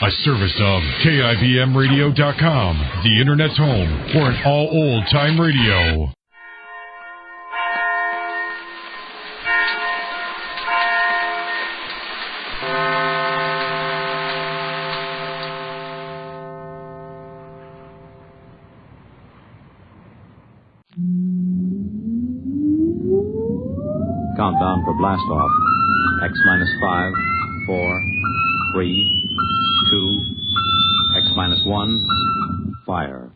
A service of KIBMradio.com, the Internet's home for an all old-time radio. Countdown for blast off. X minus 5, 4, 3, 2, X minus 1, fire.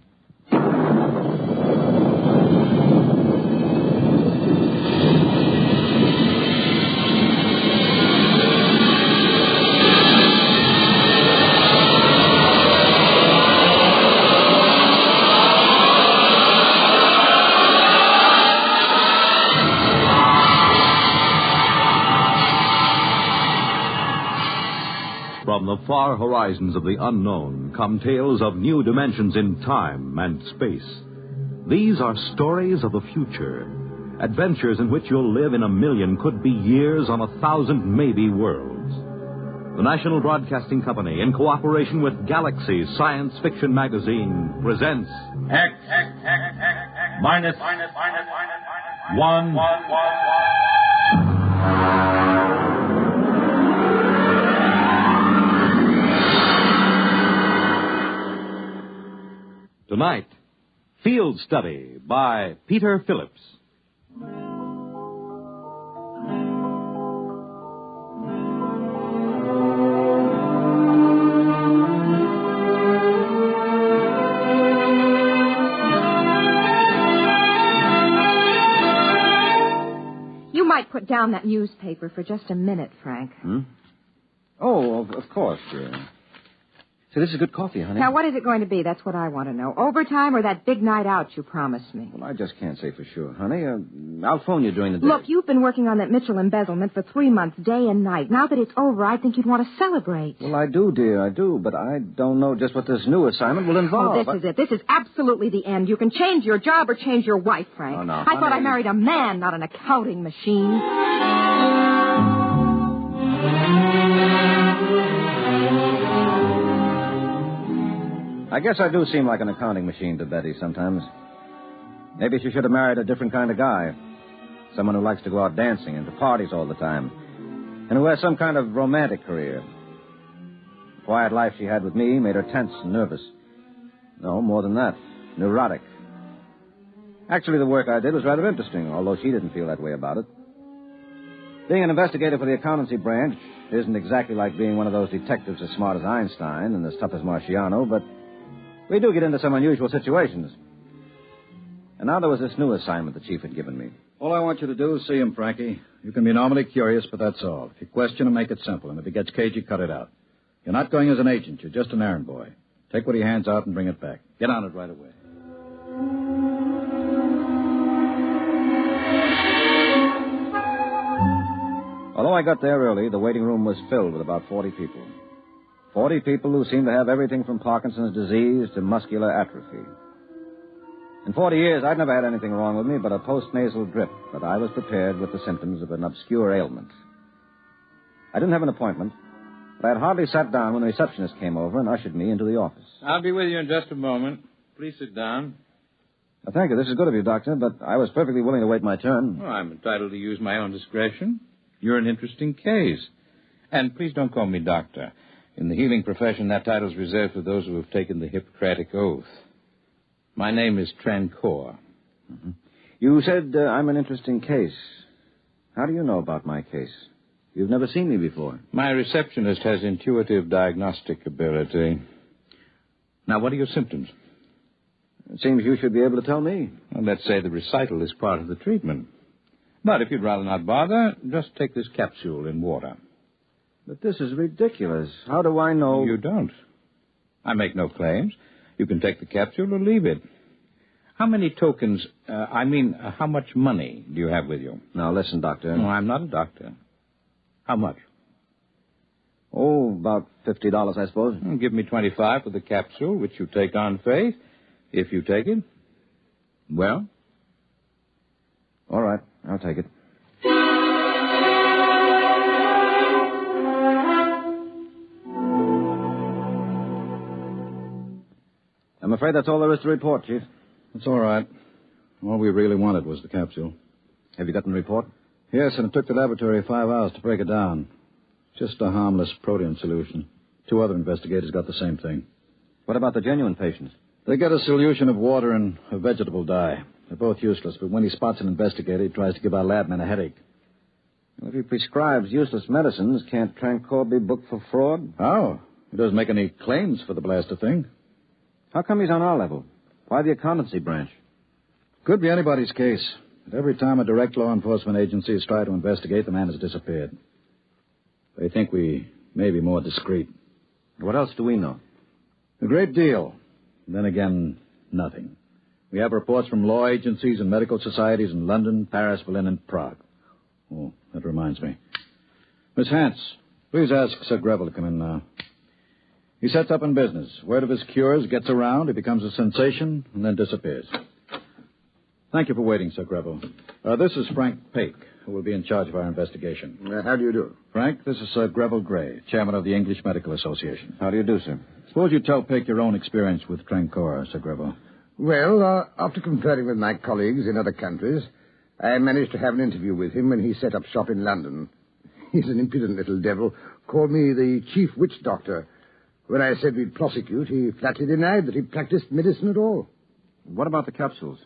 From the far horizons of the unknown come tales of new dimensions in time and space. These are stories of the future, adventures in which you'll live in a million, could be years, on 1,000 maybe worlds. The National Broadcasting Company, in cooperation with Galaxy Science Fiction Magazine, presents X minus 1. Tonight, Field Study by Peter Phillips. You might put down that newspaper for just a minute, Frank. Oh, of course, dear. So this is good coffee, honey. Now, what is it going to be? That's what I want to know. Overtime or that big night out you promised me? Well, I just can't say for sure, honey. I'll phone you during the day. Look, you've been working on that Mitchell embezzlement for 3 months, day and night. Now that it's over, I think you'd want to celebrate. Well, I do, dear, I do. But I don't know just what this new assignment will involve. Oh, this is it. This is absolutely the end. You can change your job or change your wife, Frank. Oh, no, I thought I married a man, not an accounting machine. I guess I do seem like an accounting machine to Betty sometimes. Maybe she should have married a different kind of guy. Someone who likes to go out dancing and to parties all the time. And who has some kind of romantic career. The quiet life she had with me made her tense and nervous. No, more than that. Neurotic. Actually, the work I did was rather interesting, although she didn't feel that way about it. Being an investigator for the accountancy branch isn't exactly like being one of those detectives as smart as Einstein and as tough as Marciano, but we do get into some unusual situations. And now there was this new assignment the chief had given me. All I want you to do is see him, Frankie. You can be normally curious, but that's all. If you question him, make it simple. And if he gets cagey, cut it out. You're not going as an agent. You're just an errand boy. Take what he hands out and bring it back. Get on it right away. Although I got there early, the waiting room was filled with about 40 people. 40 people who seemed to have everything from Parkinson's disease to muscular atrophy. In 40 years, I'd never had anything wrong with me but a postnasal drip, but I was prepared with the symptoms of an obscure ailment. I didn't have an appointment, but I had hardly sat down when the receptionist came over and ushered me into the office. I'll be with you in just a moment. Please sit down. Thank you. This is good of you, Doctor, but I was perfectly willing to wait my turn. Well, I'm entitled to use my own discretion. You're an interesting case. And please don't call me doctor. In the healing profession, that title's reserved for those who have taken the Hippocratic Oath. My name is Trancor. Mm-hmm. You said I'm an interesting case. How do you know about my case? You've never seen me before. My receptionist has intuitive diagnostic ability. Now, what are your symptoms? It seems you should be able to tell me. Well, let's say the recital is part of the treatment. But if you'd rather not bother, just take this capsule in water. But this is ridiculous. How do I know? You don't. I make no claims. You can take the capsule or leave it. How many tokens, how much money do you have with you? Now, listen, Doctor. No, I'm not a doctor. How much? Oh, about $50, I suppose. Give me $25 for the capsule, which you take on faith. If you take it, well? All right, I'll take it. I'm afraid that's all there is to report, Chief. That's all right. All we really wanted was the capsule. Have you gotten the report? Yes, and it took the laboratory 5 hours to break it down. Just a harmless protein solution. 2 other investigators got the same thing. What about the genuine patients? They get a solution of water and a vegetable dye. They're both useless, but when he spots an investigator, he tries to give our lab man a headache. Well, if he prescribes useless medicines, can't Trancor be booked for fraud? How? He doesn't make any claims for the blaster thing. How come he's on our level? Why the accountancy branch? Could be anybody's case. But every time a direct law enforcement agency has tried to investigate, the man has disappeared. They think we may be more discreet. What else do we know? A great deal. Then again, nothing. We have reports from law agencies and medical societies in London, Paris, Berlin, and Prague. Oh, that reminds me. Miss Hance, please ask Sir Greville to come in now. He sets up in business. Word of his cures gets around, he becomes a sensation, and then disappears. Thank you for waiting, Sir Greville. This is Frank Pake, who will be in charge of our investigation. How do you do? Frank, this is Sir Greville Gray, chairman of the English Medical Association. How do you do, sir? Suppose you tell Pake your own experience with Trancor, Sir Greville. Well, after conferring with my colleagues in other countries, I managed to have an interview with him when he set up shop in London. He's an impudent little devil, called me the chief witch doctor. When I said we'd prosecute, he flatly denied that he practiced medicine at all. What about the capsules?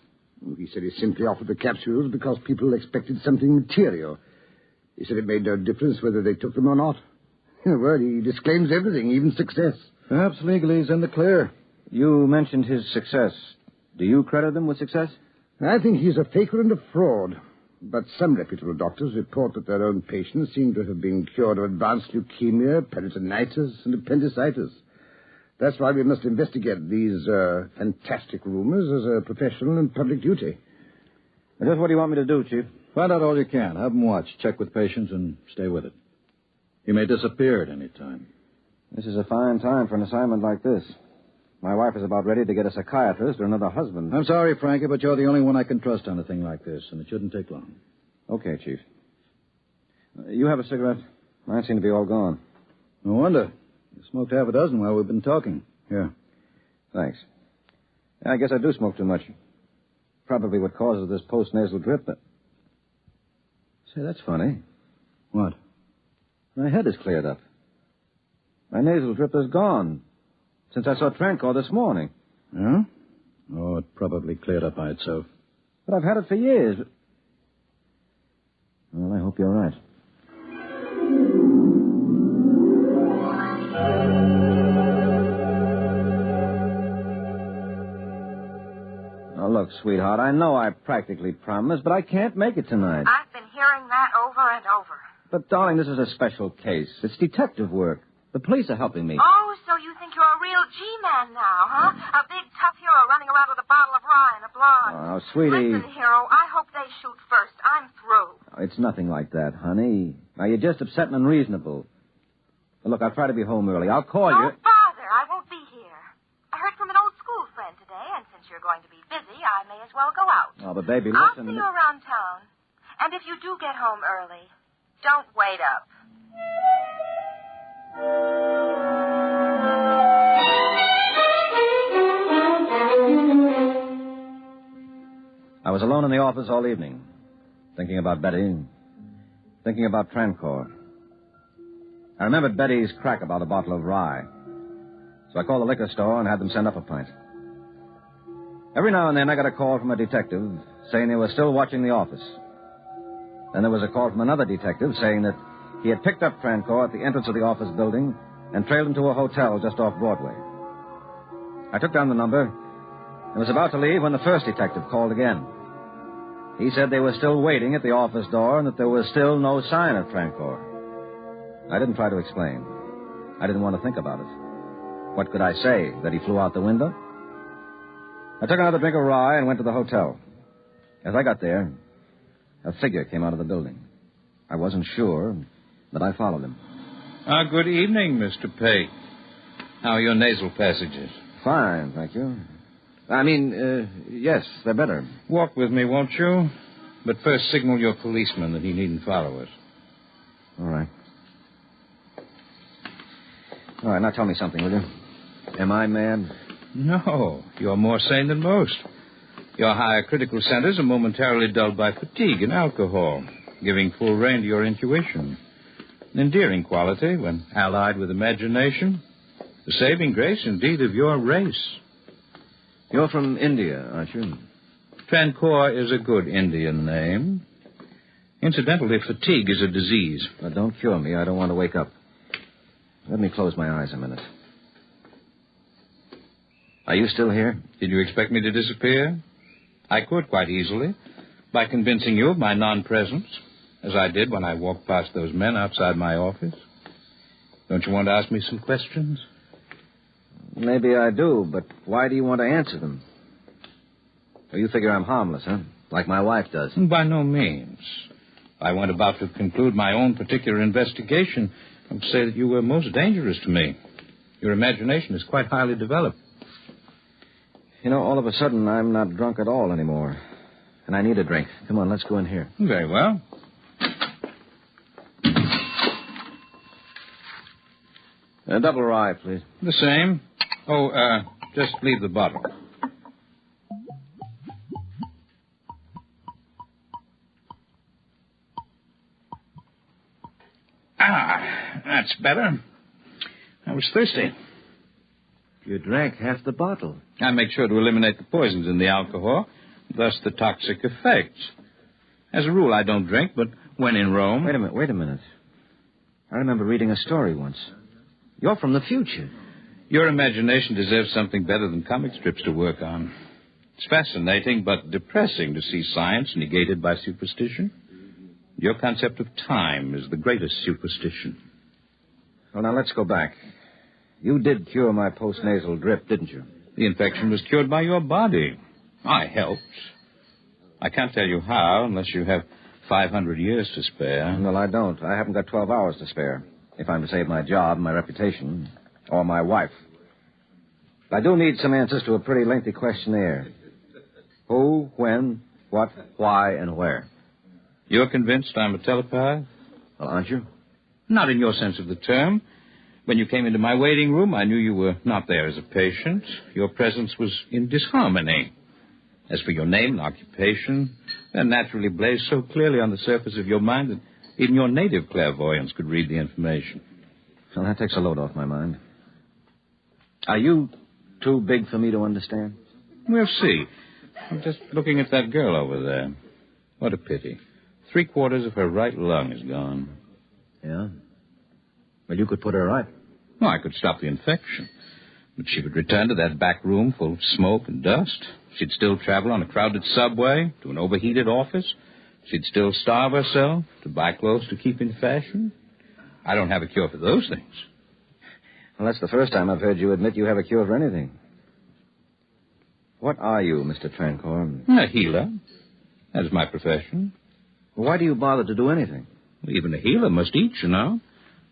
He said he simply offered the capsules because people expected something material. He said it made no difference whether they took them or not. In a word, he disclaims everything, even success. Perhaps legally he's in the clear. You mentioned his success. Do you credit him with success? I think he's a faker and a fraud. But some reputable doctors report that their own patients seem to have been cured of advanced leukemia, peritonitis, and appendicitis. That's why we must investigate these fantastic rumors as a professional and public duty. Just what do you want me to do, Chief? Find out all you can. Have him watch. Check with patients and stay with it. He may disappear at any time. This is a fine time for an assignment like this. My wife is about ready to get a psychiatrist or another husband. I'm sorry, Frankie, but you're the only one I can trust on a thing like this, and it shouldn't take long. Okay, Chief. You have a cigarette? Mine seem to be all gone. No wonder. You smoked half a dozen while we've been talking. Here. Thanks. I guess I do smoke too much. Probably what causes this post-nasal drip. Say, that's funny. What? My head is cleared up. My nasal drip is gone. Since I saw Trancor this morning. Yeah? Oh, it probably cleared up by itself. But I've had it for years. Well, I hope you're right. Oh, look, sweetheart, I know I practically promised, but I can't make it tonight. I've been hearing that over and over. But, darling, this is a special case. It's detective work. The police are helping me. Oh, so you think you're a real G-man now, huh? A big, tough hero running around with a bottle of rye and a blonde. Oh, sweetie. Listen, hero, I hope they shoot first. I'm through. Oh, it's nothing like that, honey. Now, you're just upset and unreasonable. Well, look, I'll try to be home early. I'll call you. Don't bother. I won't be here. I heard from an old school friend today, and since you're going to be busy, I may as well go out. Oh, but baby, I'll listen. see you around town. And if you do get home early, don't wait up. I was alone in the office all evening, thinking about Betty, thinking about Trancor. I remembered Betty's crack about a bottle of rye, so I called the liquor store and had them send up a pint. Every now and then I got a call from a detective saying they were still watching the office. Then there was a call from another detective saying that he had picked up Trancor at the entrance of the office building and trailed him to a hotel just off Broadway. I took down the number and was about to leave when the first detective called again. He said they were still waiting at the office door and that there was still no sign of Trancor. I didn't try to explain. I didn't want to think about it. What could I say? That he flew out the window? I took another drink of rye and went to the hotel. As I got there, a figure came out of the building. I wasn't sure, but I followed him. Good evening, Mr. Pate. How are your nasal passages? Fine, thank you. Yes, they're better. Walk with me, won't you? But first signal your policeman that he needn't follow us. All right. All right, now tell me something, will you? Am I mad? No, you're more sane than most. Your higher critical centers are momentarily dulled by fatigue and alcohol, giving full rein to your intuition. An endearing quality when allied with imagination. The saving grace, indeed, of your race. You're from India, aren't you? Trancor is a good Indian name. Incidentally, fatigue is a disease. Now, don't cure me. I don't want to wake up. Let me close my eyes a minute. Are you still here? Did you expect me to disappear? I could quite easily, by convincing you of my non-presence, as I did when I walked past those men outside my office. Don't you want to ask me some questions? Maybe I do, but why do you want to answer them? Well, you figure I'm harmless, huh? Like my wife does. By no means. I went about to conclude my own particular investigation. I would say that you were most dangerous to me. Your imagination is quite highly developed. You know, all of a sudden, I'm not drunk at all anymore. And I need a drink. Come on, let's go in here. Very well. A double rye, please. The same. Oh, just leave the bottle. That's better. I was thirsty. You drank half the bottle. I make sure to eliminate the poisons in the alcohol, thus the toxic effects. As a rule, I don't drink, but when in Rome... Wait a minute. I remember reading a story once. You're from the future. Your imagination deserves something better than comic strips to work on. It's fascinating, but depressing to see science negated by superstition. Your concept of time is the greatest superstition. Well, now, let's go back. You did cure my postnasal drip, didn't you? The infection was cured by your body. I helped. I can't tell you how unless you have 500 years to spare. Well, I don't. I haven't got 12 hours to spare. If I'm to save my job, my reputation, or my wife. I do need some answers to a pretty lengthy questionnaire. Who, when, what, why, and where. You're convinced I'm a telepath? Well, aren't you? Not in your sense of the term. When you came into my waiting room, I knew you were not there as a patient. Your presence was in disharmony. As for your name and occupation, they naturally blazed so clearly on the surface of your mind that even your native clairvoyance could read the information. Well, that takes a load off my mind. Are you too big for me to understand? We'll see. I'm just looking at that girl over there. What a pity. 3/4 of her right lung is gone. Yeah? Well, you could put her right. Well, I could stop the infection. But she would return to that back room full of smoke and dust. She'd still travel on a crowded subway to an overheated office. She'd still starve herself to buy clothes to keep in fashion. I don't have a cure for those things. Well, that's the first time I've heard you admit you have a cure for anything. What are you, Mr. Trancor? A healer. That is my profession. Well, why do you bother to do anything? Well, even a healer must eat, you know.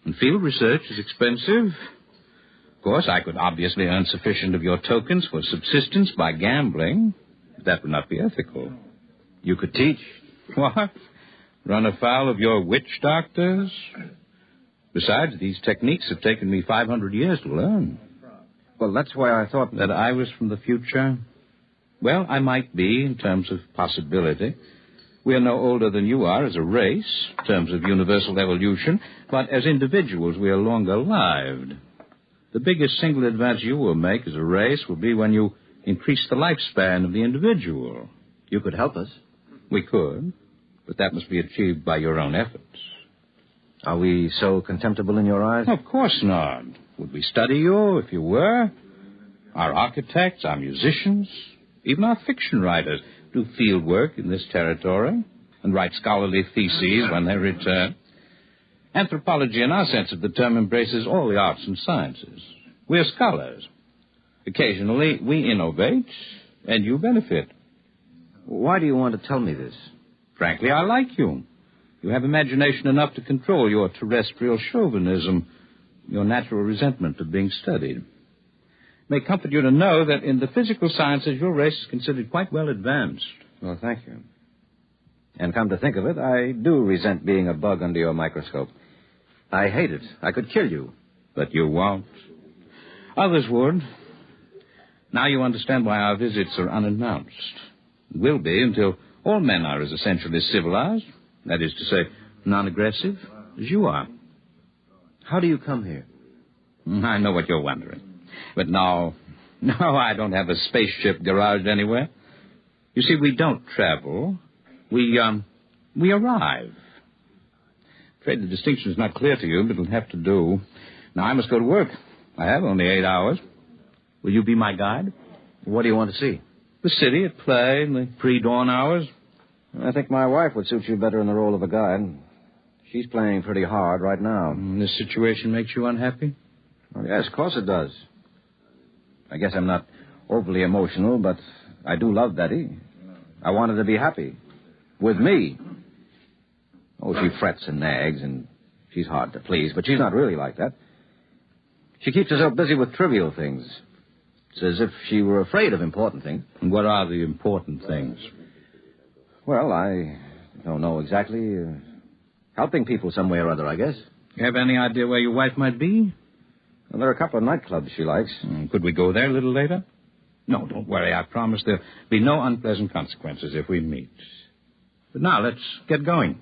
And field research is expensive. Of course, I could obviously earn sufficient of your tokens for subsistence by gambling. But that would not be ethical. You could teach. What? Run afoul of your witch doctors? Besides, these techniques have taken me 500 years to learn. Well, that's why I thought... That I was from the future? Well, I might be in terms of possibility. We are no older than you are as a race, in terms of universal evolution, but as individuals we are longer lived. The biggest single advance you will make as a race will be when you increase the lifespan of the individual. You could help us. We could, but that must be achieved by your own efforts. Are we so contemptible in your eyes? Of course not. Would we study you if you were? Our architects, our musicians, even our fiction writers do field work in this territory and write scholarly theses when they return. Anthropology, in our sense of the term, embraces all the arts and sciences. We're scholars. Occasionally, we innovate, and you benefit. Why do you want to tell me this? Frankly, I like you. You have imagination enough to control your terrestrial chauvinism, your natural resentment of being studied. It may comfort you to know that in the physical sciences, your race is considered quite well advanced. Well, thank you. And come to think of it, I do resent being a bug under your microscope. I hate it. I could kill you. But you won't. Others would. Now you understand why our visits are unannounced. Will be until all men are as essentially civilized, that is to say, non-aggressive, as you are. How do you come here? I know what you're wondering. But no, I don't have a spaceship garaged anywhere. You see, we don't travel. We arrive. Afraid the distinction is not clear to you, but it'll have to do. Now, I must go to work. I have only 8 hours. Will you be my guide? What do you want to see? The city at play in the pre-dawn hours. I think my wife would suit you better in the role of a guide. She's playing pretty hard right now. This situation makes you unhappy? Well, yes, of course it does. I guess I'm not overly emotional, but I do love Betty. I want her to be happy. With me. Oh, she frets and nags, and she's hard to please, but she's not really like that. She keeps herself busy with trivial things. It's as if she were afraid of important things. And what are the important things? Well, I don't know exactly. Helping people some way or other, I guess. You have any idea where your wife might be? Well, there are a couple of nightclubs she likes. Could we go there a little later? No, don't worry. I promise there'll be no unpleasant consequences if we meet. But now, let's get going.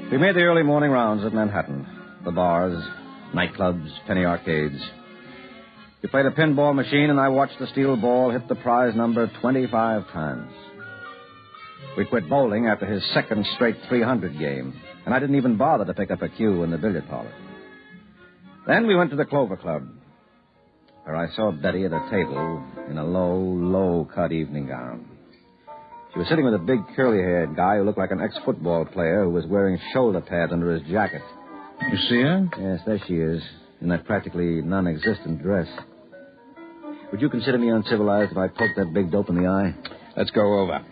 We made the early morning rounds of Manhattan. The bars, nightclubs, penny arcades. We played a pinball machine, and I watched the steel ball hit the prize number 25 times. We quit bowling after his second straight 300 game, and I didn't even bother to pick up a cue in the billiard parlor. Then we went to the Clover Club, where I saw Betty at a table in a low-cut evening gown. She was sitting with a big curly-haired guy who looked like an ex-football player who was wearing shoulder pads under his jacket. You see her? Yes, there she is, in that practically non-existent dress. Would you consider me uncivilized if I poked that big dope in the eye? Let's go over.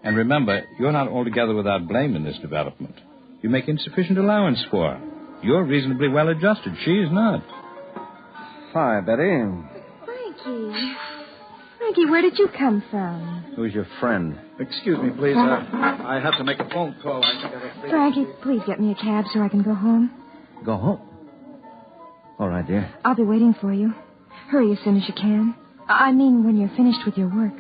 And remember, you're not altogether without blame in this development. You make insufficient allowance for her. You're reasonably well adjusted. She is not. Hi, Betty. Frankie, where did you come from? Who's your friend? Excuse me, please. I have to make a phone call. Frankie, please get me a cab so I can go home. Go home? All right, dear. I'll be waiting for you. Hurry as soon as you can. I mean, when you're finished with your work.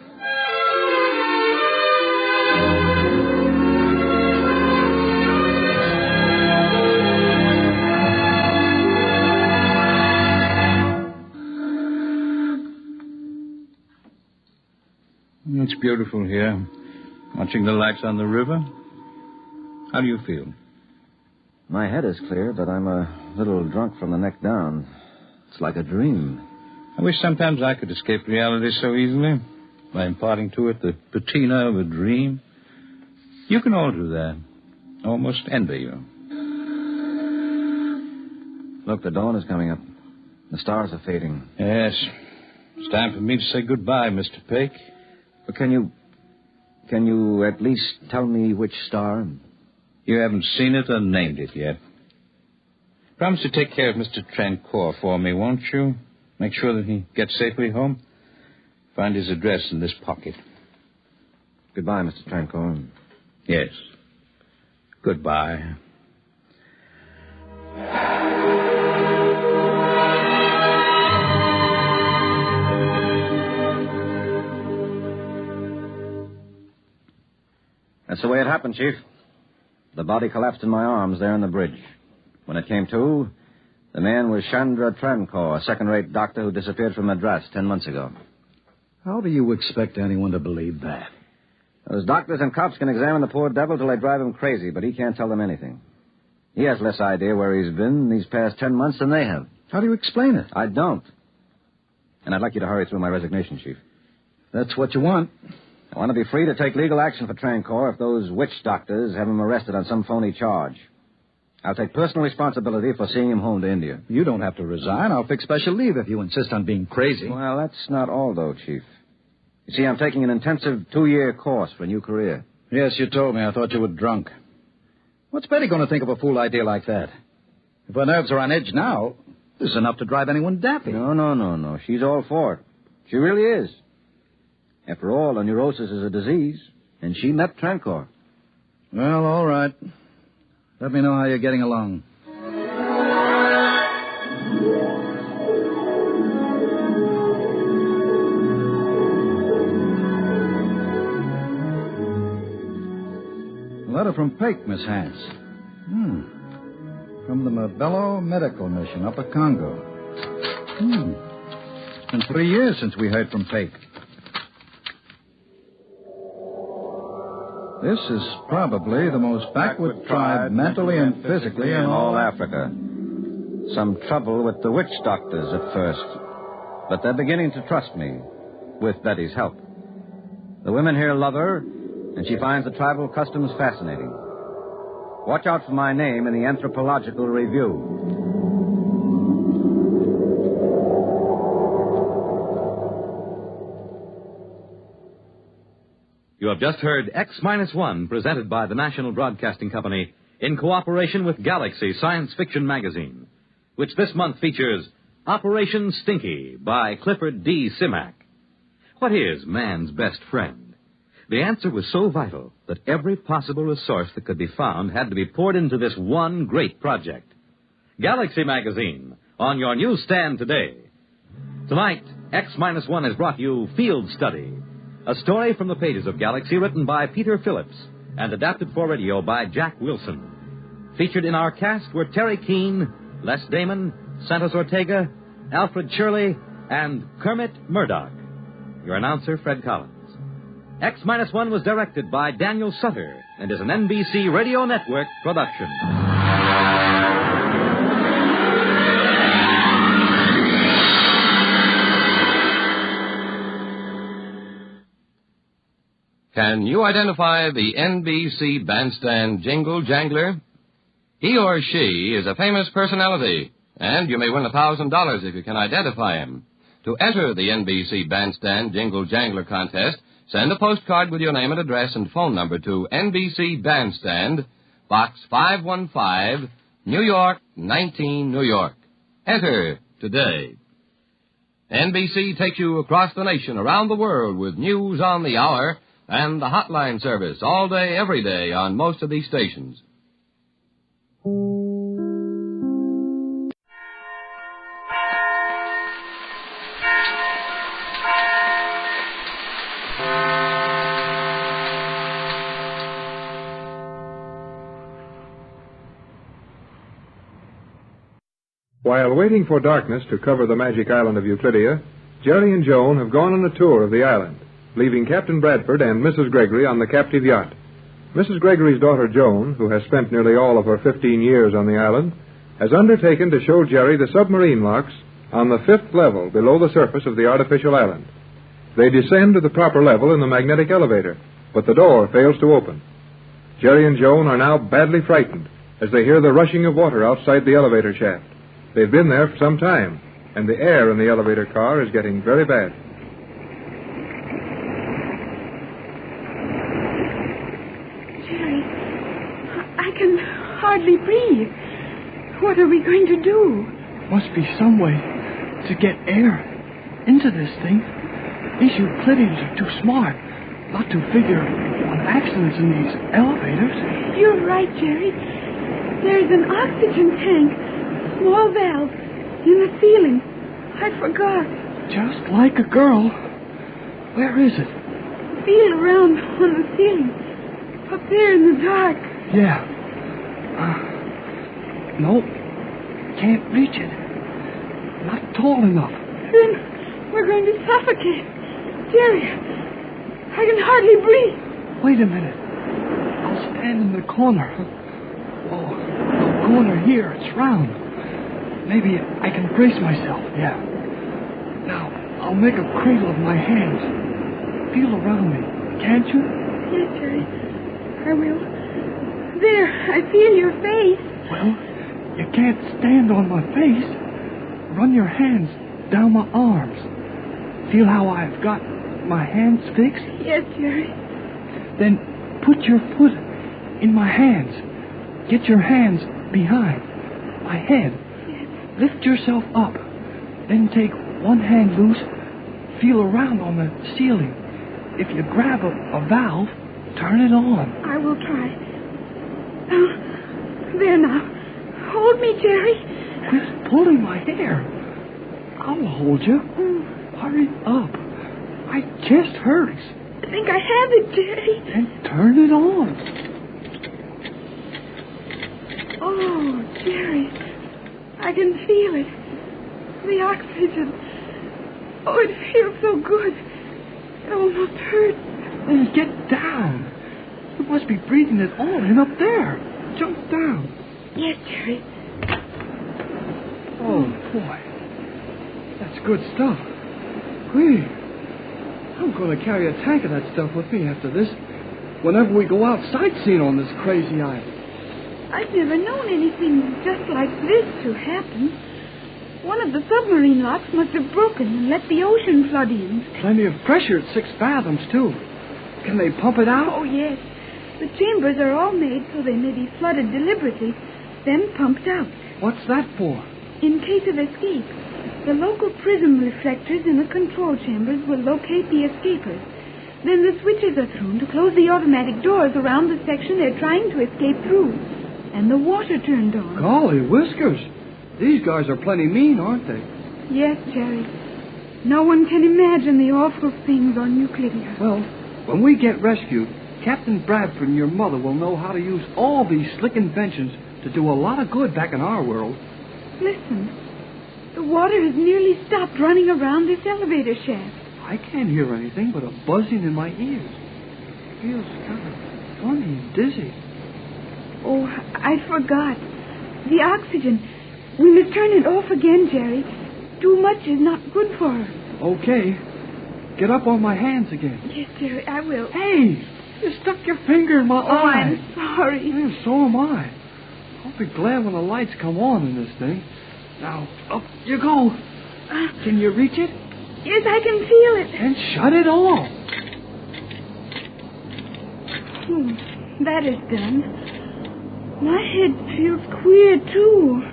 It's beautiful here, watching the lights on the river. How do you feel? My head is clear, but I'm a little drunk from the neck down. It's like a dream. I wish sometimes I could escape reality so easily, by imparting to it the patina of a dream. You can all do that. I almost envy you. Look, the dawn is coming up. The stars are fading. Yes. It's time for me to say goodbye, Mr. Peck. But can you at least tell me which star? You haven't seen it or named it yet. Promise to take care of Mr. Trancour for me, won't you? Make sure that he gets safely home. Find his address in this pocket. Goodbye, Mr. Trancour. Yes. Goodbye. That's the way it happened, Chief. The body collapsed in my arms there on the bridge. When it came to, the man was Chandra Trancour, a second-rate doctor who disappeared from Madras 10 months ago. How do you expect anyone to believe that? Those doctors and cops can examine the poor devil till they drive him crazy, but he can't tell them anything. He has less idea where he's been these past 10 months than they have. How do you explain it? I don't. And I'd like you to hurry through my resignation, Chief. That's what you want. I want to be free to take legal action for Trancour if those witch doctors have him arrested on some phony charge. I'll take personal responsibility for seeing him home to India. You don't have to resign. I'll fix special leave if you insist on being crazy. Well, that's not all, though, Chief. You see, I'm taking an intensive 2-year course for a new career. Yes, you told me. I thought you were drunk. What's Betty going to think of a fool idea like that? If her nerves are on edge now, this is enough to drive anyone daffy. No. She's all for it. She really is. After all, a neurosis is a disease, and she met Trancour. Well, all right. Let me know how you're getting along. A letter from Peck, Miss Hance. From the Mabello Medical Mission, Upper Congo. It's been 3 years since we heard from Peck. This is probably the most backward tribe mentally and physically in all Africa. Some trouble with the witch doctors at first, but they're beginning to trust me, with Betty's help. The women here love her, and she finds the tribal customs fascinating. Watch out for my name in the Anthropological Review. You have just heard X-1, presented by the National Broadcasting Company in cooperation with Galaxy Science Fiction Magazine, which this month features Operation Stinky by Clifford D. Simak. What is man's best friend? The answer was so vital that every possible resource that could be found had to be poured into this one great project. Galaxy Magazine, on your newsstand today. Tonight, X-1 has brought you Field Study, a story from the pages of Galaxy written by Peter Phillips and adapted for radio by Jack Wilson. Featured in our cast were Terry Keane, Les Damon, Santos Ortega, Alfred Shirley, and Kermit Murdoch. Your announcer, Fred Collins. X-1 was directed by Daniel Sutter and is an NBC Radio Network production. Can you identify the NBC bandstand jingle jangler? He or she is a famous personality, and you may win $1,000 if you can identify him. To enter the NBC bandstand jingle jangler contest, send a postcard with your name and address and phone number to NBC Bandstand, Box 515, New York, 19, New York. Enter today. NBC takes you across the nation, around the world, with news on the hour and the hotline service all day, every day on most of these stations. While waiting for darkness to cover the magic island of Euclidia, Jerry and Joan have gone on a tour of the island, leaving Captain Bradford and Mrs. Gregory on the captive yacht. Mrs. Gregory's daughter, Joan, who has spent nearly all of her 15 years on the island, has undertaken to show Jerry the submarine locks on the 5th level below the surface of the artificial island. They descend to the proper level in the magnetic elevator, but the door fails to open. Jerry and Joan are now badly frightened as they hear the rushing of water outside the elevator shaft. They've been there for some time, and the air in the elevator car is getting very bad. Jerry, I can hardly breathe. What are we going to do? Must be some way to get air into this thing. These Euclideans are too smart not to figure on accidents in these elevators. You're right, Jerry. There's an oxygen tank. Small valve in the ceiling. I forgot. Just like a girl. Where is it? Feel around on the ceiling. Up there in the dark. Yeah. Nope. Can't reach it. Not tall enough. Then we're going to suffocate. Jerry, I can hardly breathe. Wait a minute. I'll stand in the corner. Oh, the corner here. It's round. Maybe I can brace myself, yeah. Now, I'll make a cradle of my hands. Feel around me, can't you? Yes, Jerry. I will. There, I feel your face. Well, you can't stand on my face. Run your hands down my arms. Feel how I've got my hands fixed? Yes, Jerry. Then put your foot in my hands. Get your hands behind my head. Lift yourself up. Then take one hand loose. Feel around on the ceiling. If you grab a valve, turn it on. I will try. There now. Hold me, Jerry. Quit pulling my hair. I'll hold you. Hurry up. My chest hurts. I think I have it, Jerry. And turn it on. Oh, Jerry. I can feel it. The oxygen. Oh, it feels so good. It almost hurts. Then get down. You must be breathing it all in up there. Jump down. Yes, Jerry. Oh, boy. That's good stuff. Whee. I'm going to carry a tank of that stuff with me after this. Whenever we go out sightseeing on this crazy island. I've never known anything just like this to happen. One of the submarine locks must have broken and let the ocean flood in. Plenty of pressure at 6 fathoms, too. Can they pump it out? Oh, yes. The chambers are all made so they may be flooded deliberately, then pumped out. What's that for? In case of escape, the local prism reflectors in the control chambers will locate the escapers. Then the switches are thrown to close the automatic doors around the section they're trying to escape through. And the water turned on. Golly whiskers. These guys are plenty mean, aren't they? Yes, Jerry. No one can imagine the awful things on Euclidia. Well, when we get rescued, Captain Bradford and your mother will know how to use all these slick inventions to do a lot of good back in our world. Listen. The water has nearly stopped running around this elevator shaft. I can't hear anything but a buzzing in my ears. It feels kind of funny and dizzy. Oh, I forgot. The oxygen. We must turn it off again, Jerry. Too much is not good for her. Okay. Get up on my hands again. Yes, Jerry, I will. Hey! You stuck your finger in my eye. I'm sorry. Yeah, so am I. I'll be glad when the lights come on in this thing. Now, up you go. Can you reach it? Yes, I can feel it. And shut it off. That is done. My head feels queer, too.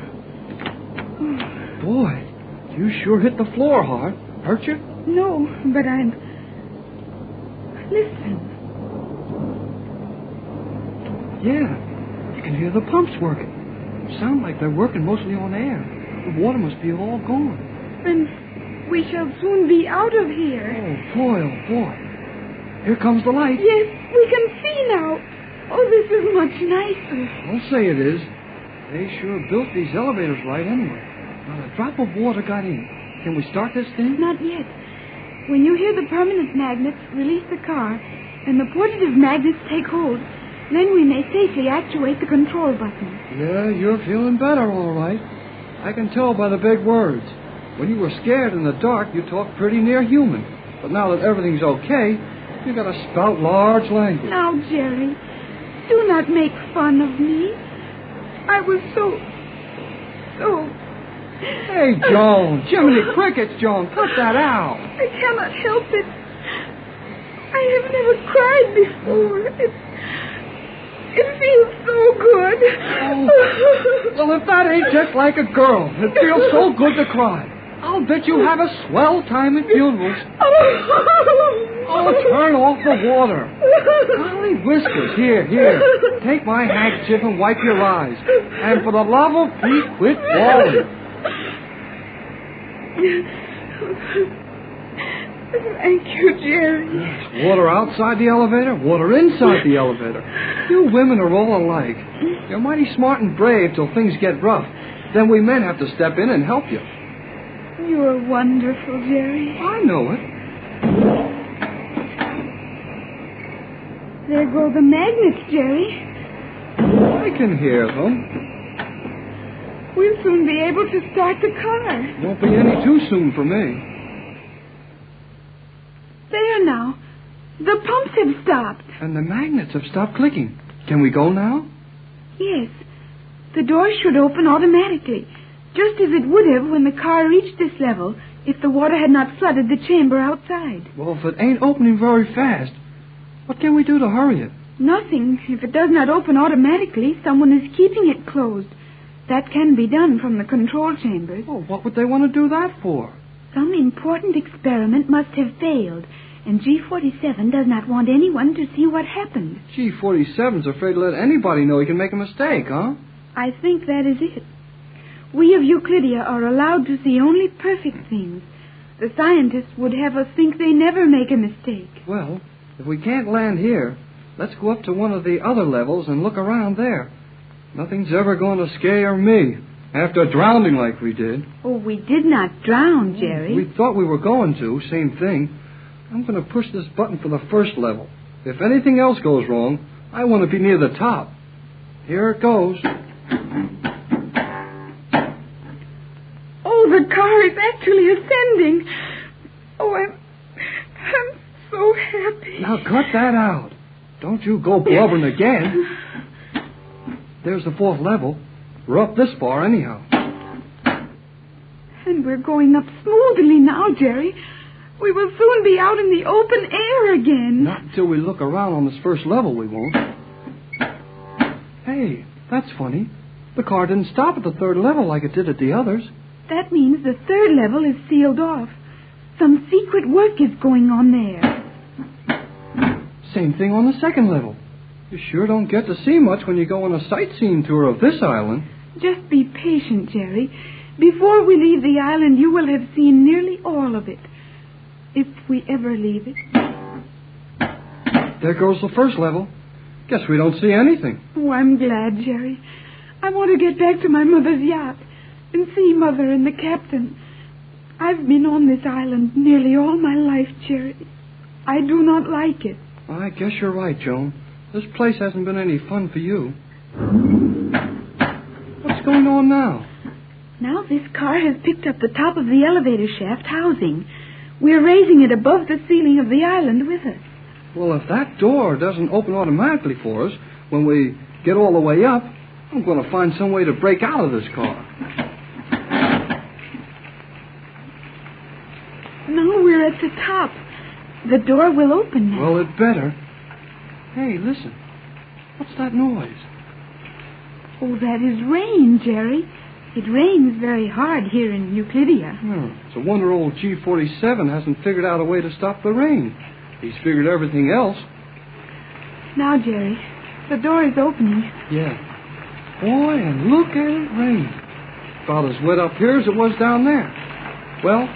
Boy, you sure hit the floor hard. Hurt you? No, but I'm... Listen. Yeah, you can hear the pumps working. Sound like they're working mostly on air. The water must be all gone. Then we shall soon be out of here. Oh, boy. Here comes the light. Yes, we can see now. Oh, this is much nicer. I'll say it is. They sure built these elevators right anyway. Not a drop of water got in. Can we start this thing? Not yet. When you hear the permanent magnets, release the car, and the portative magnets take hold, then we may safely actuate the control button. Yeah, you're feeling better, all right. I can tell by the big words. When you were scared in the dark, you talked pretty near human. But now that everything's okay, you got to spout large language. Now, Jerry, do not make fun of me. I was so... Hey, Joan. Jiminy Crickets, Joan. Cut that out. I cannot help it. I have never cried before. It feels so good. Oh. Well, if that ain't just like a girl, it feels so good to cry. I'll bet you have a swell time at funerals. Oh, turn off the water. Golly whiskers, here. Take my handkerchief and wipe your eyes. And for the love of Pete, quit bawling. Thank you, Jerry. Water outside the elevator, water inside the elevator. You women are all alike. You're mighty smart and brave till things get rough. Then we men have to step in and help you. You're wonderful, Jerry. I know it. There go the magnets, Jerry. I can hear them. We'll soon be able to start the car. Won't be any too soon for me. There now. The pumps have stopped. And the magnets have stopped clicking. Can we go now? Yes. The door should open automatically, just as it would have when the car reached this level if the water had not flooded the chamber outside. Well, if it ain't opening very fast, what can we do to hurry it? Nothing. If it does not open automatically, someone is keeping it closed. That can be done from the control chambers. Oh, what would they want to do that for? Some important experiment must have failed, and G47 does not want anyone to see what happened. G47's afraid to let anybody know he can make a mistake, huh? I think that is it. We of Euclidia are allowed to see only perfect things. The scientists would have us think they never make a mistake. Well, if we can't land here, let's go up to one of the other levels and look around there. Nothing's ever going to scare me after drowning like we did. Oh, we did not drown, Jerry. We thought we were going to, same thing. I'm going to push this button for the first level. If anything else goes wrong, I want to be near the top. Here it goes. Oh, the car is actually ascending. Oh, I'm so happy. Now cut that out. Don't you go blubbering again. There's the fourth level. We're up this far anyhow. And we're going up smoothly now, Jerry. We will soon be out in the open air again. Not until we look around on this first level, we won't. Hey, that's funny. The car didn't stop at the third level like it did at the others. That means the third level is sealed off. Some secret work is going on there. Same thing on the second level. You sure don't get to see much when you go on a sightseeing tour of this island. Just be patient, Jerry. Before we leave the island, you will have seen nearly all of it. If we ever leave it. There goes the first level. Guess we don't see anything. Oh, I'm glad, Jerry. I want to get back to my mother's yacht and see Mother and the captain. I've been on this island nearly all my life, Jerry. I do not like it. I guess you're right, Joan. This place hasn't been any fun for you. What's going on now? Now this car has picked up the top of the elevator shaft housing. We're raising it above the ceiling of the island with us. Well, if that door doesn't open automatically for us when we get all the way up, I'm going to find some way to break out of this car. Now we're at the top. The door will open now. Well, it better. Hey, listen. What's that noise? Oh, that is rain, Jerry. It rains very hard here in Euclidia. It's a wonder old G-47 hasn't figured out a way to stop the rain. He's figured everything else. Now, Jerry, the door is opening. Yeah. Boy, and look at it rain. About as wet up here as it was down there. Well,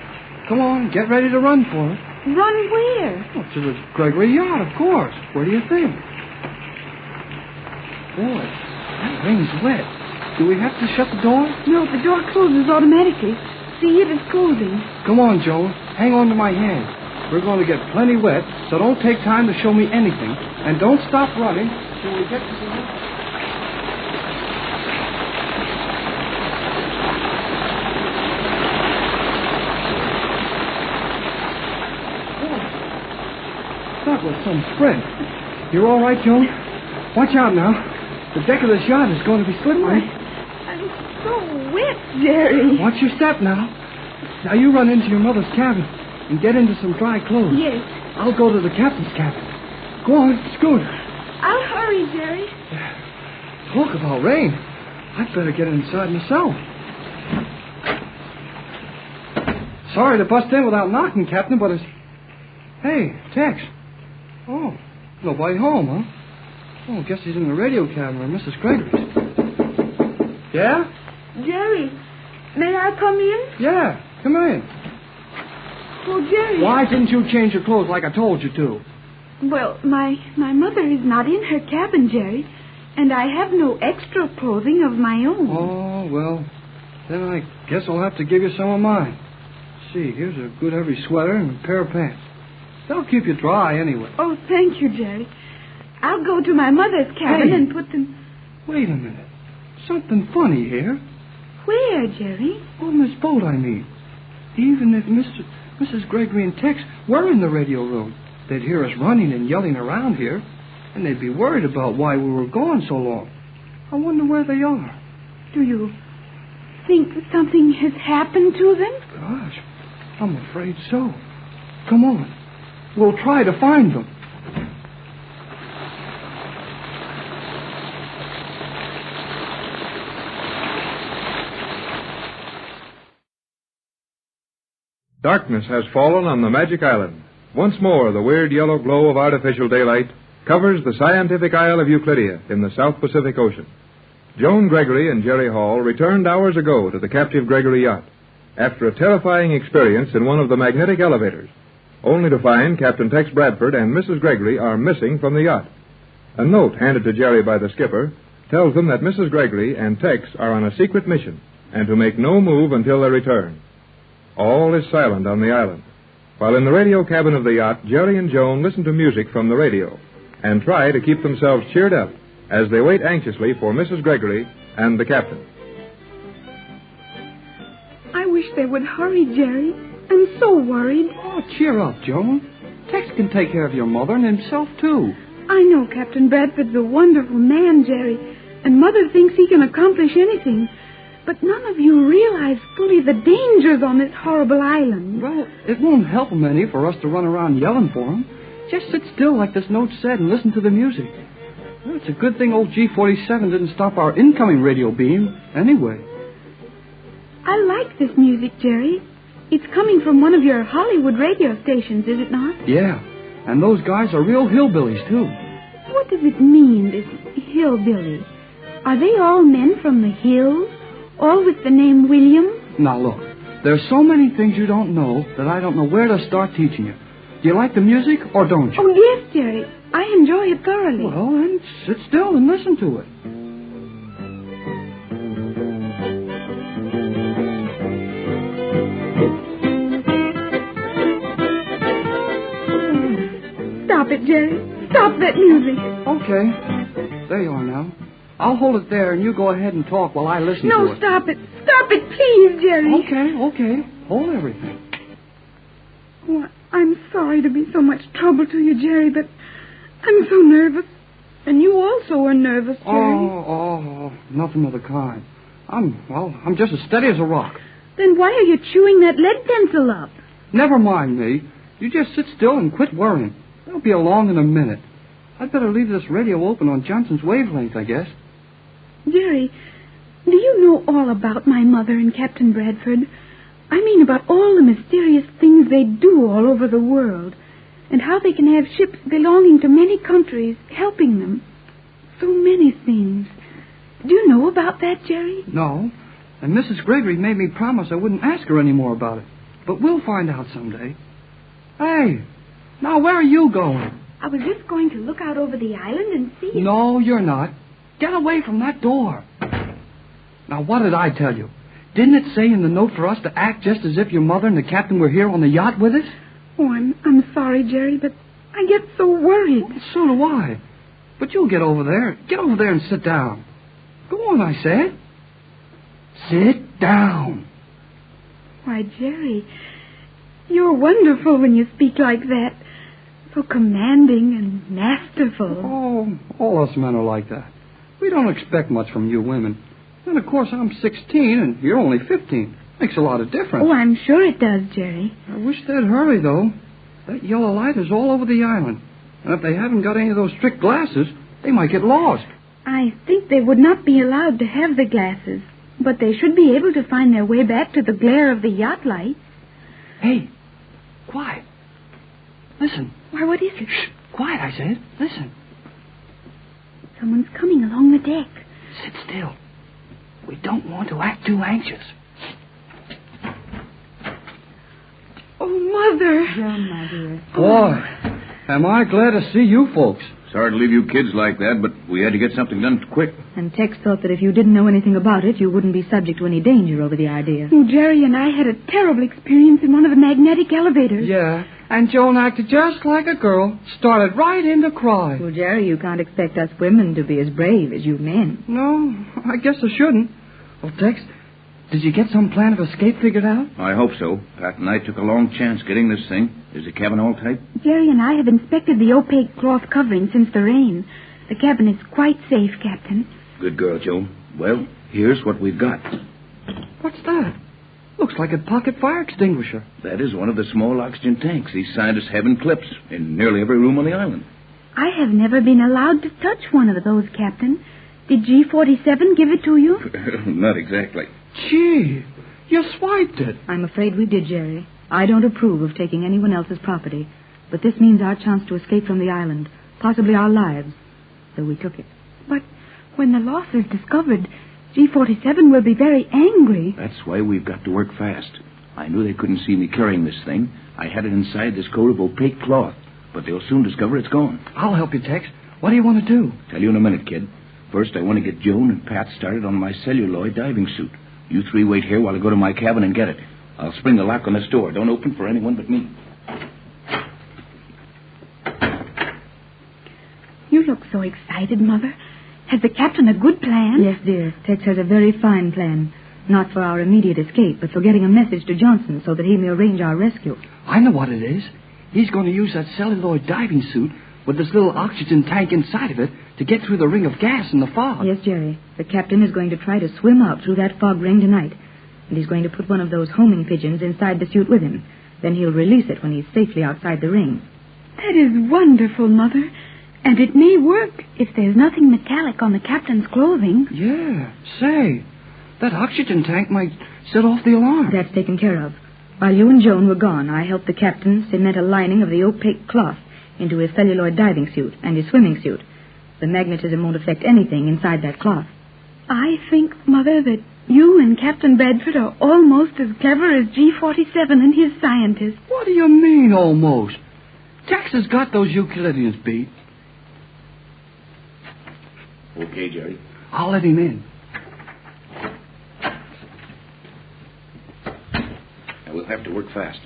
come on, get ready to run for it. Run where? Oh, to the Gregory yacht, of course. Where do you think? Boy, that rain's wet. Do we have to shut the door? No, the door closes automatically. See, it is closing. Come on, Joan. Hang on to my hand. We're going to get plenty wet, so don't take time to show me anything. And don't stop running till we get to the yacht. That was some sprint. You're all right, Joan? Watch out now. The deck of this yacht is going to be slippery. I'm so wet, Jerry. Watch your step now. Now you run into your mother's cabin and get into some dry clothes. Yes. I'll go to the captain's cabin. Go on, scoot. I'll hurry, Jerry. Talk about rain. I'd better get inside myself. Sorry to bust in without knocking, Captain, but it's... Hey, Tex. Oh, nobody home, huh? Oh, guess he's in the radio cabin or Mrs. Gregory's. Yeah? Jerry, may I come in? Yeah, come in. Oh, Jerry. Why didn't you change your clothes like I told you to? Well, my mother is not in her cabin, Jerry, and I have no extra clothing of my own. Oh, well, then I guess I'll have to give you some of mine. See, here's a good heavy sweater and a pair of pants. They'll keep you dry anyway. Oh, thank you, Jerry. I'll go to my mother's cabin and put them... Wait a minute. Something funny here. Where, Jerry? On this boat, I mean. Even if Mrs. Gregory and Tex were in the radio room, they'd hear us running and yelling around here, and they'd be worried about why we were gone so long. I wonder where they are. Do you think something has happened to them? Gosh, I'm afraid so. Come on. We'll try to find them. Darkness has fallen on the Magic Island. Once more, the weird yellow glow of artificial daylight covers the scientific isle of Euclidia in the South Pacific Ocean. Joan Gregory and Jerry Hall returned hours ago to the captive Gregory yacht after a terrifying experience in one of the magnetic elevators, only to find Captain Tex Bradford and Mrs. Gregory are missing from the yacht. A note handed to Jerry by the skipper tells them that Mrs. Gregory and Tex are on a secret mission and to make no move until their return. All is silent on the island, while in the radio cabin of the yacht, Jerry and Joan listen to music from the radio and try to keep themselves cheered up as they wait anxiously for Mrs. Gregory and the captain. I wish they would hurry, Jerry. I'm so worried. Oh, cheer up, Joan. Tex can take care of your mother and himself, too. I know Captain Bradford's a wonderful man, Jerry, and Mother thinks he can accomplish anything. But none of you realize fully the dangers on this horrible island. Well, it won't help him any for us to run around yelling for him. Just sit still like this note said and listen to the music. Well, it's a good thing old G47 didn't stop our incoming radio beam anyway. I like this music, Jerry. It's coming from one of your Hollywood radio stations, is it not? Yeah, and those guys are real hillbillies, too. What does it mean, this hillbilly? Are they all men from the hills? All with the name William? Now, look, there's so many things you don't know that I don't know where to start teaching you. Do you like the music, or don't you? Oh, yes, Jerry. I enjoy it thoroughly. Well, then sit still and listen to it. Stop it, Jerry. Stop that music. Okay. There you are now. I'll hold it there, and you go ahead and talk while I listen to it. No, stop it. Stop it, please, Jerry. Okay. Hold everything. Oh, I'm sorry to be so much trouble to you, Jerry, but I'm so nervous. And you also are nervous, Jerry. Oh, nothing of the kind. I'm just as steady as a rock. Then why are you chewing that lead pencil up? Never mind me. You just sit still and quit worrying. They'll be along in a minute. I'd better leave this radio open on Johnson's wavelength, I guess. Jerry, do you know all about my mother and Captain Bradford? I mean about all the mysterious things they do all over the world, and how they can have ships belonging to many countries helping them. So many things. Do you know about that, Jerry? No, and Mrs. Gregory made me promise I wouldn't ask her any more about it. But we'll find out someday. Hey, now where are you going? I was just going to look out over the island and see it. No, you're not. Get away from that door. Now, what did I tell you? Didn't it say in the note for us to act just as if your mother and the captain were here on the yacht with us? Oh, I'm sorry, Jerry, but I get so worried. Well, so do I. But you'll get over there. Get over there and sit down. Go on, I said. Sit down. Why, Jerry, you're wonderful when you speak like that. So commanding and masterful. Oh, all us men are like that. We don't expect much from you women. And, of course, I'm 16 and you're only 15. Makes a lot of difference. Oh, I'm sure it does, Jerry. I wish they'd hurry, though. That yellow light is all over the island. And if they haven't got any of those strict glasses, they might get lost. I think they would not be allowed to have the glasses. But they should be able to find their way back to the glare of the yacht lights. Hey, quiet. Listen. Why, what is it? Shh, quiet, I said. Listen. Someone's coming along the deck. Sit still. We don't want to act too anxious. Oh, Mother. Yeah, my dear. Boy, am I glad to see you folks. Sorry to leave you kids like that, but we had to get something done quick. And Tex thought that if you didn't know anything about it, you wouldn't be subject to any danger over the idea. Oh, Jerry and I had a terrible experience in one of the magnetic elevators. Yeah, and Joan acted just like a girl. Started right in to cry. Well, Jerry, you can't expect us women to be as brave as you men. No, I guess I shouldn't. Well, Tex, did you get some plan of escape figured out? I hope so. Pat and I took a long chance getting this thing. Is the cabin all tight? Jerry and I have inspected the opaque cloth covering since the rain. The cabin is quite safe, Captain. Good girl, Joan. Well, here's what we've got. What's that? Looks like a pocket fire extinguisher. That is one of the small oxygen tanks these scientists have in clips in nearly every room on the island. I have never been allowed to touch one of those, Captain. Did G47 give it to you? Not exactly. Gee, you swiped it. I'm afraid we did, Jerry. I don't approve of taking anyone else's property, but this means our chance to escape from the island, possibly our lives, so we took it. But When the loss is discovered, G47 will be very angry. That's why we've got to work fast. I knew they couldn't see me carrying this thing. I had it inside this coat of opaque cloth, but they'll soon discover it's gone. I'll help you, Tex. What do you want to do? Tell you in a minute, kid. First, I want to get Joan and Pat started on my celluloid diving suit. You three wait here while I go to my cabin and get it. I'll spring the lock on this door. Don't open for anyone but me. You look so excited, Mother. Has the captain a good plan? Yes, dear. Tex has a very fine plan. Not for our immediate escape, but for getting a message to Johnson so that he may arrange our rescue. I know what it is. He's going to use that celluloid diving suit with this little oxygen tank inside of it to get through the ring of gas in the fog. Yes, Jerry. The captain is going to try to swim out through that fog ring tonight. And he's going to put one of those homing pigeons inside the suit with him. Then he'll release it when he's safely outside the ring. That is wonderful, Mother. And it may work if there's nothing metallic on the captain's clothing. Yeah. Say, that oxygen tank might set off the alarm. That's taken care of. While you and Joan were gone, I helped the captain cement a lining of the opaque cloth into his celluloid diving suit and his swimming suit. The magnetism won't affect anything inside that cloth. I think, Mother, that you and Captain Bradford are almost as clever as G47 and his scientists. What do you mean, almost? Tex has got those Euclideans beat. Okay, Jerry. I'll let him in. Now, we'll have to work fast.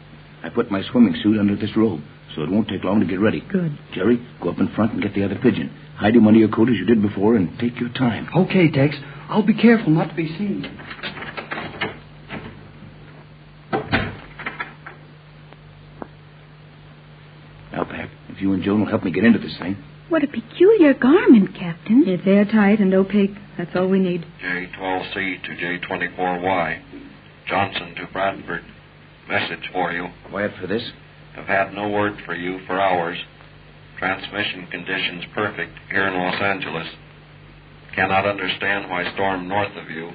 I put my swimming suit under this robe, so it won't take long to get ready. Good. Jerry, go up in front and get the other pigeon. Hide him under your coat as you did before and take your time. Okay, Tex. I'll be careful not to be seen. Now, Pat, if you and Joan will help me get into this thing. What a peculiar garment, Captain. It's airtight and opaque. That's all we need. J12C to J24Y. Johnson to Bradford. Message for you. Quiet for this. Have had no word for you for hours. Transmission conditions perfect here in Los Angeles. Cannot understand why storm north of you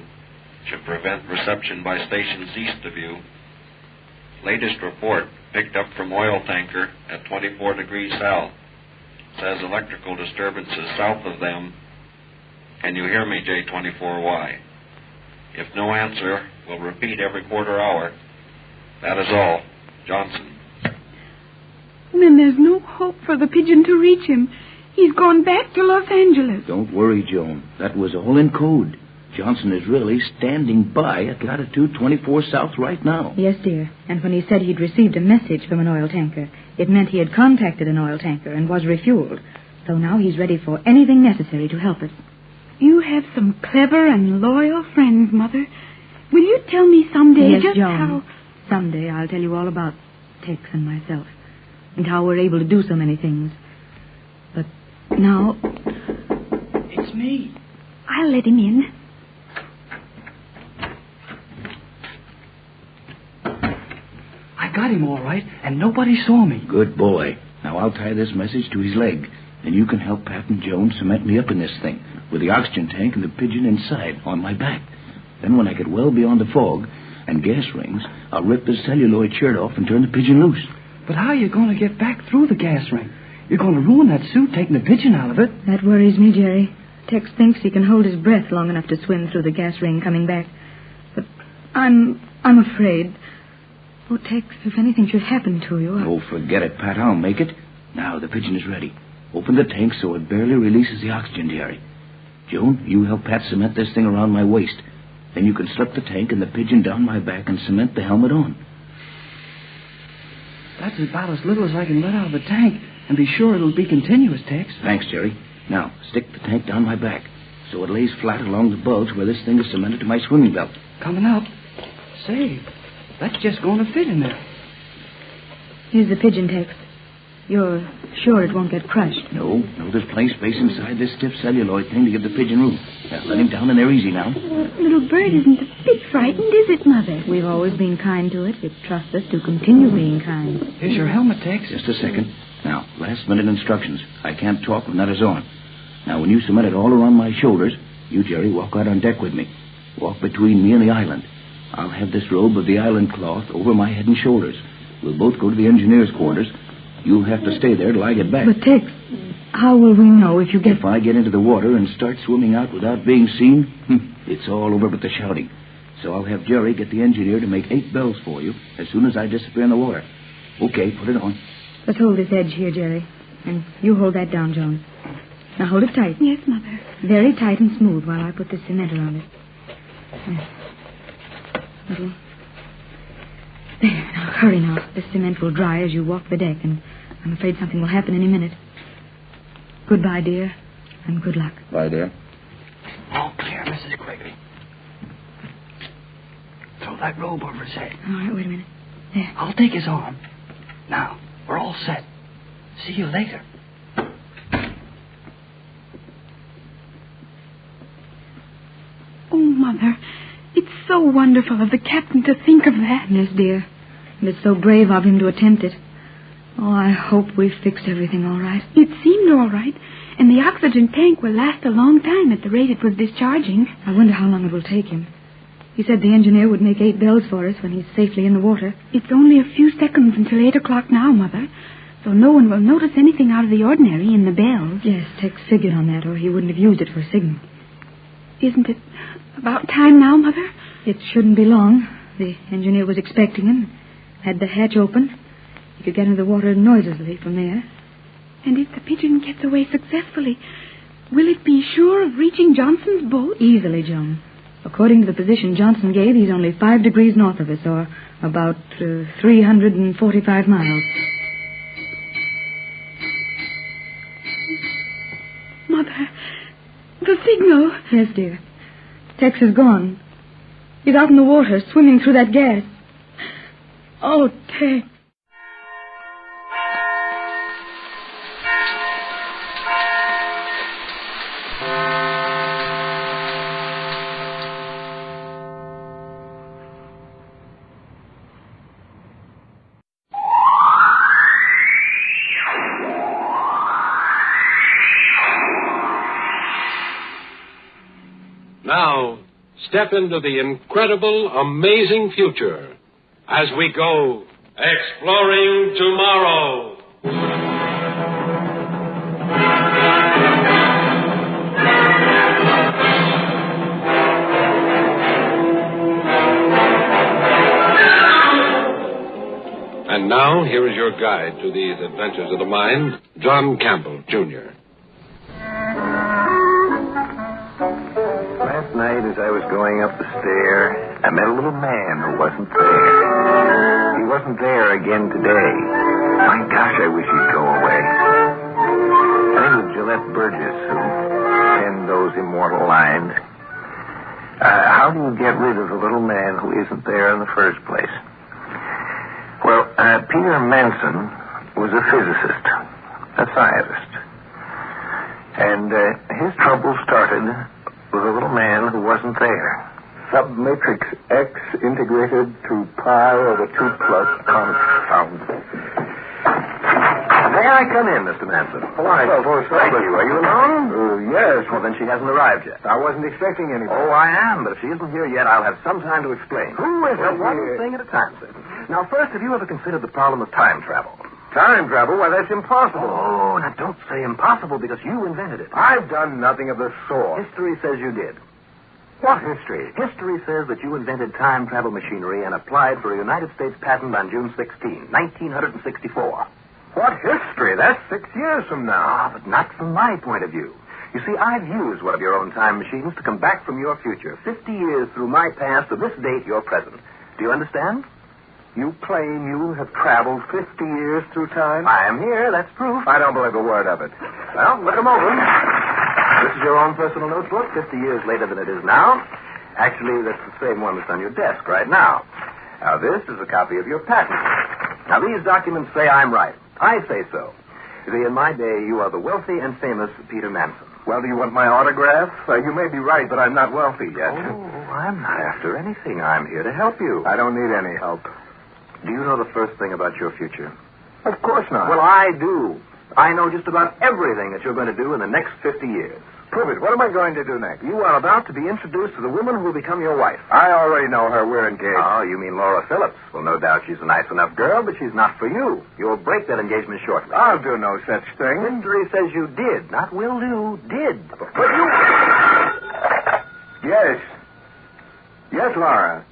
should prevent reception by stations east of you. Latest report picked up from oil tanker at 24 degrees south. Says electrical disturbances south of them. Can you hear me, J24Y? If no answer, we'll repeat every quarter hour. That is all. Johnson. Then there's no hope for the pigeon to reach him. He's gone back to Los Angeles. Don't worry, Joan. That was all in code. Johnson is really standing by at latitude 24 south right now. Yes, dear. And when he said he'd received a message from an oil tanker, it meant he had contacted an oil tanker and was refueled. So now he's ready for anything necessary to help us. You have some clever and loyal friends, Mother. Will you tell me someday yes, just Joan. how... Someday I'll tell you all about Tex and myself and how we're able to do so many things. But now... It's me. I'll let him in. I got him all right, and nobody saw me. Good boy. Now I'll tie this message to his leg. Then you can help Pat and Joan cement me up in this thing with the oxygen tank and the pigeon inside on my back. Then when I get well beyond the fog and gas rings, I'll rip the celluloid shirt off and turn the pigeon loose. But how are you going to get back through the gas ring? You're going to ruin that suit taking the pigeon out of it. That worries me, Jerry. Tex thinks he can hold his breath long enough to swim through the gas ring coming back. But I'm afraid. Oh, Tex, if anything should happen to you... Oh, forget it, Pat. I'll make it. Now, the pigeon is ready. Open the tank so it barely releases the oxygen, Jerry. Joan, you help Pat cement this thing around my waist. Then you can slip the tank and the pigeon down my back and cement the helmet on. That's about as little as I can let out of the tank and be sure it'll be continuous, Tex. Thanks, Jerry. Now, stick the tank down my back so it lays flat along the bulge where this thing is cemented to my swimming belt. Coming up. Say, that's just going to fit in there. Here's the pigeon, Tex. You're sure it won't get crushed? No, there's plenty of space inside this stiff celluloid thing to give the pigeon room. Now, let him down in there easy now. Little bird isn't a bit frightened, is it, Mother? We've always been kind to it. It trusts us to continue being kind. Here's your helmet, Tex. Just a second. Now, last-minute instructions. I can't talk when that is on. Now, when you cement it all around my shoulders, you, Jerry, walk out on deck with me. Walk between me and the island. I'll have this robe of the island cloth over my head and shoulders. We'll both go to the engineer's quarters. You'll have to stay there till I get back. But, Tex, how will we know if you get... If I get into the water and start swimming out without being seen, it's all over but the shouting. So I'll have Jerry get the engineer to make 8 bells for you as soon as I disappear in the water. Okay, put it on. Let's hold this edge here, Jerry. And you hold that down, Joan. Now hold it tight. Yes, Mother. Very tight and smooth while I put the cement around it. There. Now, hurry now. The cement will dry as you walk the deck, and I'm afraid something will happen any minute. Goodbye, dear, and good luck. Bye, dear. All clear, Mrs. Gregory. Throw that robe over his head. All right, wait a minute. There. I'll take his arm. Now, we're all set. See you later. Oh, Mother, it's so wonderful of the captain to think of that. Yes, dear. And it's so brave of him to attempt it. Oh, I hope we've fixed everything all right. It seemed all right, and the oxygen tank will last a long time at the rate it was discharging. I wonder how long it will take him. He said the engineer would make 8 bells for us when he's safely in the water. It's only a few seconds until 8 o'clock now, Mother, so no one will notice anything out of the ordinary in the bells. Yes, Tex figured on that, or he wouldn't have used it for a signal. Isn't it about time now, Mother? It shouldn't be long. The engineer was expecting him. Had the hatch open. He could get into the water noiselessly from there. And if the pigeon gets away successfully, will it be sure of reaching Johnson's boat? Easily, Joan. According to the position Johnson gave, he's only 5 degrees north of us, or about 345 miles. Mother, the signal. Yes, dear. Tex is gone. He's out in the water, swimming through that gas. Oh, Tex. Now, step into the incredible, amazing future as we go exploring tomorrow. And now, here is your guide to these adventures of the mind, John Campbell, Jr. Last night, as I was going up the stair, I met a little man who wasn't there. He wasn't there again today. My gosh, I wish he'd go away. I think it was Gillette Burgess who penned those immortal lines. How do you get rid of a little man who isn't there in the first place? Well, Peter Manson was a physicist, a scientist. And his trouble started with a little man who wasn't there. Submatrix X integrated to pi over 2 plus confound. May I come in, Mr. Manson? Why? Thank you. Are you alone? Yes. Well, then she hasn't arrived yet. I wasn't expecting anybody. Oh, I am, but if she isn't here yet, I'll have some time to explain. Who is it? One thing at a time, sir. Now, first, have you ever considered the problem of time travel? Time travel? Why, that's impossible. Oh, now don't say impossible because you invented it. I've done nothing of the sort. History says you did. What history? History says that you invented time travel machinery and applied for a United States patent on June 16, 1964. What history? That's 6 years from now. Ah, but not from my point of view. You see, I've used one of your own time machines to come back from your future, 50 years through my past to this date, your present. Do you understand? You claim you have traveled 50 years through time? I am here. That's proof. I don't believe a word of it. Well, look 'em over. This is your own personal notebook, 50 years later than it is now. Actually, that's the same one that's on your desk right now. Now, this is a copy of your patent. Now, these documents say I'm right. I say so. You see, in my day, you are the wealthy and famous Peter Manson. Well, do you want my autograph? You may be right, but I'm not wealthy yet. Oh, I'm not after anything. I'm here to help you. I don't need any help. Do you know the first thing about your future? Of course not. Well, I do. I know just about everything that you're going to do in the next 50 years. Prove it. What am I going to do next? You are about to be introduced to the woman who will become your wife. I already know her. We're engaged. Oh, you mean Laura Phillips. Well, no doubt she's a nice enough girl, but she's not for you. You'll break that engagement shortly. I'll do no such thing. History says you did. Not will do. Did. But you... Yes. Yes, Laura.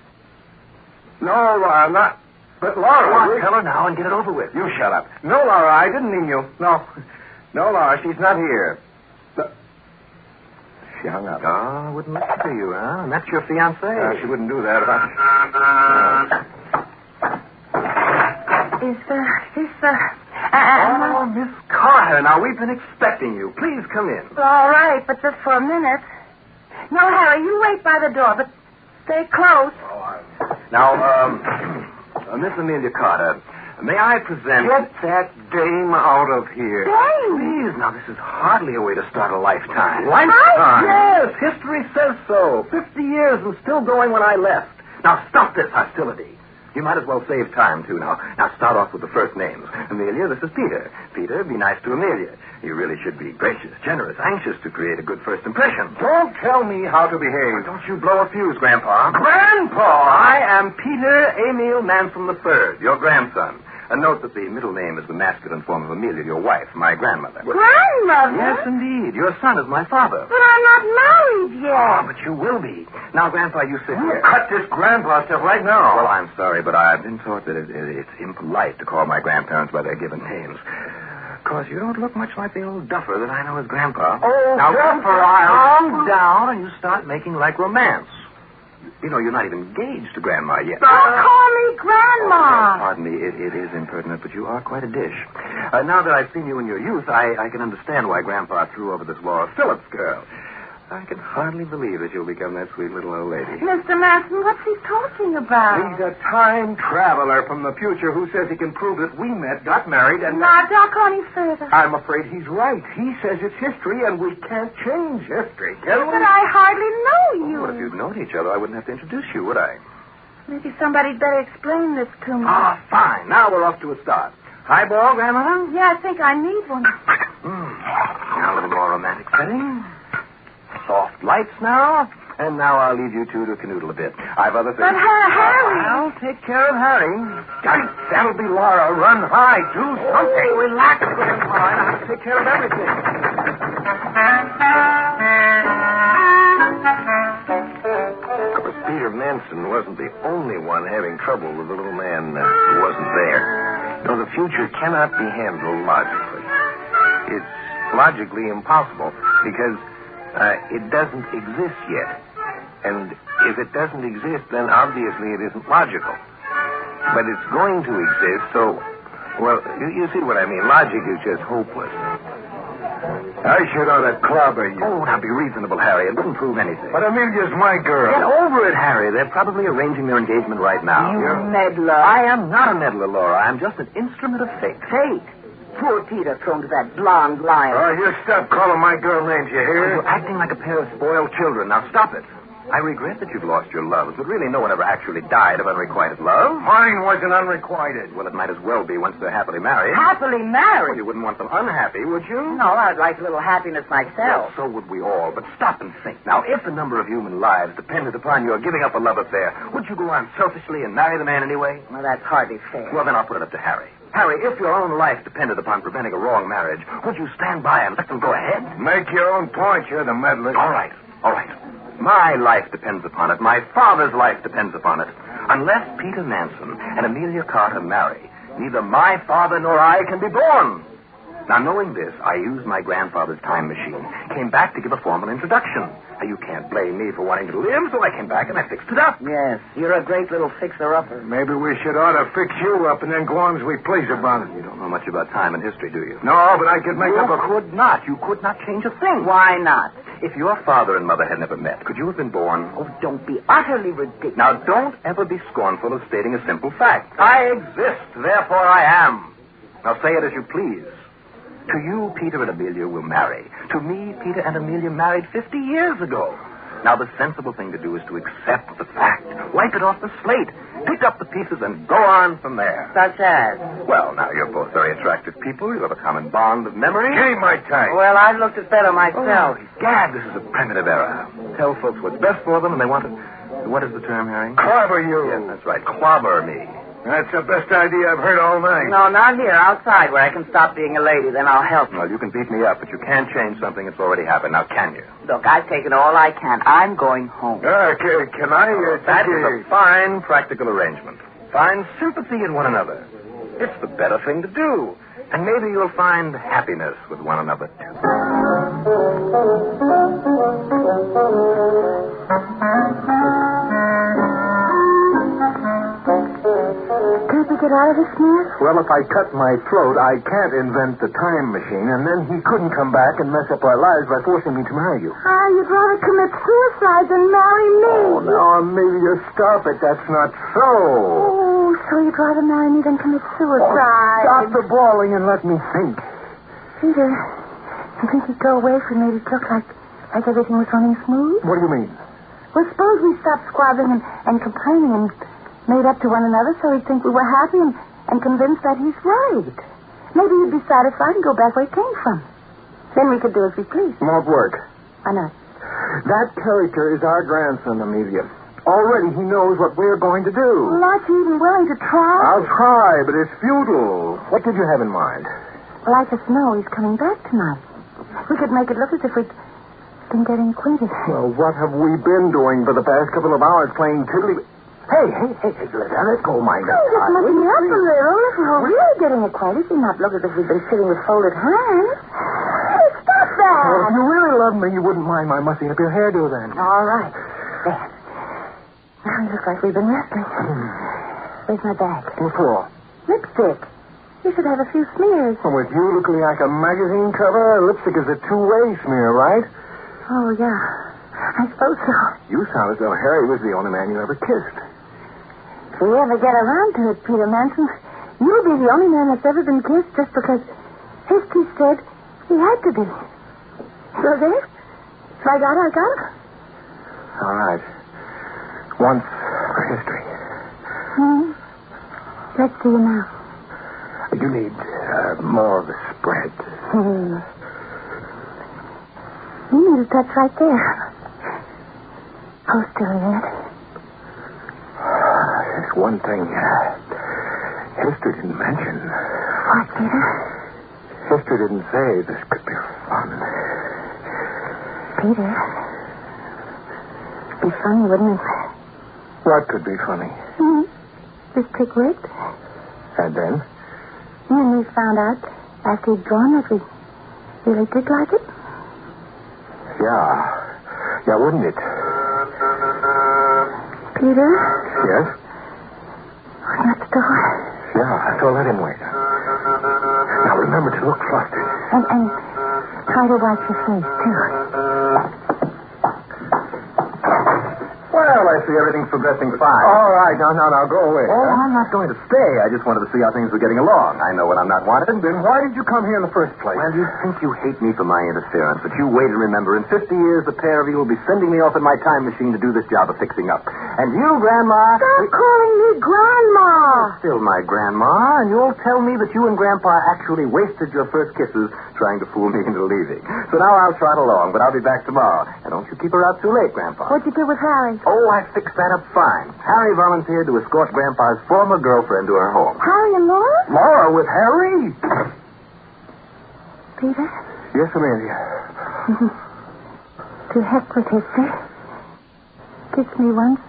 No, Laura, not... But Laura... Go on, tell her now and get it over with. You shut up. No, Laura, I didn't mean you. No. No, Laura, she's not here. She hung up. Oh, I wouldn't listen to you, huh? And that's your fiancée. She wouldn't do that if I... Is this... Oh, Miss Carter, now we've been expecting you. Please come in. All right, but just for a minute. No, Harry, you wait by the door, but stay close. Now, Miss Amelia Carter, may I present... Get that dame out of here. Dame? Please, now, this is hardly a way to start a lifetime. Lifetime? Yes, history says so. 50 years and still going when I left. Now, stop this hostility. You might as well save time, too, now. Now, start off with the first names. Amelia, this is Peter. Peter, be nice to Amelia. You really should be gracious, generous, anxious to create a good first impression. Don't tell me how to behave. Don't you blow a fuse, Grandpa. Grandpa! I am Peter Emil Manson III, your grandson. And note that the middle name is the masculine form of Amelia, your wife, my grandmother. Grandmother? Yes, indeed. Your son is my father. But I'm not married yet. Oh, but you will be. Now, Grandpa, you sit here. Cut this grandpa stuff right now. Well, I'm sorry, but I've been taught that it's impolite to call my grandparents by their given names. Of course, you don't look much like the old duffer that I know as Grandpa. Oh, now, Duffer, calm down and you start making like romance. You know, you're not even engaged to Grandma yet. Don't call me Grandma. Pardon me, it is impertinent, but you are quite a dish. Now that I've seen you in your youth, I can understand why Grandpa threw over this Laura Phillips girl. I can hardly believe that you'll become that sweet little old lady. Mr. Manson, what's he talking about? He's a time traveler from the future who says he can prove that we met, got married, and... Now, don't go any further. I'm afraid he's right. He says it's history, and we can't change history, can we? But I hardly know you. Well, if you'd known each other, I wouldn't have to introduce you, would I? Maybe somebody'd better explain this to me. Ah, fine. Now we're off to a start. Highball, Grandmother? Yeah, I think I need one. Now a little more romantic setting. Soft lights now. And now I'll leave you two to canoodle a bit. I've other things. But Harry... I'll take care of Harry. Yikes, that'll be Laura. Run high. Do something. Relax, Grandpa, and I'll take care of everything. Of course, Peter Manson wasn't the only one having trouble with the little man who wasn't there. No, the future cannot be handled logically. It's logically impossible because it doesn't exist yet. And if it doesn't exist, then obviously it isn't logical. But it's going to exist, so... Well, you see what I mean. Logic is just hopeless. I should ought to clobber you. Oh, now be reasonable, Harry. It wouldn't prove anything. But Amelia's my girl. Get over it, Harry. They're probably arranging their engagement right now. You meddler. I am not a meddler, Laura. I'm just an instrument of fate. Fate? Poor Peter thrown to that blonde liar. Oh, you stop calling my girl names, you hear? You're acting like a pair of spoiled children. Now stop it. I regret that you've lost your loves, but really no one ever actually died of unrequited love. Mine wasn't unrequited. Well, it might as well be once they're happily married. Happily married? Well, you wouldn't want them unhappy, would you? No, I'd like a little happiness myself. Well, so would we all. But stop and think. Now, if the number of human lives depended upon your giving up a love affair, would you go on selfishly and marry the man anyway? Well, that's hardly fair. Well, then I'll put it up to Harry. Harry, if your own life depended upon preventing a wrong marriage, would you stand by and let them go ahead? Make your own point. You're the meddler. All right. My life depends upon it. My father's life depends upon it. Unless Peter Manson and Amelia Carter marry, neither my father nor I can be born. Now, knowing this, I used my grandfather's time machine, came back to give a formal introduction. Now, you can't blame me for wanting to live, so I came back and I fixed it up. Yes, you're a great little fixer-upper. Maybe we should ought to fix you up and then go on as we please about it. You don't know much about time and history, do you? No, but I could make up a... You could not change a thing. Why not? If your father and mother had never met, could you have been born? Oh, don't be utterly ridiculous. Now, don't ever be scornful of stating a simple fact. I exist, therefore I am. Now, say it as you please. To you, Peter and Amelia will marry. To me, Peter and Amelia married 50 years ago. Now, the sensible thing to do is to accept the fact, wipe it off the slate, pick up the pieces, and go on from there. Such as? Well, now, you're both very attractive people. You have a common bond of memory. Hey, my type. Well, I've looked at better myself. Oh, Gad, this is a primitive era. Tell folks what's best for them, and they want to... What is the term, Harry? Clobber you. Yes, that's right. Clobber me. That's the best idea I've heard all night. No, not here. Outside, where I can stop being a lady. Then I'll help you. Well, you can beat me up, but you can't change something that's already happened. Now, can you? Look, I've taken all I can. I'm going home. Can I? That is a fine practical arrangement. Find sympathy in one another. It's the better thing to do. And maybe you'll find happiness with one another, too. Can't we get out of this mess? Well, if I cut my throat, I can't invent the time machine, and then he couldn't come back and mess up our lives by forcing me to marry you. You'd rather commit suicide than marry me. Oh, no, Amelia, stop it. That's not so. Oh, so you'd rather marry me than commit suicide. Stop the bawling and let me think. Peter, you think he'd go away if we made it look like everything was running smooth? What do you mean? Well, suppose we stopped squabbling and complaining and made up to one another so he'd think we were happy and convinced that he's right. Maybe he'd be satisfied and go back where he came from. Then we could do as we please. Won't work. Why not? That character is our grandson, Amelia. Already he knows what we're going to do. Well, aren't you even willing to try? I'll try, but it's futile. What did you have in mind? Well, I just know he's coming back tonight. We could make it look as if we'd been getting acquainted. Well, what have we been doing for the past couple of hours? Playing tiddly... Hey, let go, mind us. Just looking me up a little. If we were really getting acquainted, we'd not look as if we'd been sitting with folded hands. Hey, stop that! Well, if you really loved me, you wouldn't mind my mussing up your hairdo then. All right. There. Now it looks like we've been wrestling. Where's my bag? What for? Lipstick. You should have a few smears. Well, with you looking like a magazine cover, lipstick is a two-way smear, right? Oh, yeah. I suppose so. You sound as though Harry was the only man you ever kissed. If we ever get around to it, Peter Manson, you'll be the only man that's ever been kissed just because history said he had to be. So there. If I got it, I got it. All right. Once for history. Let's see you now. You need more of a spread. You need a touch right there. Hold still yet. There's one thing history didn't mention. What, Peter? History didn't say this could be fun. Peter, it'd be funny, wouldn't it? What could be funny? This trick worked. And then? And we found out after he'd gone that we really did like it. Yeah, wouldn't it? Peter? Yes? Not the door. Yeah, so let him wait. Now remember to look flustered. And try to wipe your face, too. Well, I see everything's progressing fine. All right, now, go away. Oh, I'm not going to stay. I just wanted to see how things were getting along. I know when I'm not wanted. Then why did you come here in the first place? Well, you think you hate me for my interference, but you wait and remember. In 50 years, the pair of you will be sending me off in my time machine to do this job of fixing up. And you, Grandma... Stop calling me Grandma! Still my Grandma, and you'll tell me that you and Grandpa actually wasted your first kisses trying to fool me into leaving. So now I'll trot along, but I'll be back tomorrow. And don't you keep her out too late, Grandpa. What'd you do with Harry? Oh, I fixed that up fine. Harry volunteered to escort Grandpa's former girlfriend to her home. Harry and Laura? Laura with Harry? Peter? Yes, Amelia. To heck with history. Kiss me once.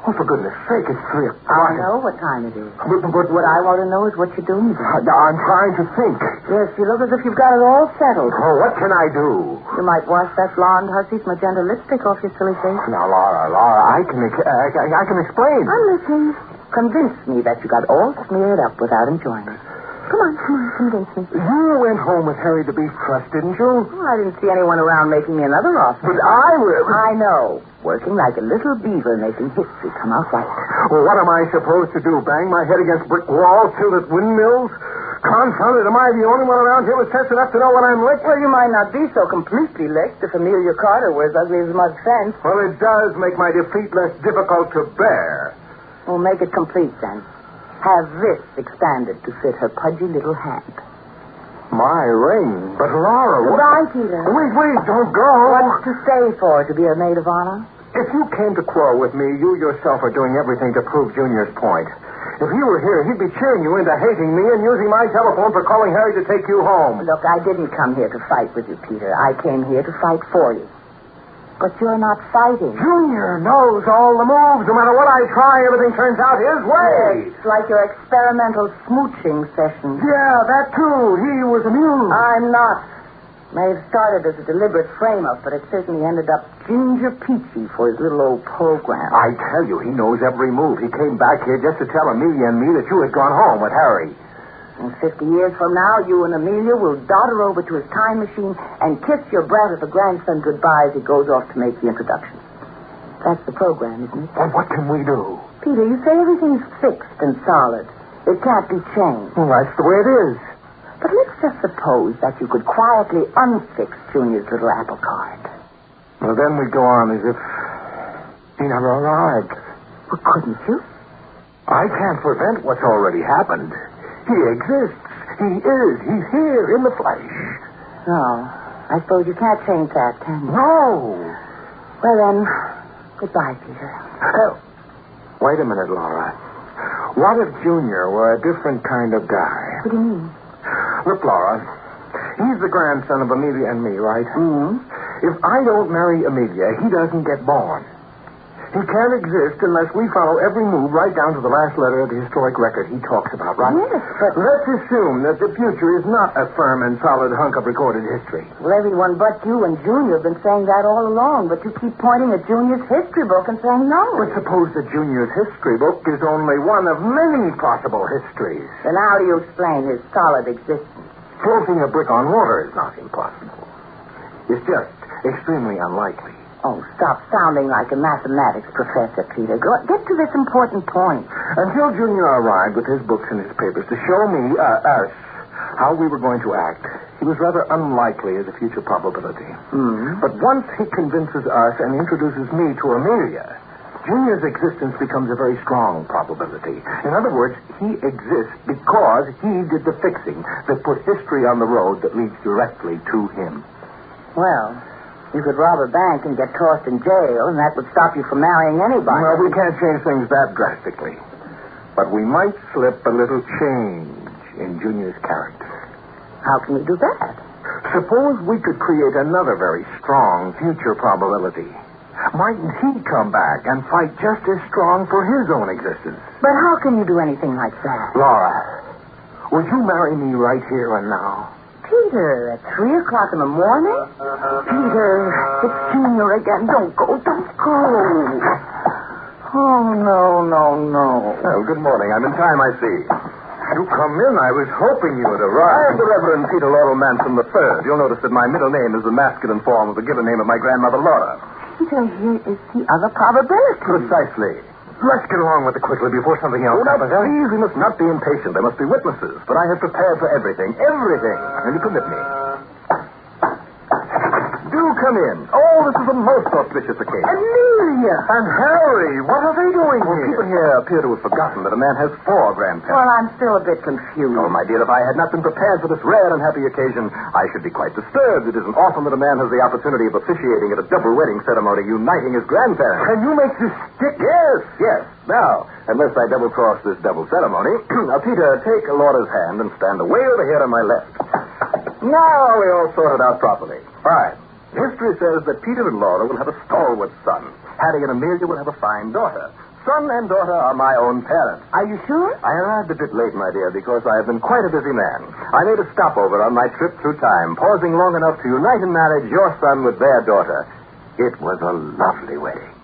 Oh, for goodness sake, it's 3 o'clock. I know what time it is. But what I want to know is what you're doing. I'm trying to think. Yes, you look as if you've got it all settled. Oh, what can I do? You might wash that blonde hussy's magenta lipstick off your silly face. Now, Laura, I can explain. I'm listening. Convince me that you got all smeared up without enjoying it. Come on, convince me. You went home with Harry to Beef Trust, didn't you? Oh, I didn't see anyone around making me another offer. But I will. I know. Working like a little beaver making history come out right. Well, what am I supposed to do? Bang my head against brick walls, tilt at windmills? Confound it, am I the only one around here with sense enough to know when I'm licked? Well, you might not be so completely licked if Amelia Carter were as ugly as mud fence. Well, it does make my defeat less difficult to bear. Well, make it complete, then. Have this expanded to fit her pudgy little hand. My ring. But, Laura... Goodbye, Peter. Wait, don't go. What's to stay for? To be a maid of honor? If you came to quarrel with me, you yourself are doing everything to prove Junior's point. If he were here, he'd be cheering you into hating me and using my telephone for calling Harry to take you home. Look, I didn't come here to fight with you, Peter. I came here to fight for you. But you're not fighting. Junior knows all the moves. No matter what I try, everything turns out his way. It's like your experimental smooching session. Yeah, that too. He was amused. I'm not. May have started as a deliberate frame-up, but it certainly ended up ginger peachy for his little old program. I tell you, he knows every move. He came back here just to tell Amelia and me that you had gone home with Harry. And 50 years from now, you and Amelia will dodder over to his time machine and kiss your brat of a grandson goodbye as he goes off to make the introduction. That's the program, isn't it? Well, what can we do? Peter, you say everything's fixed and solid. It can't be changed. Well, that's the way it is. But let's just suppose that you could quietly unfix Junior's little apple cart. Well, then we'd go on as if he never arrived. Well, couldn't you? I can't prevent what's already happened. He exists. He is. He's here in the flesh. No. I suppose you can't change that, can you? No. Well, then, goodbye, Peter. Wait a minute, Laura. What if Junior were a different kind of guy? What do you mean? Look, Laura, he's the grandson of Amelia and me, right? Mm-hmm. If I don't marry Amelia, he doesn't get born. He can't exist unless we follow every move right down to the last letter of the historic record he talks about, right? Yes, but... Let's assume that the future is not a firm and solid hunk of recorded history. Well, everyone but you and Junior have been saying that all along, but you keep pointing at Junior's history book and saying no. But suppose that Junior's history book is only one of many possible histories. Then how do you explain his solid existence? Floating a brick on water is not impossible. It's just extremely unlikely. Oh, stop sounding like a mathematics professor, Peter. Get to this important point. Until Junior arrived with his books and his papers to show me, us, how we were going to act, he was rather unlikely as a future probability. Mm-hmm. But once he convinces us and introduces me to Amelia, Junior's existence becomes a very strong probability. In other words, he exists because he did the fixing that put history on the road that leads directly to him. Well... you could rob a bank and get tossed in jail, and that would stop you from marrying anybody. Well, we can't change things that drastically. But we might slip a little change in Junior's character. How can we do that? Suppose we could create another very strong future probability. Mightn't he come back and fight just as strong for his own existence? But how can you do anything like that? Laura, would you marry me right here and now? Peter, at 3 o'clock in the morning? Peter, it's Junior again. Don't go. Oh, no. Well, good morning. I'm in time, I see. You come in. I was hoping you would arrive. I'm the Reverend Peter Laurel Manson III. You'll notice that my middle name is the masculine form of the given name of my grandmother, Laura. Peter, here is the other probability. Precisely. Let's get along with it quickly before something else happens. Please, we must not be impatient. There must be witnesses. But I have prepared for everything. Everything. Will you permit me? Do come in. Oh, this is a most auspicious occasion. Amelia! And Harry, what are they doing here? People here appear to have forgotten that a man has 4 grandparents. Well, I'm still a bit confused. Oh, my dear, if I had not been prepared for this rare and happy occasion, I should be quite disturbed. It isn't often that a man has the opportunity of officiating at a double wedding ceremony uniting his grandparents. Can you make this stick? Yes. Now, unless I double-cross this double ceremony, now, Peter, take Laura's hand and stand away over here on my left. Now we all sort it out properly. Fine. History says that Peter and Laura will have a stalwart son. Harry and Amelia will have a fine daughter. Son and daughter are my own parents. Are you sure? I arrived a bit late, my dear, because I have been quite a busy man. I made a stopover on my trip through time, pausing long enough to unite in marriage your son with their daughter. It was a lovely wedding.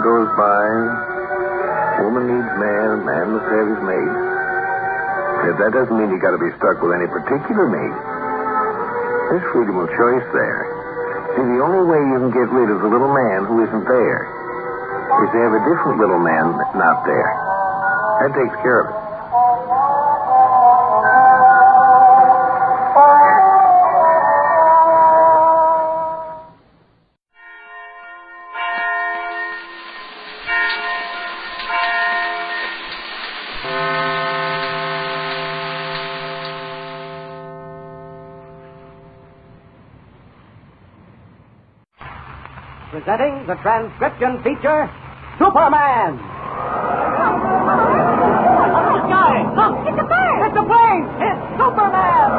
Goes by. Woman needs man, and man must have his mate. If that doesn't mean you got to be stuck with any particular mate. There's freedom of choice there. See, the only way you can get rid of the little man who isn't there is to have a different little man not there. That takes care of it. Presenting the transcription feature, Superman! The sky! Look! It's a bird! It's a plane! It's Superman!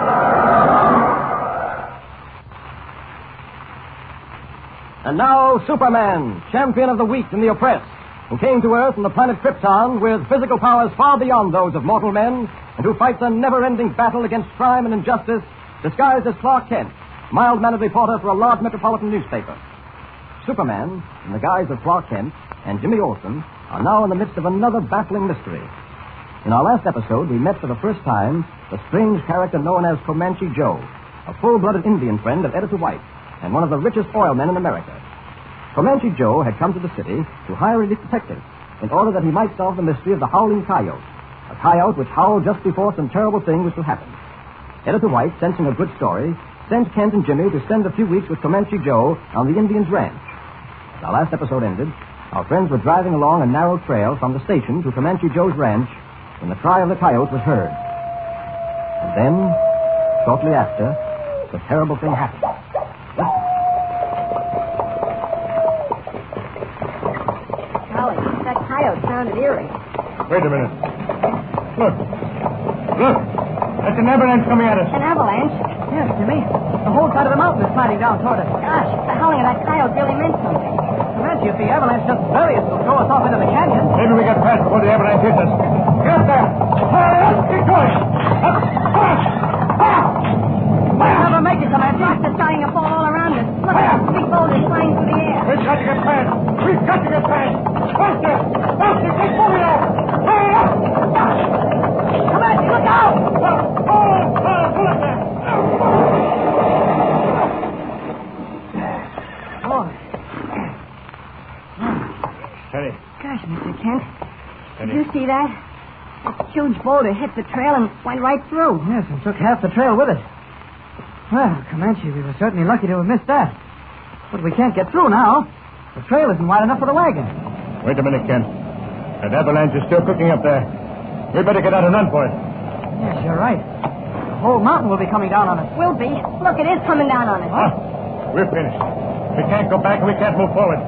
And now, Superman, champion of the weak and the oppressed, who came to Earth from the planet Krypton with physical powers far beyond those of mortal men, and who fights a never-ending battle against crime and injustice, disguised as Clark Kent, mild-mannered reporter for a large metropolitan newspaper. Superman, in the guise of Clark Kent, and Jimmy Olsen are now in the midst of another baffling mystery. In our last episode, we met for the first time the strange character known as Comanche Joe, a full-blooded Indian friend of Editor White, and one of the richest oil men in America. Comanche Joe had come to the city to hire a detective in order that he might solve the mystery of the howling coyote, a coyote which howled just before some terrible thing was to happen. Editor White, sensing a good story, sent Kent and Jimmy to spend a few weeks with Comanche Joe on the Indian's ranch. As our last episode ended, our friends were driving along a narrow trail from the station to Comanche Joe's ranch when the cry of the coyote was heard. And then, shortly after, the terrible thing happened. Golly, that coyote sounded eerie. Wait a minute. Look. That's an avalanche coming at us. An avalanche? Yes, Jimmy. The whole side of the mountain is sliding down toward us. Gosh, the howling of that coyote really meant something. Comanche, if the avalanche doesn't bury us, it'll throw us off into the canyon. Maybe we get past before the avalanche hits us. Get up there. Hurry up. Keep going. Up. We'll never make it, Comanche. Rocks are starting to fall all around us. Look at those big boulders flying through the air. We've got to get past. We've got to get past. Faster. Faster. Keep moving out. Hurry up. Comanche, look out. Pull it there. Steady. Gosh, Mr. Kent. Steady. Did you see that? That huge boulder hit the trail and went right through. Yes, and took half the trail with it. Well, Comanche, we were certainly lucky to have missed that. But we can't get through now. The trail isn't wide enough for the wagon. Wait a minute, Kent. That avalanche is still cooking up there. We better get out and run for it. Yes, you're right. The whole mountain will be coming down on us. Will be. Look, it is coming down on us. Huh? We're finished. We can't go back and we can't move forward.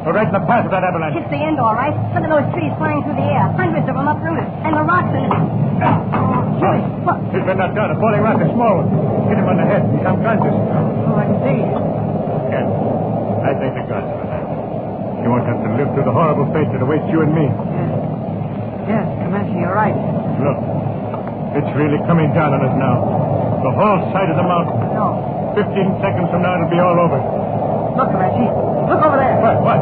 We're right in the path of that avalanche. It's the end, all right. Look at those trees flying through the air. Hundreds of them uprooted. And the rocks in it. Jimmy, look. He's been knocked down. A falling rock, a small one. Hit him on the head. He's unconscious. Oh, I can see. Kent, I thank the gods for that. You won't have to live through the horrible fate that awaits you and me. Yes, Comanche, you're right. Look. It's really coming down on us now. The whole side of the mountain. No. 15 seconds from now, it'll be all over. Look, Comanche. Look over there. What?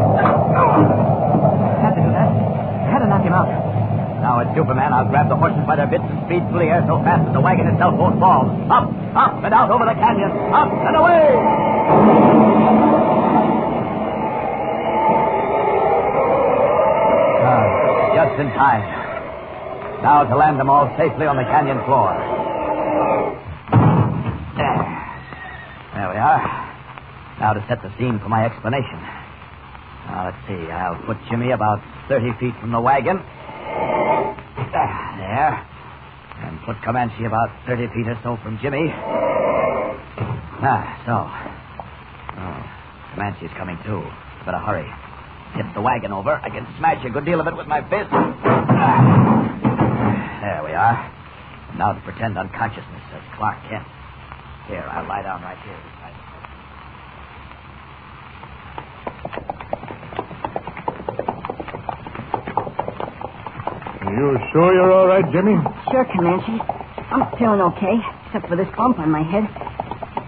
Had to do that. I had to knock him out. Now, as Superman, I'll grab the horses by their bits and speed through the air so fast that the wagon itself won't fall. Up, up, and out over the canyon. Up and away! Just in time. Now to land them all safely on the canyon floor. There we are. Now to set the scene for my explanation. Now, let's see. I'll put Jimmy about 30 feet from the wagon. There. And put Comanche about 30 feet or so from Jimmy. So. Oh, Comanche's coming too. Better hurry. Tip the wagon over. I can smash a good deal of it with my fist. There we are. Now to pretend unconsciousness as Clark Kent. Here, I'll lie down right here. You sure you're all right, Jimmy? Sure, Comanche. I'm feeling okay, except for this bump on my head.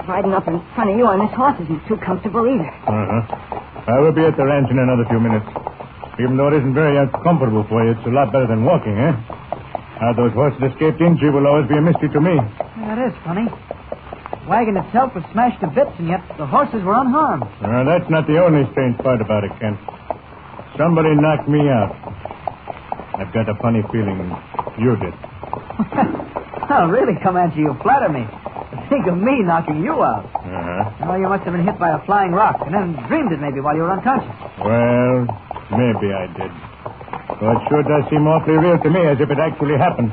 Riding up in front of you on this horse isn't too comfortable either. I will be at the ranch in another few minutes. Even though it isn't very comfortable for you, it's a lot better than walking, eh? How those horses escaped injury will always be a mystery to me. That is funny. The wagon itself was smashed to bits, and yet the horses were unharmed. That's not the only strange part about it, Kent. Somebody knocked me out. I've got a funny feeling you did. Oh, really, Comanche, you flatter me. Think of me knocking you out. Uh-huh. Oh, you must have been hit by a flying rock and then dreamed it maybe while you were unconscious. Well, maybe I did. But it sure does seem awfully real to me, as if it actually happened.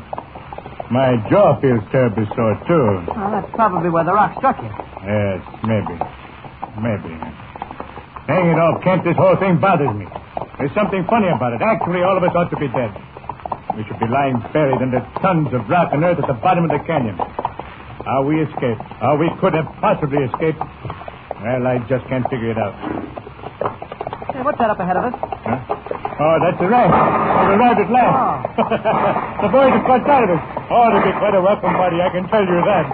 My jaw feels terribly sore, too. Well, that's probably where the rock struck you. Yes, maybe. Hang it all, Kent, this whole thing bothers me. There's something funny about it. Actually, all of us ought to be dead. We should be lying buried under tons of rock and earth at the bottom of the canyon. How we escaped, how we could have possibly escaped, well, I just can't figure it out. Hey, what's that up ahead of us? Huh? Oh, that's the raft. We've arrived at last. Oh. The boys have got out of us. Oh, it'll be quite a welcome party, I can tell you that.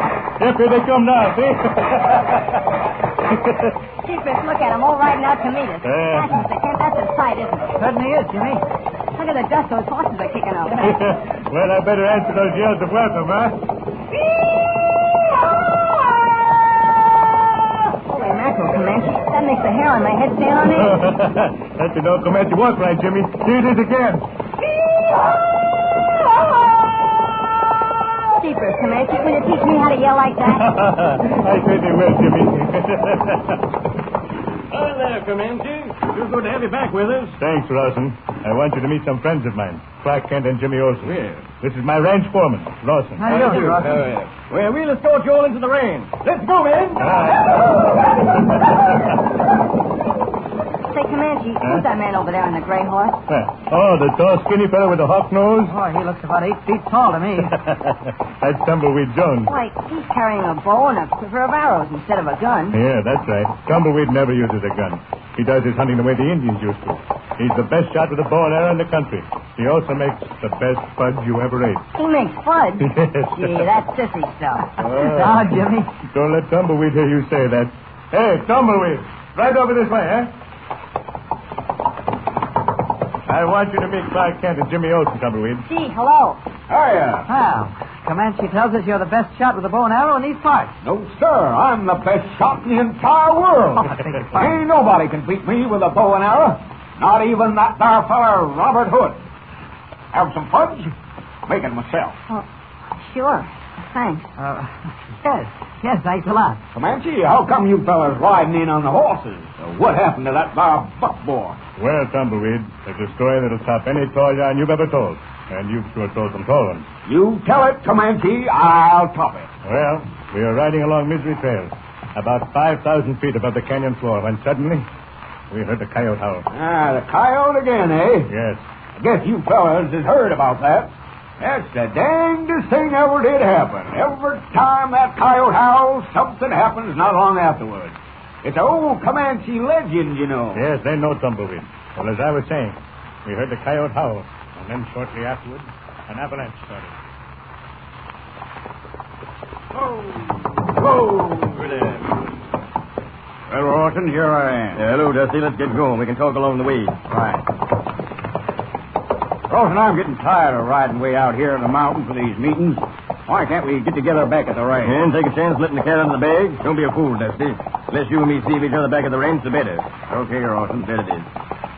Yep, here they come now, see? Jeepers, look at them, all riding out to meet us. Gosh, Mr. Kent, that's a sight, isn't it? Certainly is, Jimmy. Look at the dust those horses are kicking up. Well, I better answer those yells of welcome, huh? Holy mackerel, Comanche. That makes the hair on my head stand on end. That's an old Comanche walk right, Jimmy. Here it is again. Jeepers, Comanche, will you teach me how to yell like that? I certainly will, Jimmy. Hello there, Comanche. It's good to have you back with us. Thanks, Lawson. I want you to meet some friends of mine, Clark Kent and Jimmy Olsen. Well. This is my ranch foreman, Lawson. How do you do, Lawson? Well, we'll escort you all into the rain. Let's go, men. Say, Comanche, who's that man over there on the gray horse? The tall, skinny fellow with the hawk nose? Oh, he looks about 8 feet tall to me. That's Tumbleweed Jones. Why, he's carrying a bow and a quiver of arrows instead of a gun. Yeah, that's right. Tumbleweed never uses a gun. He does his hunting the way the Indians used to. He's the best shot with a bow and arrow in the country. He also makes the best fudge you ever ate. He makes fudge? Yes. Gee, that's sissy stuff. Now, Jimmy. Don't let Tumbleweed hear you say that. Hey, Tumbleweed, right over this way, huh? I want you to meet Clark Kent and Jimmy Olsen, Tumbleweed. Gee, hello. Hiya. Well, Comanche tells us you're the best shot with a bow and arrow in these parts. No, sir. I'm the best shot in the entire world. Ain't nobody can beat me with a bow and arrow. Not even that there feller, Robert Hood. Have some fudge? Make it myself. Oh, sure. Thanks. Yes, thanks a lot. Comanche, how come you fellas riding in on the horses? What happened to that there buckboard? Well, Tumbleweed, there's a story that'll top any tall yarn you've ever told. And you've sure told some tall ones. You tell it, Comanche, I'll top it. Well, we were riding along Misery Trail, about 5,000 feet above the canyon floor, when suddenly we heard the coyote howl. The coyote again, eh? Yes. I guess you fellas has heard about that. That's the dangest thing ever did happen. Every time that coyote howls, something happens not long afterwards. It's an old Comanche legend, you know. Yes, they know Tumbleweed. Well, as I was saying, we heard the coyote howl, and then shortly afterwards, an avalanche started. Whoa! Well, Orson, here I am. Hello, Dusty. Let's get going. We can talk along the way. Right. Orson, I'm getting tired of riding way out here in the mountains for these meetings. Why can't we get together back at the range? And take a chance letting the cat out of the bag? Don't be a fool, Dusty. Unless you and me see each other back at the range, the better. Okay, Orson, bet it is.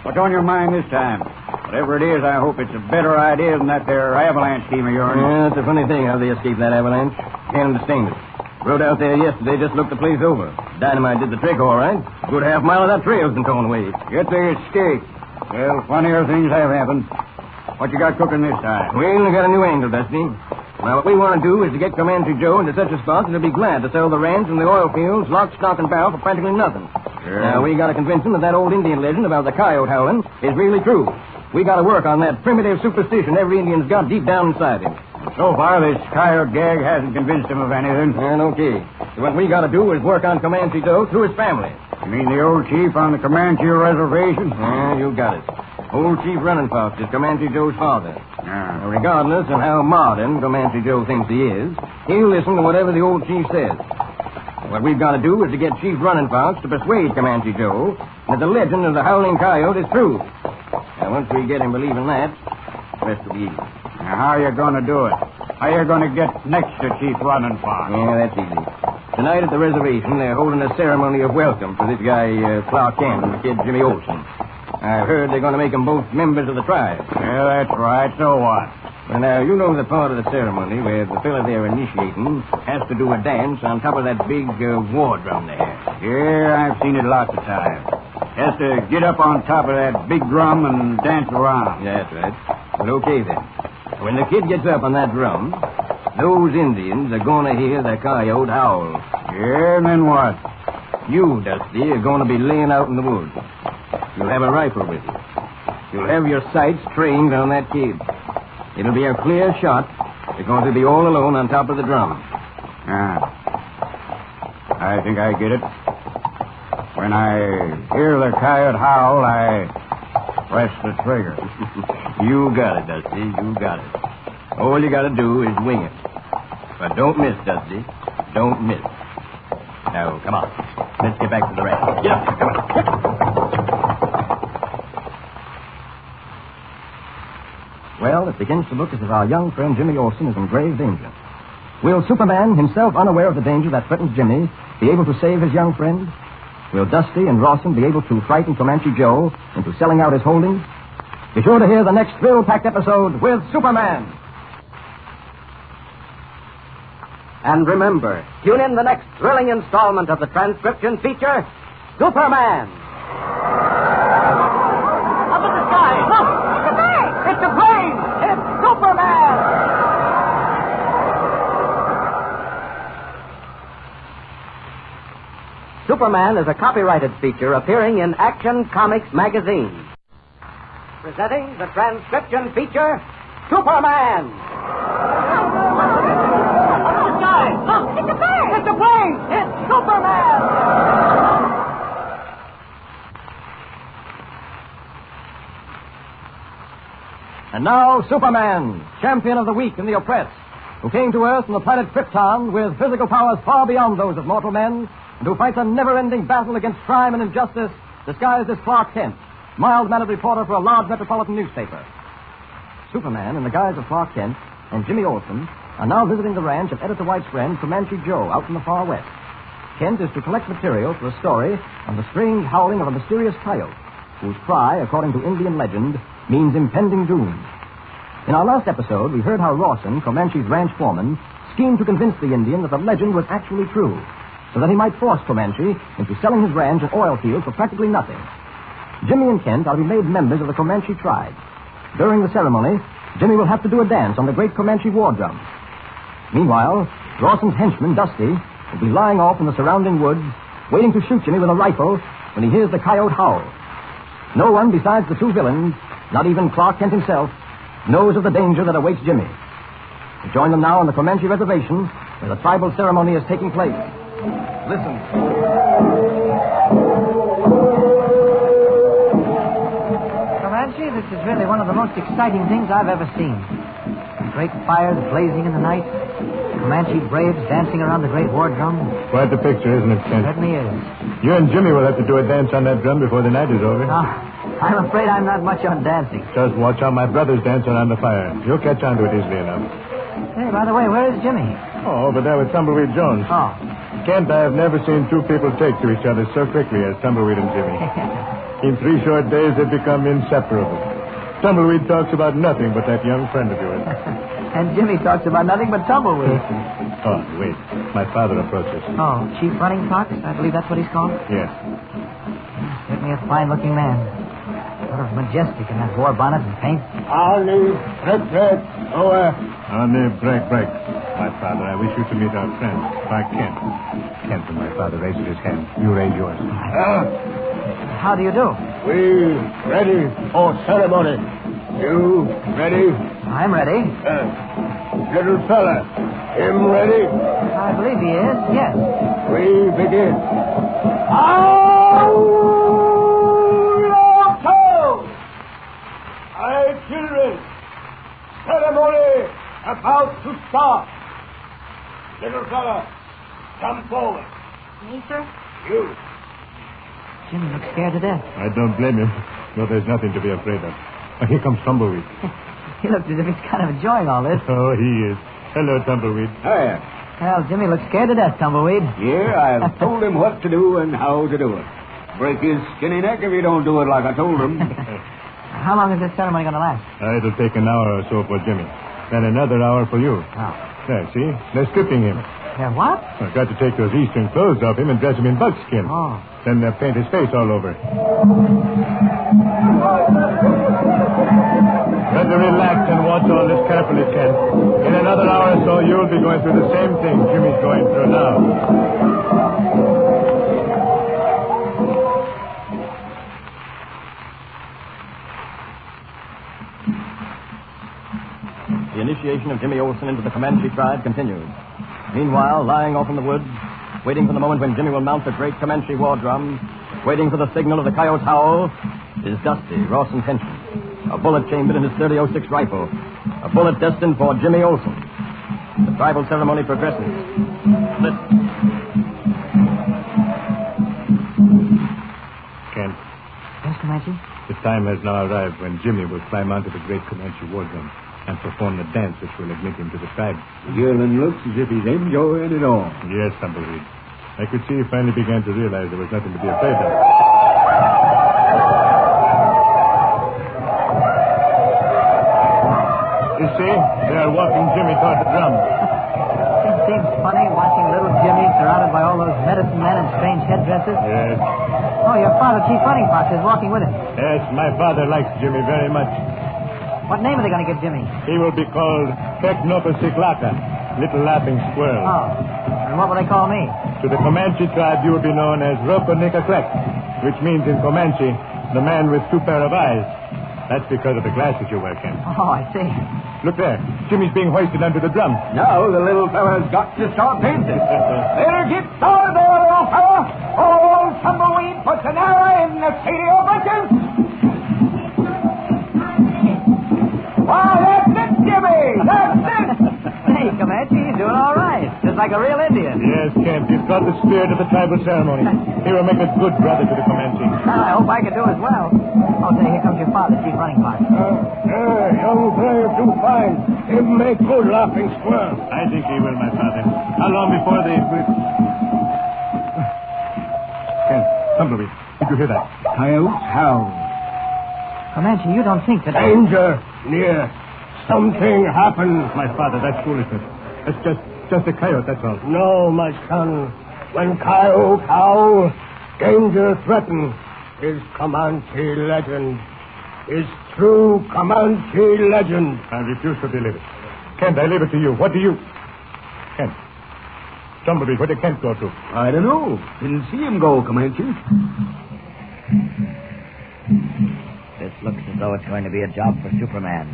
What's on your mind this time? Whatever it is, I hope it's a better idea than that there avalanche scheme of yours. Yeah, it's a funny thing how they escaped that avalanche. Can't understand it. Rode out there yesterday, just looked the place over. Dynamite did the trick, all right. Good half mile of that trail's been torn away. Yet they escaped. Well, funnier things have happened. What you got cooking this time? We only got a new angle, Dusty. Now, what we want to do is to get Comanche Joe into such a spot that he'll be glad to sell the ranch and the oil fields, lock, stock, and barrel for practically nothing. Sure. Now, we got to convince him that old Indian legend about the coyote howling is really true. We got to work on that primitive superstition every Indian's got deep down inside him. So far, this coyote gag hasn't convinced him of anything. And okay. So what we got to do is work on Comanche Joe through his family. You mean the old chief on the Comanche reservation? Yeah, you got it. Old Chief Running Fox is Comanche Joe's father. Yeah. Regardless of how modern Comanche Joe thinks he is, he'll listen to whatever the old chief says. What we've got to do is to get Chief Running Fox to persuade Comanche Joe that the legend of the howling coyote is true. Now, once we get him believing that, the rest will be easy. Now, how are you going to do it? How are you going to get next to Chief Running-Fox? Yeah, that's easy. Tonight at the reservation, they're holding a ceremony of welcome for this guy, Clark Kent, and the kid, Jimmy Olsen. I've heard they're going to make them both members of the tribe. Yeah, that's right. So what? Well, now, you know the part of the ceremony where the fella they're initiating has to do a dance on top of that big war drum there. Yeah, I've seen it lots of times. Has to get up on top of that big drum and dance around. Yeah, that's right. Well, okay, then. When the kid gets up on that drum, those Indians are going to hear the coyote howl. Yeah, and then what? You, Dusty, are going to be laying out in the woods. You'll have a rifle with you. You'll have your sights trained on that kid. It'll be a clear shot because he'll be all alone on top of the drum. I think I get it. When I hear the coyote howl, I press the trigger. You got it, Dusty. You got it. All you got to do is wing it. But don't miss, Dusty. Don't miss. Now, come on. Let's get back to the ranch. Get up. Come on. Well, it begins to look as if our young friend Jimmy Olsen is in grave danger. Will Superman, himself unaware of the danger that threatens Jimmy, be able to save his young friend? Will Dusty and Rawson be able to frighten Comanche Joe into selling out his holdings? Be sure to hear the next thrill-packed episode with Superman. And remember, tune in the next thrilling installment of the transcription feature, Superman. Up in the sky, look! It's a plane! It's a plane! It's Superman! Superman is a copyrighted feature appearing in Action Comics magazine. Presenting the transcription feature, Superman! Look, it's a plane! It's a plane! It's Superman! And now, Superman, champion of the weak and the oppressed, who came to Earth from the planet Krypton with physical powers far beyond those of mortal men, and who fights a never-ending battle against crime and injustice, disguised as Clark Kent, mild-mannered reporter for a large metropolitan newspaper. Superman, in the guise of Clark Kent, and Jimmy Olsen are now visiting the ranch of Editor White's friend, Comanche Joe, out in the far west. Kent is to collect material for a story on the strange howling of a mysterious coyote, whose cry, according to Indian legend, means impending doom. In our last episode, we heard how Rawson, Comanche's ranch foreman, schemed to convince the Indian that the legend was actually true, so that he might force Comanche into selling his ranch and oil fields for practically nothing. Jimmy and Kent are to be made members of the Comanche tribe. During the ceremony, Jimmy will have to do a dance on the great Comanche war drum. Meanwhile, Rawson's henchman, Dusty, will be lying off in the surrounding woods, waiting to shoot Jimmy with a rifle when he hears the coyote howl. No one besides the two villains, not even Clark Kent himself, knows of the danger that awaits Jimmy. We join them now on the Comanche reservation, where the tribal ceremony is taking place. Listen. Comanche, this is really one of the most exciting things I've ever seen. Great fires blazing in the night, Comanche braves dancing around the great war drum. Quite the picture, isn't it, Kent? Certainly is. You and Jimmy will have to do a dance on that drum before the night is over. I'm afraid I'm not much on dancing. Just watch how my brothers dance around the fire. You'll catch on to it easily enough. Hey, by the way, where is Jimmy? Oh, over there with Tumbleweed Jones. Oh. Kent, I have never seen two people take to each other so quickly as Tumbleweed and Jimmy. In 3 short days, they've become inseparable. Tumbleweed talks about nothing but that young friend of yours. And Jimmy talks about nothing but Tumbleweed. Oh, wait. My father approaches. Oh, Chief Running-Fox? I believe that's what he's called? Yes. Certainly a fine-looking man. Sort of majestic in that war bonnet and paint. Ali, break. Ali, break. My father, I wish you to meet our friend, Clark Kent. Kent and my father raises his hand. You raise yours. How do you do? We ready for ceremony. You ready? I'm ready. Little fella, him ready? I believe he is, yes. We begin. Aye, children. Ceremony about to start. Little fella, come forward. Me, sir? You. Jimmy looks scared to death. I don't blame him. No, there's nothing to be afraid of. Here comes Tumbleweed. He looks as if he's kind of enjoying all this. Oh, he is. Hello, Tumbleweed. Hiya. Well, Jimmy looks scared to death, Tumbleweed. Yeah, I've told him what to do and how to do it. Break his skinny neck if he don't do it like I told him. How long is this ceremony going to last? It'll take an hour or so for Jimmy. Then another hour for you. Oh. There, see? They're stripping him. Yeah, what? I've got to take those eastern clothes off him and dress him in buckskin. Oh. Then paint his face all over. Better relax and watch all this carefully, Ken. In another hour or so, you'll be going through the same thing Jimmy's going through now. The initiation of Jimmy Olsen into the Comanche tribe continues. Meanwhile, lying off in the woods, waiting for the moment when Jimmy will mount the great Comanche war drum, waiting for the signal of the coyote's howl, is Dusty, Rawson Tension, a bullet chambered in his .30-06 rifle, a bullet destined for Jimmy Olsen. The tribal ceremony progresses. Listen. Ken, Yes, Comanche? the time has now arrived when Jimmy will climb onto the great Comanche war drum and perform the dance which will admit him to the tribe. Gillen looks as if he's enjoying it all. Yes, Tumbleweed. I could see he finally began to realize there was nothing to be afraid of. You see, they are walking Jimmy toward the drum. It seems funny watching little Jimmy surrounded by all those medicine men in strange headdresses. Yes. Oh, your father, Chief Running Fox, is walking with him. Yes, my father likes Jimmy very much. What name are they going to give Jimmy? He will be called Teknopasiklaka, Little Laughing Squirrel. Oh, and what will they call me? To the Comanche tribe, you will be known as Rokonikaclek, which means in Comanche, the man with two pair of eyes. That's because of the glasses you wear, Ken. Oh, I see. Look there. Jimmy's being hoisted onto the drum. Now the little fella's got to start dancing. Better get started there, little fella. Old Tumbleweed puts an arrow in the radio britches. Why, that's it, Jimmy! That's it! Hey, Comanche, you're doing all right. Just like a real Indian. Yes, Kent. He's got the spirit of the tribal ceremony. He will make a good brother to the Comanche. I hope I can do as well. Oh, say, here comes your father, Chief Running Fox. Young brave do fine. He'll make good laughing squirrel. I think he will, my father. How long before they... Kent, Tumbleweed, did you hear that? Coyotes howl. Comanche, you don't think that... Danger near. Something happened. My father, that's foolishness. That's just a coyote, that's all. No, my son. When coyote howl, danger threaten. Is Comanche legend. Is true Comanche legend. I refuse to believe it. Kent, I leave it to you. What do you... Kent. Tumbleweed, where did Kent go to? I don't know. Didn't see him go, Comanche. This looks as though it's going to be a job for Superman.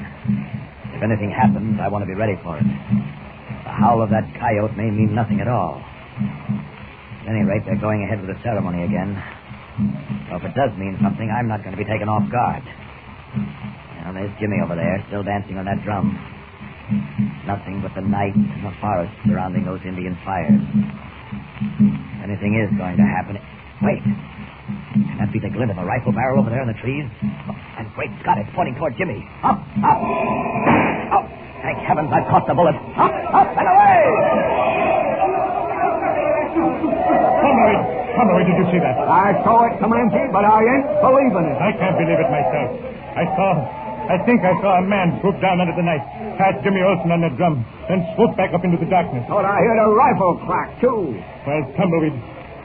If anything happens, I want to be ready for it. The howl of that coyote may mean nothing at all. At any rate, they're going ahead with the ceremony again. So if it does mean something, I'm not going to be taken off guard. Now, there's Jimmy over there, still dancing on that drum. Nothing but the night and the forest surrounding those Indian fires. If anything is going to happen... Wait. Can that be the glint of a rifle barrel over there in the trees? Oh, and great Scott, it's pointing toward Jimmy. Up, up. Oh, thank heavens I've caught the bullet. Up, up, and away! Tumbleweed, did you see that? I saw it, Comanche, but I ain't believing it. I can't believe it myself. I think I saw a man swoop down under the knife, pass Jimmy Olsen on the drum, then swoop back up into the darkness. Thought I heard a rifle crack, too. Well, Tumbleweed,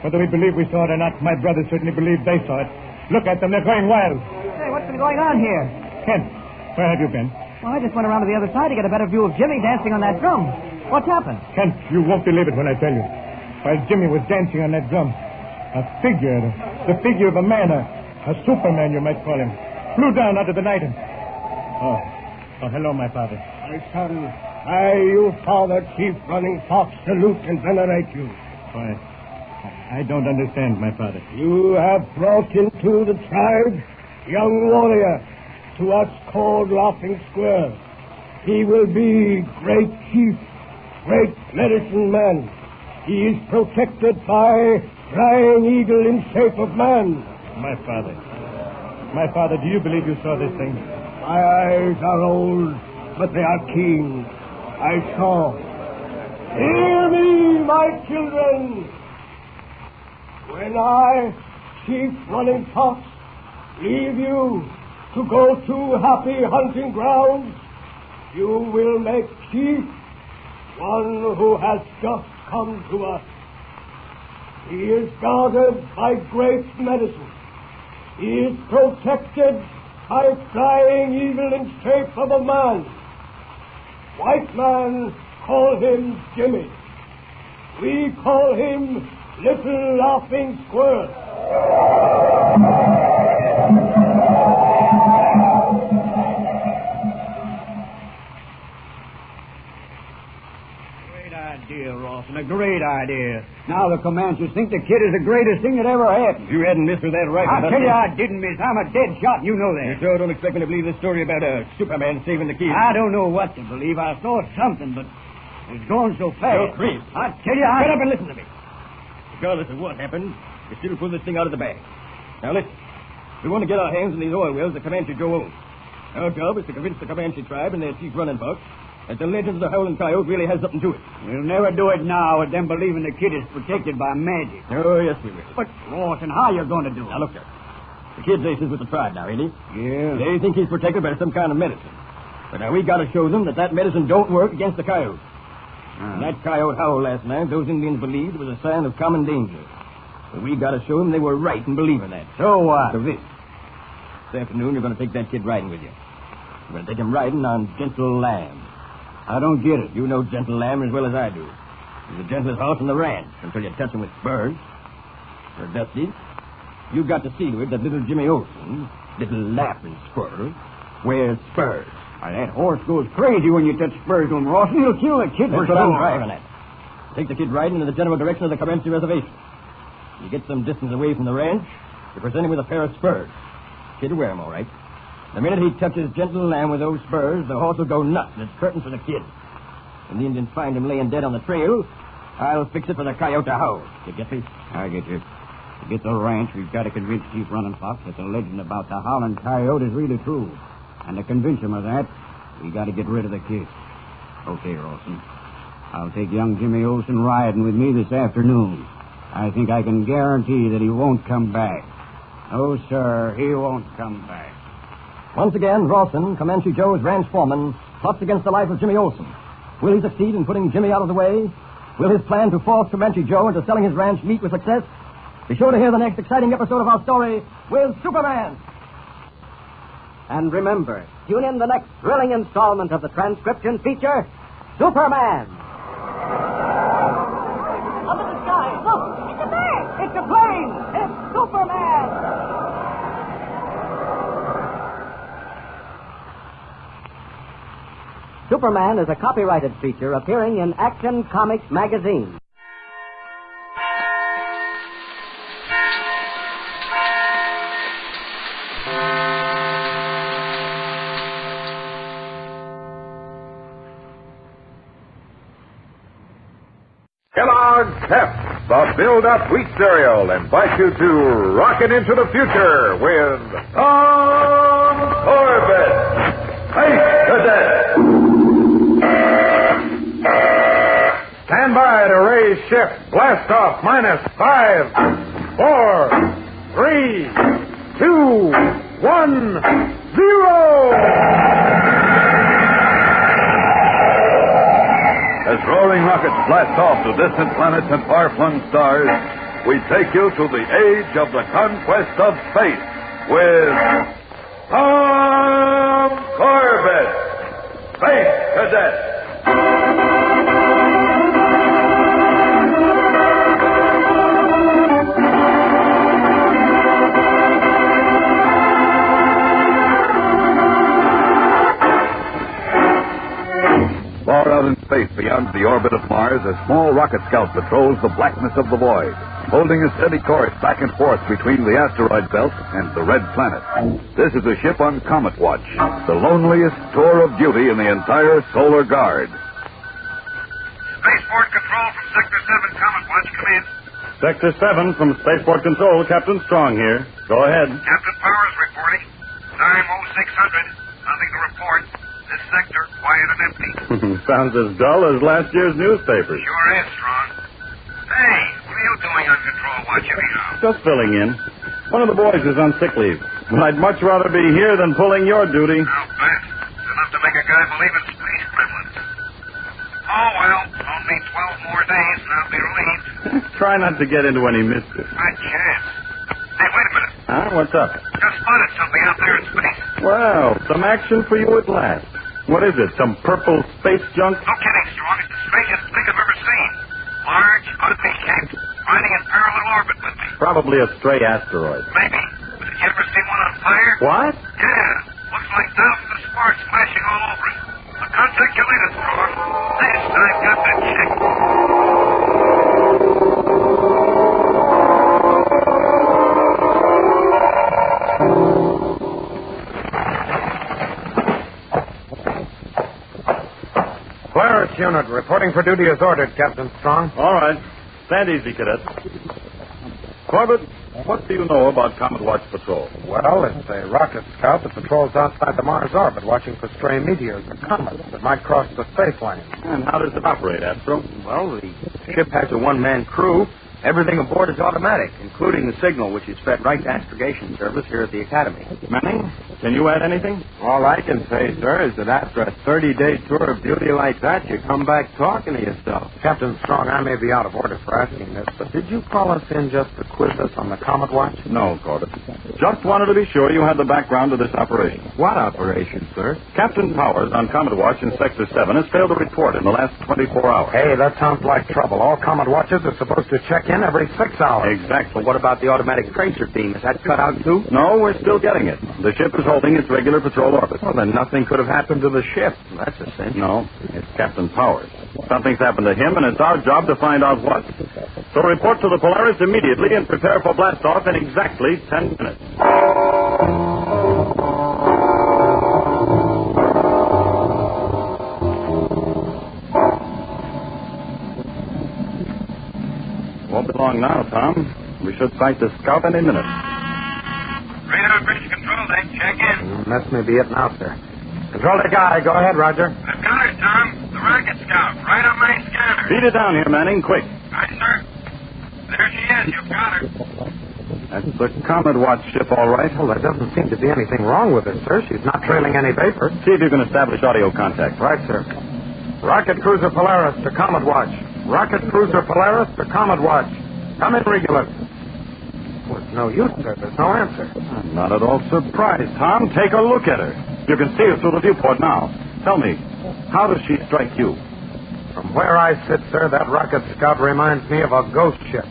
whether we believe we saw it or not, my brothers certainly believe they saw it. Look at them, they're going wild. Hey, what's been going on here? Kent, where have you been? Well, I just went around to the other side to get a better view of Jimmy dancing on that drum. What's happened? Kent, you won't believe it when I tell you. While Jimmy was dancing on that drum, a figure, the figure of a man, a Superman, you might call him, flew down out of the night and... Oh, hello, my father. My son, your father, Chief Running Fox, salute and venerate you. Why, I don't understand, my father. You have brought into the tribe young warrior to us called Laughing Square. He will be great chief, great medicine man. He is protected by flying eagle in shape of man. My father, do you believe you saw this thing? My eyes are old, but they are keen. I saw. Hear me, my children. When I, Chief Running Fox, leave you to go to happy hunting grounds, you will make chief one who has just come to us. He is guarded by great medicine. He is protected by flying evil in shape of a man. White man call him Jimmy. We call him Little Laughing Squirrel. Great idea, Rawson, a great idea. Now the Comanches think the kid is the greatest thing that ever happened. You hadn't missed with that rifle. I tell you I didn't miss. I'm a dead shot, you know that. You sure don't expect me to believe this story about Superman saving the kid? I don't know what to believe. I saw something, but it's going so fast. You're crazy. I tell you, Shut up and listen to me. Regardless of what happened, you still pull this thing out of the bag. Now listen, we want to get our hands on these oil wells that Comanche Joe owns. Our job is to convince the Comanche tribe and their chief running fox that the legend of the Howling Coyote really has something to it. We'll never do it now with them believing the kid is protected by magic. Oh, yes, we will. But, Rawson, how you going to do it? Now, look, sir. The kid's aces with the tribe now, ain't he? Yeah. They think he's protected by some kind of medicine. But now we got to show them that medicine don't work against the coyote. When that coyote howled last night, those Indians believed it was a sign of common danger. But we got to show them they were right in believing that. So what? So this afternoon, you're going to take that kid riding with you. You're going to take him riding on Gentle Lamb. I don't get it. You know Gentle Lamb as well as I do. He's the gentlest horse on the ranch until you touch him with spurs. Or Dusty, you got to see to it that little Jimmy Olsen, little laughing squirrel, wears spurs. Why, that horse goes crazy when you touch spurs to him, Rawson. He'll kill the kid for That's what I'm sure. driving at. Take the kid riding in the general direction of the Comanche reservation. You get some distance away from the ranch, you present him with a pair of spurs. Kid will wear them, all right. The minute he touches Gentle Lamb with those spurs, the horse will go nuts, and it's curtain for the kid. When the Indians find him laying dead on the trail, I'll fix it for the coyote to howl. You get me? I get you. To get the ranch, we've got to convince Chief Running Fox that the legend about the howling coyote is really true. And to convince him of that, we got to get rid of the kid. Okay, Rawson. I'll take young Jimmy Olsen riding with me this afternoon. I think I can guarantee that he won't come back. Oh, sir, he won't come back. Once again, Rawson, Comanche Joe's ranch foreman, plots against the life of Jimmy Olsen. Will he succeed in putting Jimmy out of the way? Will his plan to force Comanche Joe into selling his ranch meet with success? Be sure to hear the next exciting episode of our story with Superman. And remember, tune in the next thrilling installment of the transcription feature, Superman. Up in the sky, look! It's a bird! It's a plane! It's Superman! Superman is a copyrighted feature appearing in Action Comics magazine. Kellogg's Pep, the build-up wheat cereal, invites you to rocket into the future with Tom Corbett, Space Cadet. Stand by to raise shift blast off -5, 4, 3, 2, 1, 0. As roaring rockets blast off to distant planets and far-flung stars, we take you to the age of the conquest of space with Tom Corbett, Space Cadet. Far out in space beyond the orbit of Mars, a small rocket scout patrols the blackness of the void, holding a steady course back and forth between the asteroid belt and the red planet. This is a ship on Comet Watch, the loneliest tour of duty in the entire Solar Guard. Spaceport Control from Sector 7, Comet Watch, come in. Sector 7 from Spaceport Control, Captain Strong here. Go ahead. Captain Powers reporting. Time 0600. Nothing to report. This sector, quiet and empty. Sounds as dull as last year's newspaper. Sure is, Strong. Hey, what are you doing on control watch anyhow? Just filling in. One of the boys is on sick leave. But I'd much rather be here than pulling your duty. I'll bet. It's enough to make a guy believe in space gremlins. Oh, well, only 12 more days and I'll be relieved. Try not to get into any mischief. I can't. Hey, wait a minute. Huh? What's up? Just spotted something out there in space. Well, some action for you at last. What is it, some purple space junk? No kidding, Strong. It's the strangest thing I've ever seen. Large, ugly shape, riding in parallel orbit with me. Probably a stray asteroid. Maybe. But did you ever see one on fire? What? Yeah. Looks like thousands of sparks flashing all over it. Now, contact your latest, Strong. This I've got to check. Polaris unit reporting for duty as ordered, Captain Strong. All right. Stand easy, Cadet. Corbett, what do you know about Comet Watch Patrol? Well, it's a rocket scout that patrols outside the Mars orbit, watching for stray meteors or comets that might cross the space lane. And how does it operate, Astro? Well, the ship has a one-man crew. Everything aboard is automatic, including the signal, which is fed right to astrogation service here at the Academy. Manning, can you add anything? All I can say, sir, is that after a 30-day tour of duty like that, you come back talking to yourself. Captain Strong, I may be out of order for asking this, but did you call us in just to quiz us on the Comet Watch? No, Corbett. Just wanted to be sure you had the background to this operation. What operation, sir? Captain Powers on Comet Watch in Sector 7 has failed to report in the last 24 hours. Hey, that sounds like trouble. All Comet Watches are supposed to check in every 6 hours. Exactly. What about the automatic tracer beam? Is that cut out, too? No, we're still getting it. The ship is holding its regular patrol orbit. Well, then nothing could have happened to the ship. That's a cinch. No, it's Captain Powers. Something's happened to him, and it's our job to find out what. So report to the Polaris immediately and prepare for blast-off in exactly 10 minutes. Won't be long now, Tom. We should sight the scout any minute. Radar bridge control deck, check in. That may be it now, sir. Control deck guy, go ahead, Roger. I've got her, Tom. The rocket scout, right on my scanner. Feed it down here, Manning, quick. Aye, sir. There she is. You've got her. That's the Comet Watch ship, all right. Well, there doesn't seem to be anything wrong with her, sir. She's not trailing any vapor. See if you can establish audio contact. Right, sir. Rocket Cruiser Polaris to Comet Watch. Rocket Cruiser Polaris to Comet Watch. Come in regular. Well, it's no use, sir. There's no answer. I'm not at all surprised, Tom. Take a look at her. You can see her through the viewport now. Tell me, how does she strike you? From where I sit, sir, that rocket scout reminds me of a ghost ship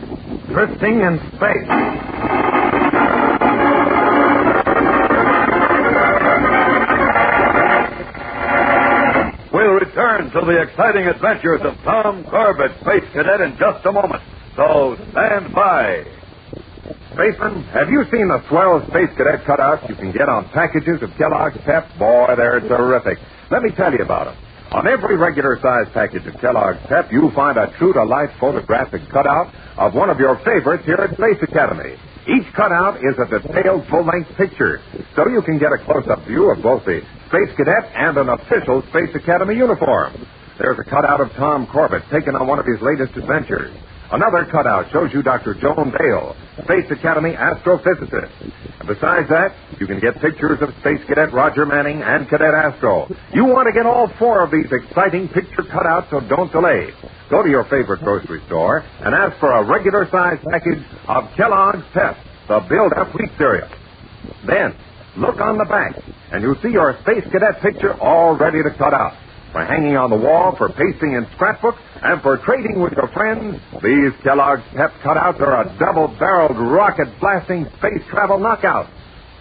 drifting in space. We'll return to the exciting adventures of Tom Corbett, Space Cadet, in just a moment. So stand by. Spaceman, have you seen the swell Space Cadet cutouts you can get on packages of Kellogg's Pep? Boy, they're terrific. Let me tell you about them. On every regular-sized package of Kellogg's Pep, you'll find a true-to-life photographic cutout of one of your favorites here at Space Academy. Each cutout is a detailed full-length picture, so you can get a close-up view of both the Space Cadet and an official Space Academy uniform. There's a cutout of Tom Corbett taken on one of his latest adventures. Another cutout shows you Dr. Joan Dale, Space Academy astrophysicist. And besides that, you can get pictures of Space Cadet Roger Manning and Cadet Astro. You want to get all four of these exciting picture cutouts, so don't delay. Go to your favorite grocery store and ask for a regular-sized package of Kellogg's Pep, the build-up wheat cereal. Then, look on the back, and you'll see your Space Cadet picture all ready to cut out. For hanging on the wall, for pasting in scrapbooks, and for trading with your friends, these Kellogg's Pep cutouts are a double-barreled, rocket-blasting space travel knockout.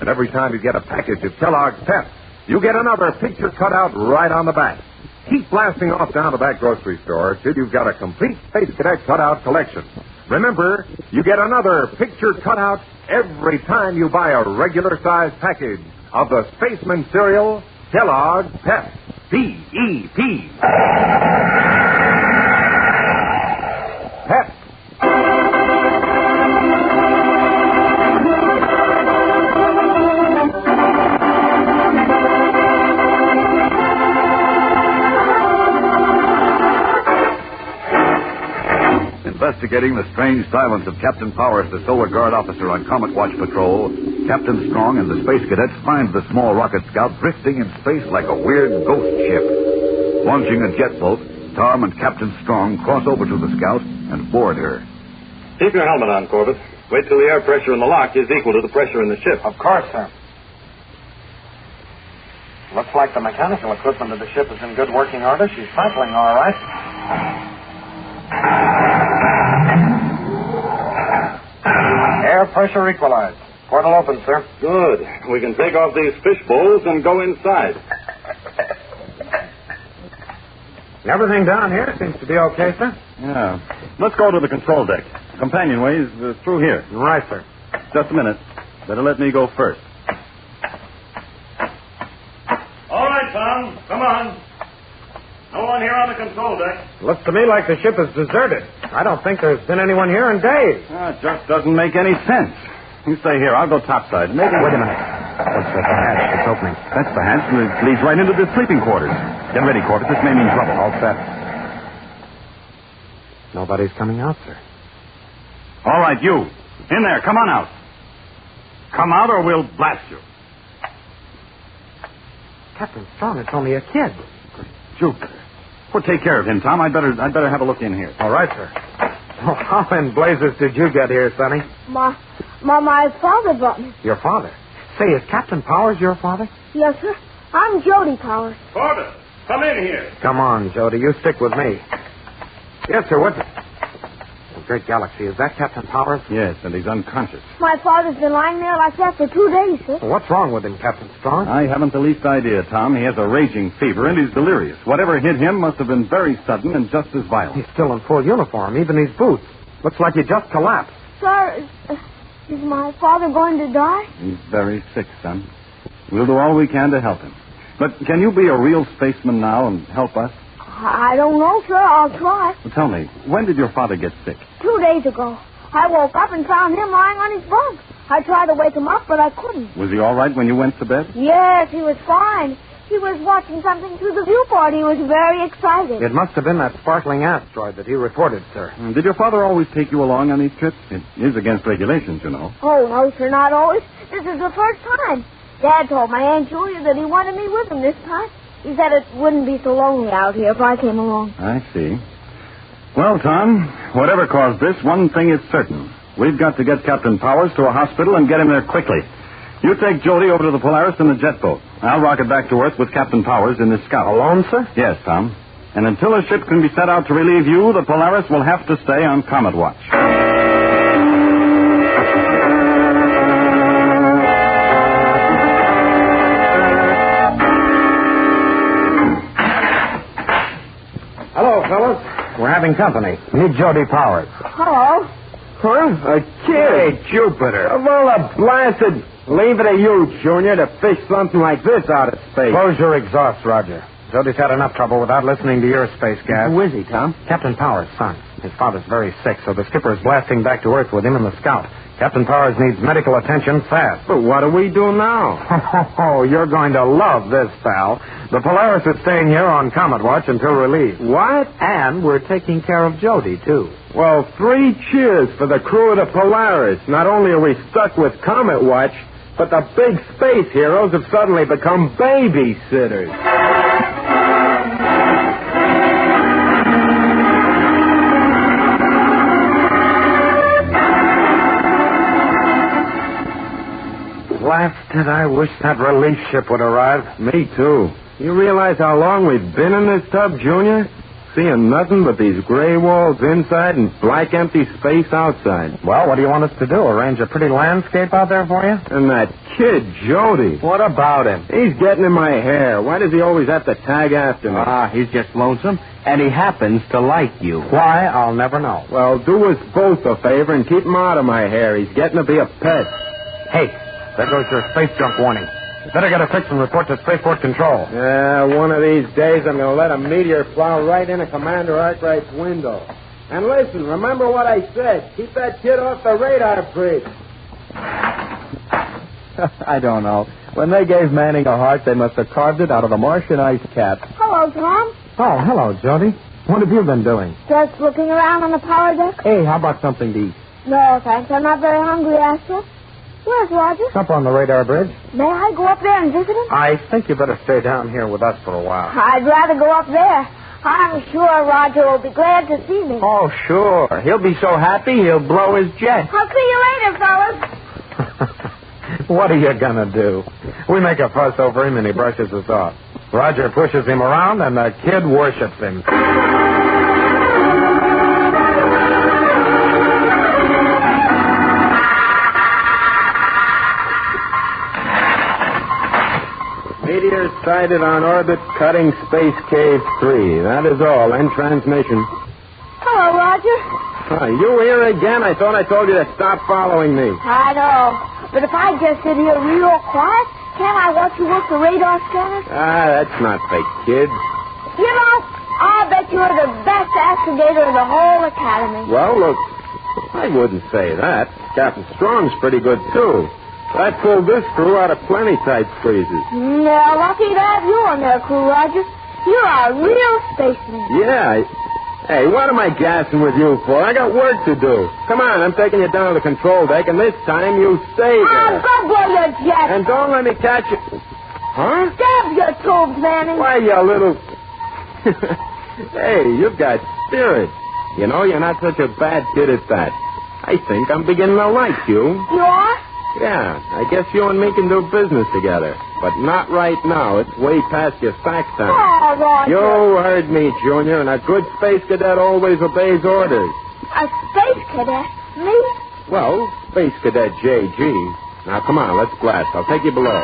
And every time you get a package of Kellogg's Pep, you get another picture cutout right on the back. Keep blasting off down to that grocery store till you've got a complete Space Cadet cutout collection. Remember, you get another picture cutout every time you buy a regular-sized package of the Spaceman cereal, Kellogg's Pep. P-E-P. Pep. investigating the strange silence of Captain Powers, the solar guard officer on Comet Watch Patrol, Captain Strong and the space cadets find the small rocket scout drifting in space like a weird ghost ship. Launching a jet boat, Tom and Captain Strong cross over to the scout and board her. Keep your helmet on, Corbett. Wait till the air pressure in the lock is equal to the pressure in the ship. Of course, sir. Looks like the mechanical equipment of the ship is in good working order. She's cycling all right. Air pressure equalized. Portal open, sir. Good. We can take off these fish bowls and go inside. Everything down here seems to be okay, sir. Yeah. Let's go to the control deck. Companionway is through here. Right, sir. Just a minute. Better let me go first. All right, Tom. Come on. No one here on the control deck. Looks to me like the ship is deserted. I don't think there's been anyone here in days. It just doesn't make any sense. You stay here. I'll go topside. Maybe... Wait a minute. What's that? The hatch. It's opening. That's the hatch, and it leads right into the sleeping quarters. Get ready, Corbett. This may mean trouble. All set. Nobody's coming out, sir. All right, you. In there. Come on out. Come out or we'll blast you. Captain Strong, it's only a kid. Jupiter. Well, take care of him, Tom. I'd better have a look in here. All right, sir. Oh, how in blazes did you get here, Sonny? My father brought me. Your father? Say, is Captain Powers your father? Yes, sir. I'm Jody Powers. Corbett, come in here. Come on, Jody. You stick with me. Yes, sir. What? Oh, great galaxy. Is that Captain Powers? Yes, and he's unconscious. My father's been lying there like that for 2 days, sir. Well, what's wrong with him, Captain Strong? I haven't the least idea, Tom. He has a raging fever, and he's delirious. Whatever hit him must have been very sudden and just as violent. He's still in full uniform, even his boots. Looks like he just collapsed. Sir, is my father going to die? He's very sick, son. We'll do all we can to help him. But can you be a real spaceman now and help us? I don't know, sir. I'll try. Well, tell me, when did your father get sick? 2 days ago. I woke up and found him lying on his bunk. I tried to wake him up, but I couldn't. Was he all right when you went to bed? Yes, he was fine. He was watching something through the viewport. He was very excited. It must have been that sparkling asteroid that he reported, sir. Did your father always take you along on these trips? It is against regulations, you know. Oh, no, sir, not always. This is the first time. Dad told my Aunt Julia that he wanted me with him this time. He said it wouldn't be so lonely out here if I came along. I see. Well, Tom, whatever caused this, one thing is certain. We've got to get Captain Powers to a hospital and get him there quickly. You take Jody over to the Polaris in the jet boat. I'll rocket back to Earth with Captain Powers in the Scout. Alone, sir? Yes, Tom. And until a ship can be sent out to relieve you, the Polaris will have to stay on Comet Watch. Hello, fellas. We're having company. Meet Jody Powers. Hello. Huh? A kid? Hey, Jupiter. Of all the blasted... Leave it to you, Junior, to fish something like this out of space. Close your exhaust, Roger. Jody's had enough trouble without listening to your space gas. Who is he, Tom? Captain Powers' son. His father's very sick, so the skipper is blasting back to Earth with him in the Scout. Captain Powers needs medical attention fast. But what do we do now? Oh, you're going to love this, pal. The Polaris is staying here on Comet Watch until relieved. What? And we're taking care of Jody, too. Well, 3 cheers for the crew of the Polaris. Not only are we stuck with Comet Watch, but the big space heroes have suddenly become babysitters. Blasted, I wish that relief ship would arrive. Me, too. You realize how long we've been in this tub, Junior? Seeing nothing but these gray walls inside and black empty space outside. Well, what do you want us to do? Arrange a pretty landscape out there for you? And that kid, Jody. What about him? He's getting in my hair. Why does he always have to tag after me? He's just lonesome, and he happens to like you. Why? I'll never know. Well, do us both a favor and keep him out of my hair. He's getting to be a pet. Hey, there goes your space junk warning. You better get a fix and report to Spaceport Control. Yeah, one of these days I'm going to let a meteor plow right into Commander Arkwright's window. And listen, remember what I said. Keep that kid off the radar, freak. I don't know. When they gave Manning a heart, they must have carved it out of a Martian ice cap. Hello, Tom. Oh, hello, Jody. What have you been doing? Just looking around on the power deck? Hey, how about something to eat? No, thanks. I'm not very hungry, Astro. Where's Roger? Up on the radar bridge. May I go up there and visit him? I think you better stay down here with us for a while. I'd rather go up there. I'm sure Roger will be glad to see me. Oh, sure. He'll be so happy he'll blow his jet. I'll see you later, fellas. What are you going to do? We make a fuss over him and he brushes us off. Roger pushes him around and the kid worships him. Meteor sighted on orbit, cutting Space Cave 3. That is all. End transmission. Hello, Roger. You here again? I thought I told you to stop following me. I know. But if I just sit here real quiet, can't I watch you work the radar scanner? That's not fake, kid. You know, I'll bet you're the best astrogator in the whole academy. Well, look, I wouldn't say that. Captain Strong's pretty good, too. I pulled this crew out of plenty tight squeezes. They're lucky to have you on their crew, Roger. You're a real spaceman. Yeah. Hey, what am I gassing with you for? I got work to do. Come on, I'm taking you down to the control deck, and this time you stay there. Go blow your jet. And don't let me catch you. Huh? Stab your tubes, Manny. Why, you little... Hey, you've got spirit. You know, you're not such a bad kid at that. I think I'm beginning to like you. You are? Yeah, I guess you and me can do business together. But not right now. It's way past your sack time. Oh, Roger. You heard me, Junior, and a good space cadet always obeys orders. A space cadet? Me? Well, Space Cadet JG. Now, come on, let's blast. I'll take you below.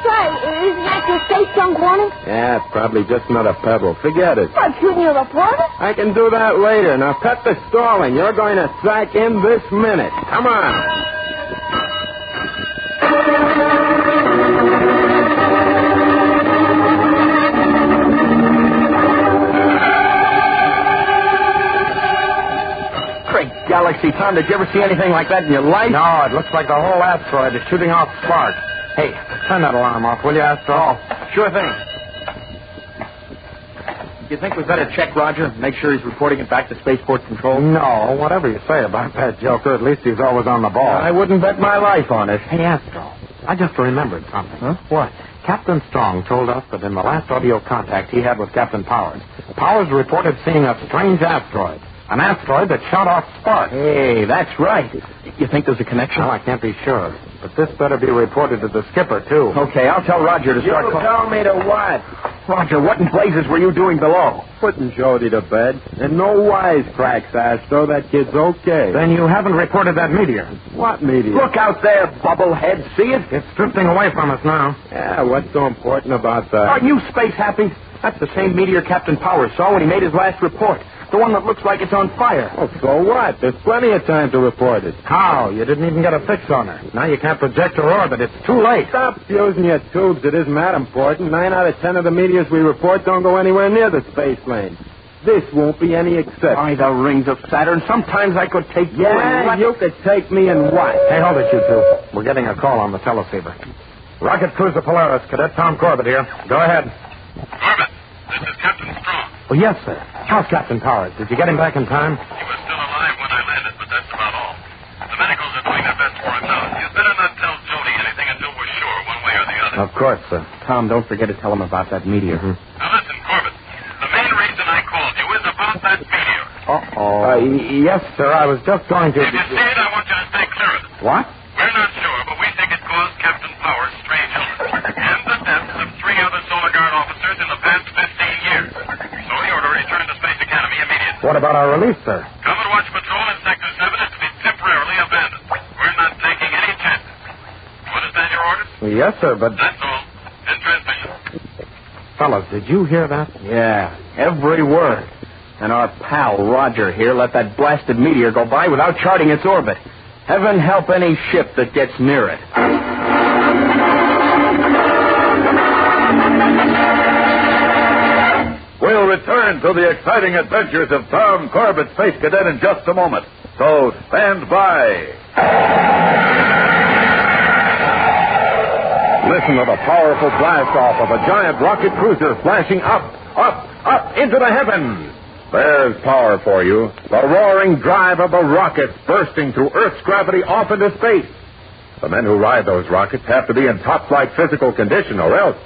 Say, isn't that your space junk warning? Yeah, it's probably just another pebble. Forget it. What, shouldn't you report it? I can do that later. Now, cut the stalling. You're going to sack in this minute. Come on. Great galaxy, Tom. Did you ever see anything like that in your life? No, it looks like the whole asteroid is shooting off sparks. Hey, turn that alarm off, will you, Astro? Oh, sure thing. You think we better check Roger? Make sure he's reporting it back to Spaceport Control? No, whatever you say about that joker, at least he's always on the ball. I wouldn't bet my life on it. Hey, Astro, I just remembered something. Huh? What? Captain Strong told us that in the last audio contact he had with Captain Powers, Powers reported seeing a strange asteroid. An asteroid that shot off sparks. Hey, that's right. You think there's a connection? No, I can't be sure. But this better be reported to the skipper, too. Okay, I'll tell Roger to start calling. You tell me to what? Roger, what in blazes were you doing below? Putting Jody to bed. And no wisecracks, Astro. That kid's okay. Then you haven't reported that meteor. What meteor? Look out there, bubblehead. See it? It's drifting away from us now. Yeah, what's so important about that? Are you space happy? That's the same meteor Captain Powers saw when he made his last report. The one that looks like it's on fire. Oh, so what? There's plenty of time to report it. How? You didn't even get a fix on her. Now you can't project her orbit. It's too late. Stop using your tubes. It isn't that important. 9 out of 10 of the meteors we report don't go anywhere near the space lane. This won't be any exception. By the rings of Saturn, sometimes I could take you Yeah, in... you could take me in what? Hey, hold it, you two. We're getting a call on the teleceiver. Rocket Cruiser Polaris, Cadet Tom Corbett here. Go ahead. Corbett, this is Captain Strong. Oh, yes, sir. How's Captain Powers? Did you get him back in time? He was still alive when I landed, but that's about all. The medicals are doing their best for him now. You'd better not tell Jody anything until we're sure one way or the other. Of course, sir. Tom, don't forget to tell him about that meteor. Now listen, Corbett. The main reason I called you is about that meteor. Yes, sir. I was just going to... If you see it, I want you to stay clear of it. What? We're not sure, but we think it caused Captain Powers strange illness and the deaths of 3 other Solar Guard officers in the past 15 years. So we ought to return to Space Academy immediately. What about our release, sir? Cover Watch Patrol in Sector 7 is to be temporarily abandoned. We're not taking any chances. You understand your orders? Yes, sir, but... That's all. End transmission. Fellas, did you hear that? Yeah, every word. And our pal Roger here let that blasted meteor go by without charting its orbit. Heaven help any ship that gets near it. We'll return to the exciting adventures of Tom Corbett, Space Cadet, in just a moment. So stand by. Listen to the powerful blast off of a giant rocket cruiser flashing up into the heavens. There's power for you. The roaring drive of the rockets bursting through Earth's gravity off into space. The men who ride those rockets have to be in top-flight physical condition or else.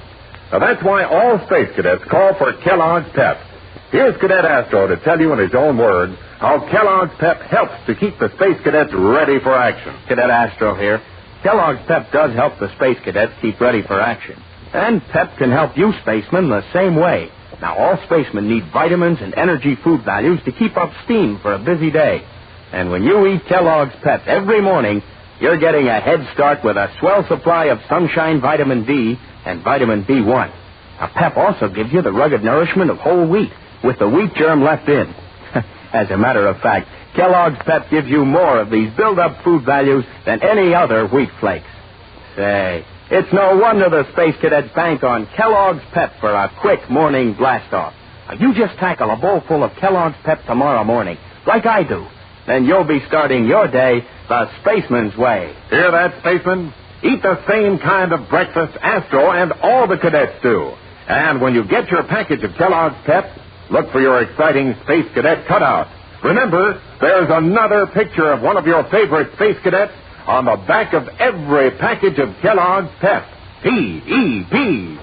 Now, that's why all space cadets call for Kellogg's Pep. Here's Cadet Astro to tell you in his own words how Kellogg's Pep helps to keep the space cadets ready for action. Cadet Astro here. Kellogg's Pep does help the space cadets keep ready for action. And Pep can help you spacemen the same way. Now, all spacemen need vitamins and energy food values to keep up steam for a busy day. And when you eat Kellogg's Pep every morning, you're getting a head start with a swell supply of sunshine vitamin D and vitamin B1. Now, Pep also gives you the rugged nourishment of whole wheat with the wheat germ left in. As a matter of fact, Kellogg's Pep gives you more of these build-up food values than any other wheat flakes. Say, it's no wonder the space cadets bank on Kellogg's Pep for a quick morning blast-off. Now, you just tackle a bowl full of Kellogg's Pep tomorrow morning, like I do. Then you'll be starting your day the spaceman's way. Hear that, spaceman? Eat the same kind of breakfast Astro and all the cadets do. And when you get your package of Kellogg's Pep, look for your exciting Space Cadet cutout. Remember, there's another picture of one of your favorite space cadets on the back of every package of Kellogg's Pep. P-E-P.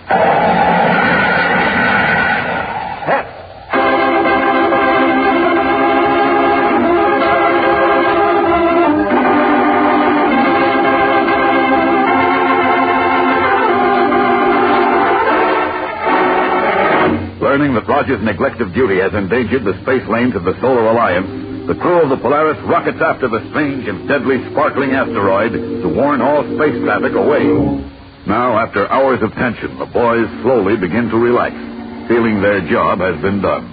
Pep. Learning that Roger's neglect of duty has endangered the space lanes of the Solar Alliance, the crew of the Polaris rockets after the strange and deadly sparkling asteroid to warn all space traffic away. Now, after hours of tension, the boys slowly begin to relax, feeling their job has been done.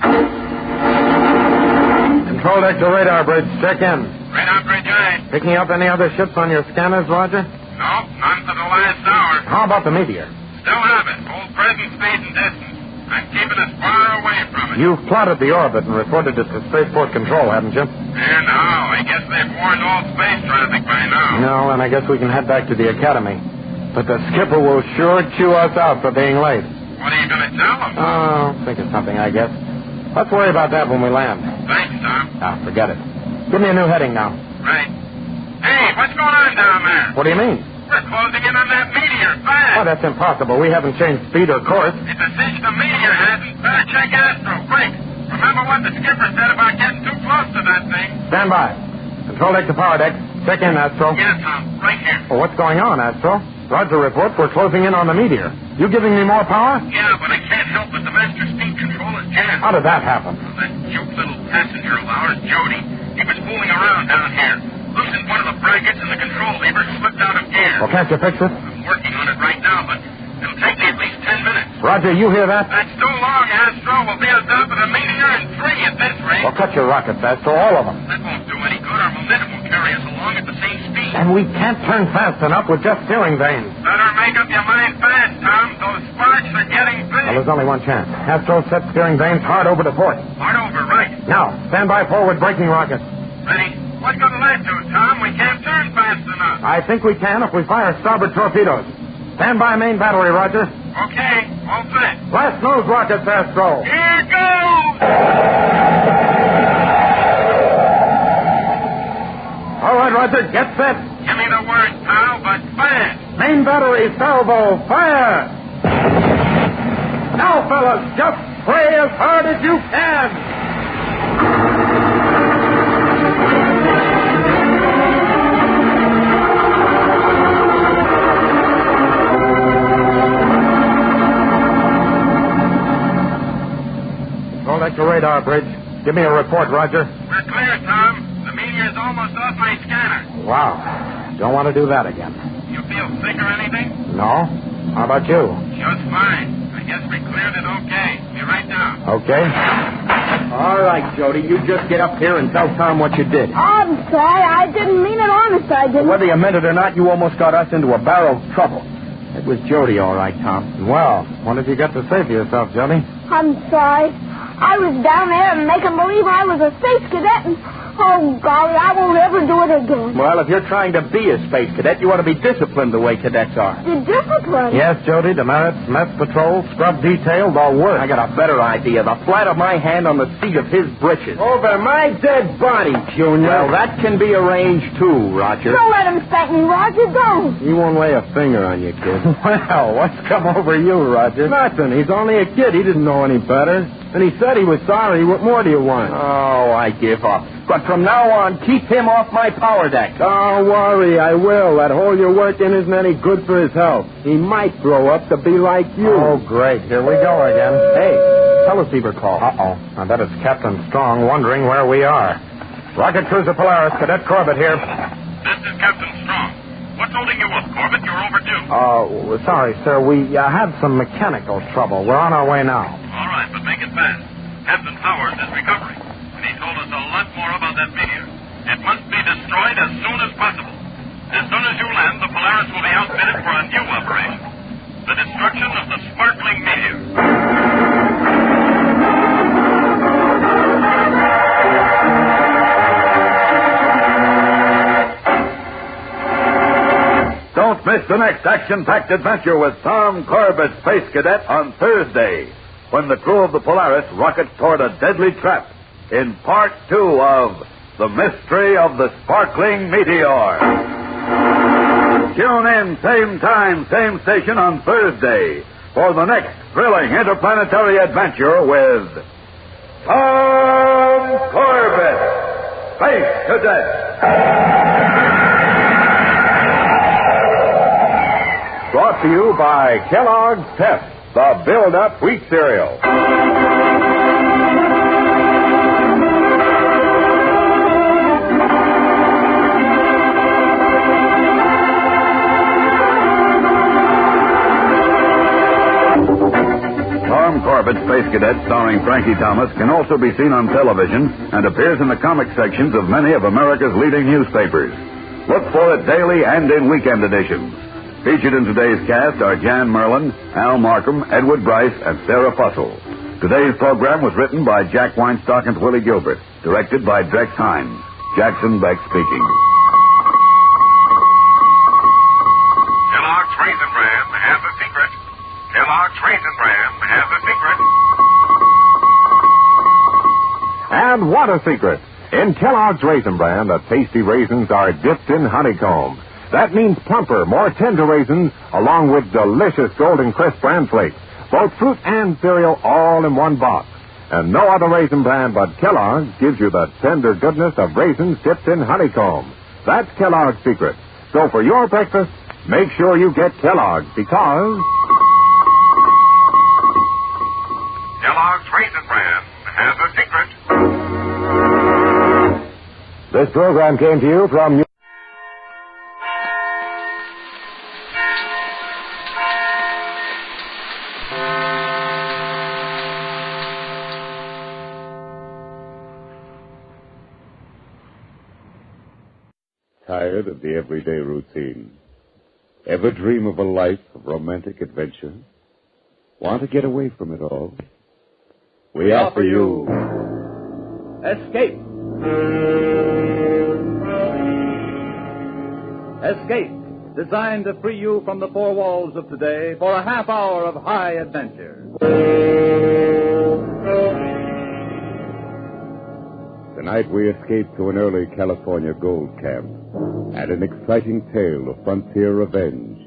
Control deck to radar bridge. Check in. Radar bridge, aye. Picking up any other ships on your scanners, Roger? No, none for the last hour. How about the Meteor? Still have it. Hold present speed and distance. I'm keeping us far away from it. You've plotted the orbit and reported it to Spaceport Control, haven't you? Yeah, no. I guess they've warned all space traffic by now. No, and I guess we can head back to the Academy. But the skipper will sure chew us out for being late. What are you going to tell him? Oh, think of something, I guess. Let's worry about that when we land. Thanks, Tom. Ah, forget it. Give me a new heading now. Right. Hey, what's going on down there? What do you mean? We're closing in on that meteor fast. Oh, that's impossible. We haven't changed speed or course. It's a cinch the meteor hasn't. Better check Astro, quick. Remember what the skipper said about getting too close to that thing? Stand by. Control deck to power deck. Check in, Astro. Yeah, Tom. Right here. Well, what's going on, Astro? Roger reports we're closing in on the meteor. You giving me more power? Yeah, but I can't help but the master speed control is jammed. How did that happen? Well, that cute little passenger of ours, Jody, he was fooling around down here. Loosened one of the brackets and the control lever slipped out of gear. Well, can't you fix it? I'm working on it right now, but it'll take me at least 10 minutes. Roger, you hear that? That's too long, Astro. We'll be on top of the meteor in 3 at this rate. Well, cut your rockets, Astro, all of them. That won't do any good. Our momentum will carry us along at the same speed. And we can't turn fast enough with just steering vanes. Better make up your mind fast, Tom. Those sparks are getting big. Well, there's only one chance. Astro, set steering vanes hard over to port. Hard over, right. Now, stand by forward braking rockets. Ready? What's going to that do, Tom? We can't turn fast enough. I think we can if we fire starboard torpedoes. Stand by main battery, Roger. Okay, all set. Blast nose rockets, Astro. Here goes! All right, Roger, get set. Give me the word, pal, but fast. Main battery, salvo, fire! Now, fellas, just pray as hard as you can. Control deck to radar bridge. Give me a report, Roger. We're clear, Tom. The meteor's almost off my scanner. Wow. Don't want to do that again. You feel sick or anything? No. How about you? Just fine. I guess we cleared it okay. Be right down. Okay. All right, Jody, you just get up here and tell Tom what you did. I'm sorry. I didn't mean it. Honest, I didn't. Whether you meant it or not, you almost got us into a barrel of trouble. It was Jody, all right, Tom. Well, what did you get to say for yourself, Jody? I'm sorry. I was down there and making believe I was a space cadet, and Oh, golly, I won't ever do it again. Well, if you're trying to be a space cadet, you ought to be disciplined the way cadets are. The discipline? Yes, Jody, demerits, mess patrol, scrub detail, the work. I got a better idea. The flat of my hand on the seat of his britches. Over my dead body, Junior. Well, that can be arranged, too, Roger. Don't let him spank me, Roger, don't. He won't lay a finger on you, kid. Well, what's come over you, Roger? Nothing. He's only a kid. He didn't know any better. And he said he was sorry. What more do you want? Oh, I give up. But from now on, keep him off my power deck. Don't worry, I will. That hole you're working isn't any good for his health. He might grow up to be like you. Oh, great. Here we go again. Hey, teleceiver call. Uh-oh. I bet it's Captain Strong wondering where we are. Rocket Cruiser Polaris, Cadet Corbett here. This is Captain Strong. What's holding you up, Corbett? You're overdue. Sorry, sir. We had some mechanical trouble. We're on our way now. All right, but make it fast. Captain Powers is recovering, and he told us a lot more about that meteor. It must be destroyed as soon as possible. As soon as you land, the Polaris will be outfitted for a new operation. The destruction of the sparkling meteor. Don't miss the next action-packed adventure with Tom Corbett, Space Cadet, on Thursday, when the crew of the Polaris rockets toward a deadly trap in Part 2 of The Mystery of the Sparkling Meteor. Tune in, same time, same station on Thursday for the next thrilling interplanetary adventure with Tom Corbett, Space Cadet. Brought to you by Kellogg's Pep, the build-up wheat cereal. Tom Corbett, Space Cadet, starring Frankie Thomas, can also be seen on television and appears in the comic sections of many of America's leading newspapers. Look for it daily and in weekend editions. Featured in today's cast are Jan Merlin, Al Markham, Edward Bryce, and Sarah Fussell. Today's program was written by Jack Weinstock and Willie Gilbert, directed by Drex Hines. Jackson Beck speaking. Kellogg's Raisin Bran has a secret. Kellogg's Raisin Bran has a secret. And what a secret! In Kellogg's Raisin Bran, the tasty raisins are dipped in honeycomb. That means plumper, more tender raisins, along with delicious Golden Crisp bran flakes. Both fruit and cereal all in one box. And no other raisin brand but Kellogg's gives you the tender goodness of raisins dipped in honeycomb. That's Kellogg's secret. So for your breakfast, make sure you get Kellogg's, because Kellogg's Raisin Bran has a secret. this program came to you from... Tired of the everyday routine? Ever dream of a life of romantic adventure? Want to get away from it all? We offer you Escape. Escape, designed to free you from the four walls of today for a half hour of high adventure. Tonight we escape to an early California gold camp and an exciting tale of frontier revenge,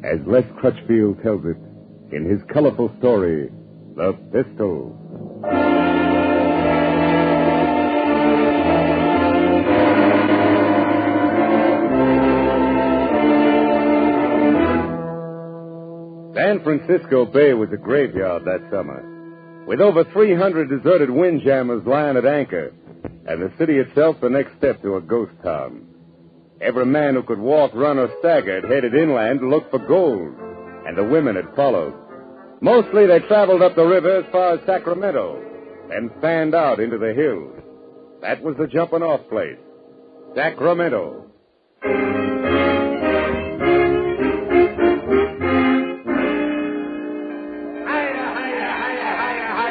as Les Crutchfield tells it in his colorful story, The Pistol. San Francisco Bay was a graveyard that summer, with over 300 deserted windjammers lying at anchor, and the city itself the next step to a ghost town. Every man who could walk, run, or stagger had headed inland to look for gold, and the women had followed. Mostly they traveled up the river as far as Sacramento and fanned out into the hills. That was the jumping-off place, Sacramento.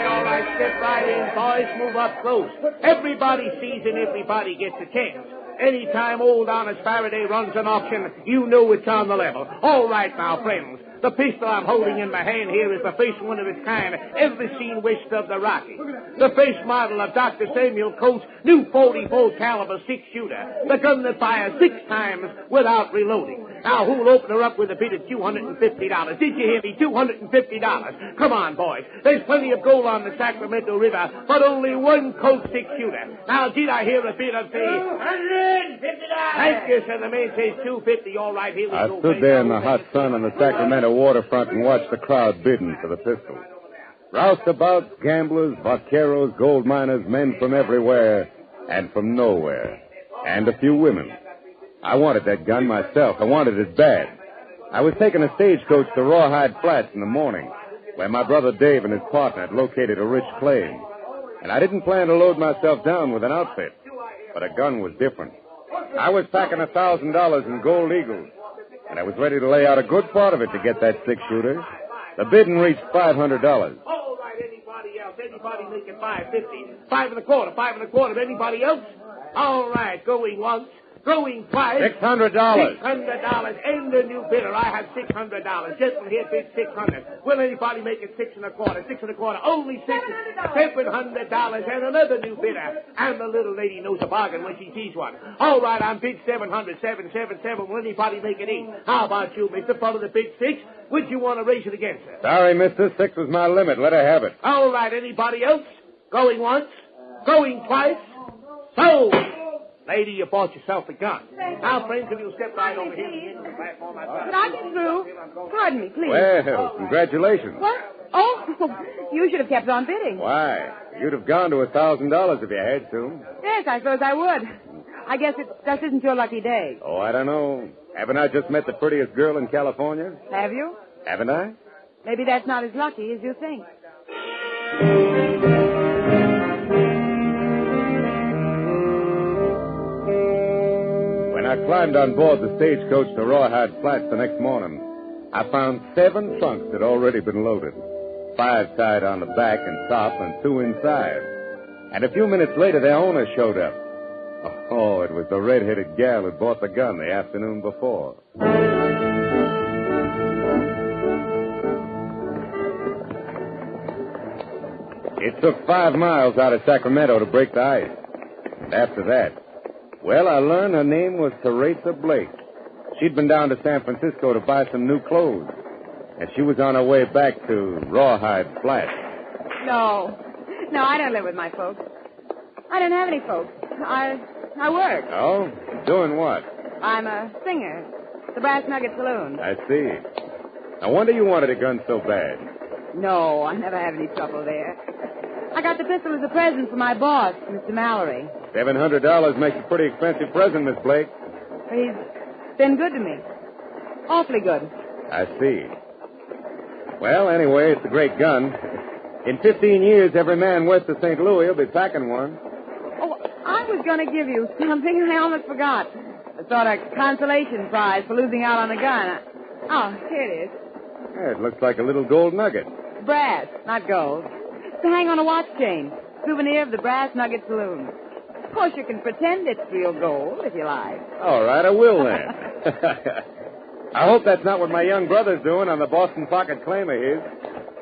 All right, get right in, boys. Move up close. Everybody sees and everybody gets a chance. Anytime old honest Faraday runs an auction, you know it's on the level. All right now, friends. The pistol I'm holding in my hand here is the first one of its kind ever seen west of the Rockies. The first model of Dr. Samuel Coates' new 44 caliber 6-shooter. The gun that fires 6 times without reloading. Now, who'll open her up with a bid of $250? Did you hear me? $250. Come on, boys. There's plenty of gold on the Sacramento River, but only one Colt 6-shooter. Now, did I hear a bid of say $150? Thank you, sir. The man says $250. All right, here we go. I stood there in the hot sun on the Sacramento waterfront and watched the crowd bidding for the pistol. Roustabouts, gamblers, vaqueros, gold miners, men from everywhere and from nowhere. And a few women. I wanted that gun myself. I wanted it bad. I was taking a stagecoach to Rawhide Flats in the morning, where my brother Dave and his partner had located a rich claim. And I didn't plan to load myself down with an outfit. But a gun was different. I was packing $1,000 in gold eagles, and I was ready to lay out a good part of it to get that 6-shooter. The bidding reached $500. All right, anybody else? Anybody making $550? $525. Anybody else? All right, going once. Going twice. $600. $600. And the new bidder. I have $600. Gentleman here bids $600. Will anybody make it $625? $625. Only $700. And another new bidder. And the little lady knows a bargain when she sees one. All right, I'm bid $700. 777. Will anybody make it $8? How about you, Mr. Follow the bid $6? Would you want to raise it again, sir? Sorry, mister. 6 was my limit. Let her have it. All right, anybody else? Going once? Going twice? Sold! Lady, you bought yourself a gun. Now, friends, if you'll step right over here to the platform, Could I get through? Pardon me, please. Well, congratulations. What? Oh, you should have kept on bidding. Why? You'd have gone to $1,000 if you had to. Yes, I suppose I would. I guess it just isn't your lucky day. Oh, I don't know. Haven't I just met the prettiest girl in California? Have you? Haven't I? Maybe that's not as lucky as you think. When I climbed on board the stagecoach to Rawhide Flats the next morning, I found 7 trunks that had already been loaded. 5 tied on the back and top and 2 inside. And a few minutes later, their owner showed up. Oh, it was the red-headed gal who bought the gun the afternoon before. It took 5 miles out of Sacramento to break the ice. And after that, well, I learned her name was Teresa Blake. She'd been down to San Francisco to buy some new clothes. And she was on her way back to Rawhide Flats. No, I don't live with my folks. I don't have any folks. I work. Oh? Doing what? I'm a singer. The Brass Nugget Saloon. I see. No wonder you wanted a gun so bad. No, I never have any trouble there. I got the pistol as a present for my boss, Mr. Mallory. $700 makes a pretty expensive present, Miss Blake. He's been good to me. Awfully good. I see. Well, anyway, it's a great gun. In 15 years, every man west of St. Louis will be packing one. Oh, I was going to give you something. I almost forgot. A sort of consolation prize for losing out on a gun. Oh, here it is. Yeah, it looks like a little gold nugget. Brass, not gold. To hang on a watch chain. Souvenir of the Brass Nugget Saloon. Of course, you can pretend it's real gold if you like. All right, I will then. I hope that's not what my young brother's doing on the Boston Pocket claim of his.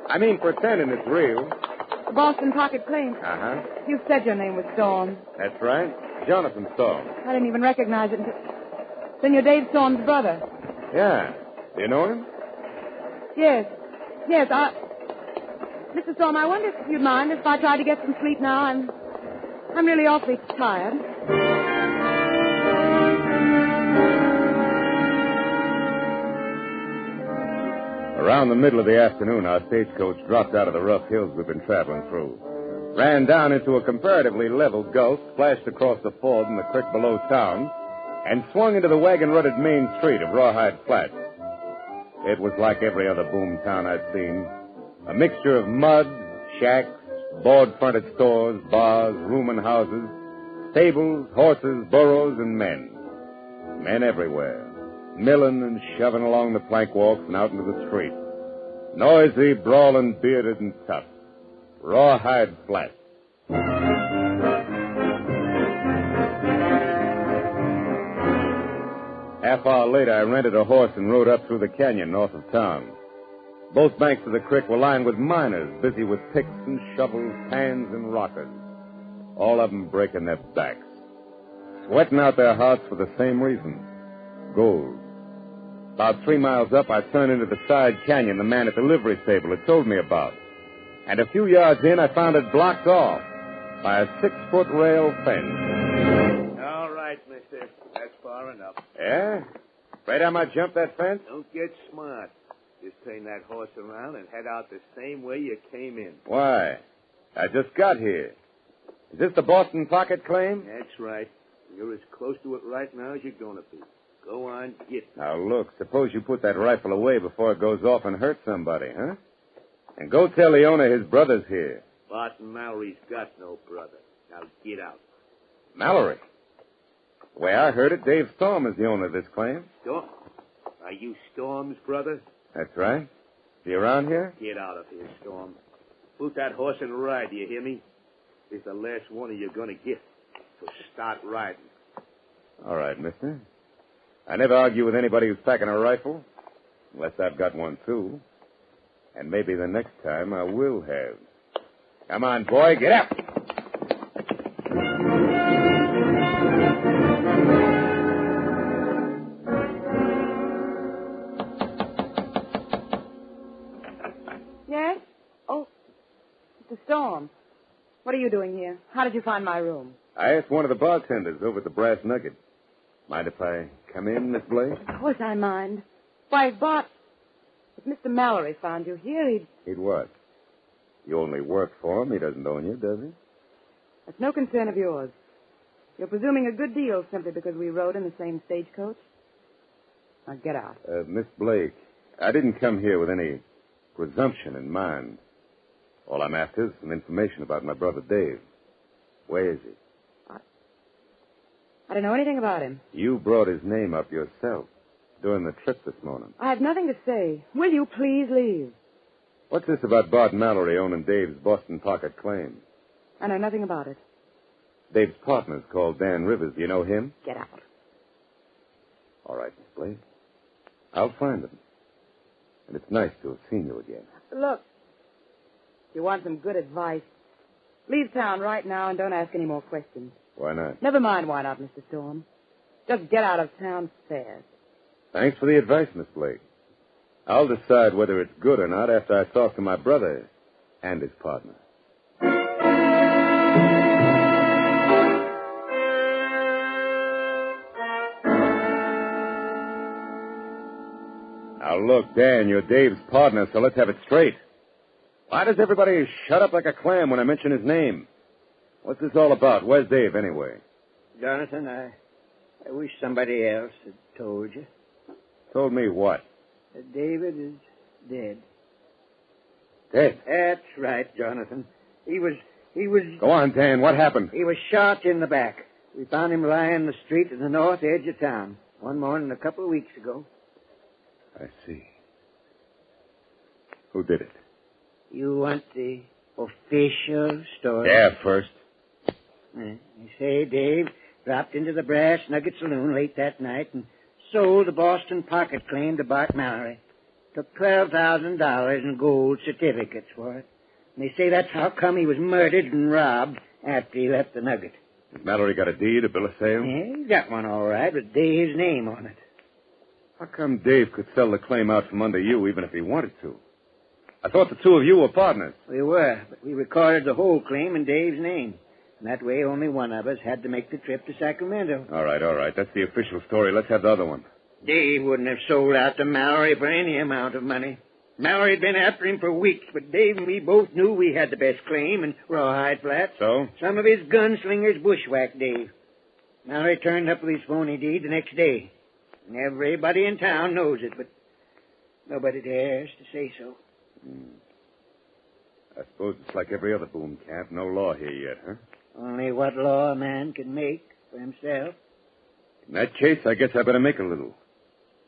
I mean, pretending it's real. The Boston Pocket claim? Uh-huh. You said your name was Storm. That's right. Jonathan Storm. I didn't even recognize it until... Then you're Dave Storm's brother. Yeah. Do you know him? Yes, Mr. Storm, I wonder if you'd mind if I try to get some sleep now. I'm really awfully tired. Around the middle of the afternoon, our stagecoach dropped out of the rough hills we've been traveling through, ran down into a comparatively level gulch, splashed across the ford in the creek below town, and swung into the wagon-rutted main street of Rawhide Flats. It was like every other boom town I'd seen. A mixture of mud, shacks, board-fronted stores, bars, rooming houses, stables, horses, burros, and men. Men everywhere, milling and shoving along the plank walks and out into the street. Noisy, brawling, bearded, and tough. Rawhide Flats. Half hour later, I rented a horse and rode up through the canyon north of town. Both banks of the creek were lined with miners, busy with picks and shovels, pans and rockers. All of them breaking their backs. Sweating out their hearts for the same reason. Gold. About 3 miles up, I turned into the side canyon the man at the livery stable had told me about. And a few yards in, I found it blocked off by a 6-foot rail fence. All right, mister. That's far enough. Yeah? Afraid I might jump that fence? Don't get smart. Just turn that horse around and head out the same way you came in. Why? I just got here. Is this the Boston Pocket claim? That's right. You're as close to it right now as you're going to be. Go on, get. Now, look, suppose you put that rifle away before it goes off and hurts somebody, huh? And go tell the owner his brother's here. Barton Mallory's got no brother. Now get out. Mallory? The way I heard it, Dave Storm is the owner of this claim. Storm? Are you Storm's brother? That's right. Is he around here? Get out of here, Storm. Boot that horse and ride, do you hear me? It's the last one you're going to get. So start riding. All right, mister. I never argue with anybody who's packing a rifle, unless I've got one, too. And maybe the next time I will have. Come on, boy, get up. Yes? Oh, Mr. Storm. What are you doing here? How did you find my room? I asked one of the bartenders over at the Brass Nugget. Mind if I come in, Miss Blake? Of course I mind. Why, Bart, if Mr. Mallory found you here, He'd what? You only work for him. He doesn't own you, does he? That's no concern of yours. You're presuming a good deal simply because we rode in the same stagecoach. Now get out. Miss Blake, I didn't come here with any presumption in mind. All I'm after is some information about my brother Dave. Where is he? I don't know anything about him. You brought his name up yourself during the trip this morning. I have nothing to say. Will you please leave? What's this about Bart Mallory owning Dave's Boston Pocket claim? I know nothing about it. Dave's partner's called Dan Rivers. Do you know him? Get out. All right, Miss Blake. I'll find him. And it's nice to have seen you again. Look, if you want some good advice, leave town right now and don't ask any more questions. Why not? Never mind why not, Mr. Storm. Just get out of town fast. Thanks for the advice, Miss Blake. I'll decide whether it's good or not after I talk to my brother and his partner. Now, look, Dan, you're Dave's partner, so let's have it straight. Why does everybody shut up like a clam when I mention his name? What's this all about? Where's Dave, anyway? Jonathan, I wish somebody else had told you. Told me what? That David is dead. Dead? That's right, Jonathan. He was... Go on, Dan. What happened? He was shot in the back. We found him lying in the street at the north edge of town one morning a couple of weeks ago. I see. Who did it? You want the official story? Yeah, first. You say Dave dropped into the Brass Nugget Saloon late that night and sold the Boston Pocket claim to Bart Mallory. Took $12,000 in gold certificates for it. And they say that's how come he was murdered and robbed after he left the Nugget. Has Mallory got a deed, a bill of sale? Yeah, he's got one all right with Dave's name on it. How come Dave could sell the claim out from under you even if he wanted to? I thought the two of you were partners. We were, but we recorded the whole claim in Dave's name. And that way only one of us had to make the trip to Sacramento. All right. That's the official story. Let's have the other one. Dave wouldn't have sold out to Mallory for any amount of money. Mallory had been after him for weeks, but Dave and we both knew we had the best claim in Rawhide Flats. So? Some of his gunslingers bushwhacked Dave. Mallory turned up with his phony deed the next day. And everybody in town knows it, but nobody dares to say so. I suppose it's like every other boom camp. No law here yet, huh? Only what law a man can make for himself. In that case, I guess I better make a little.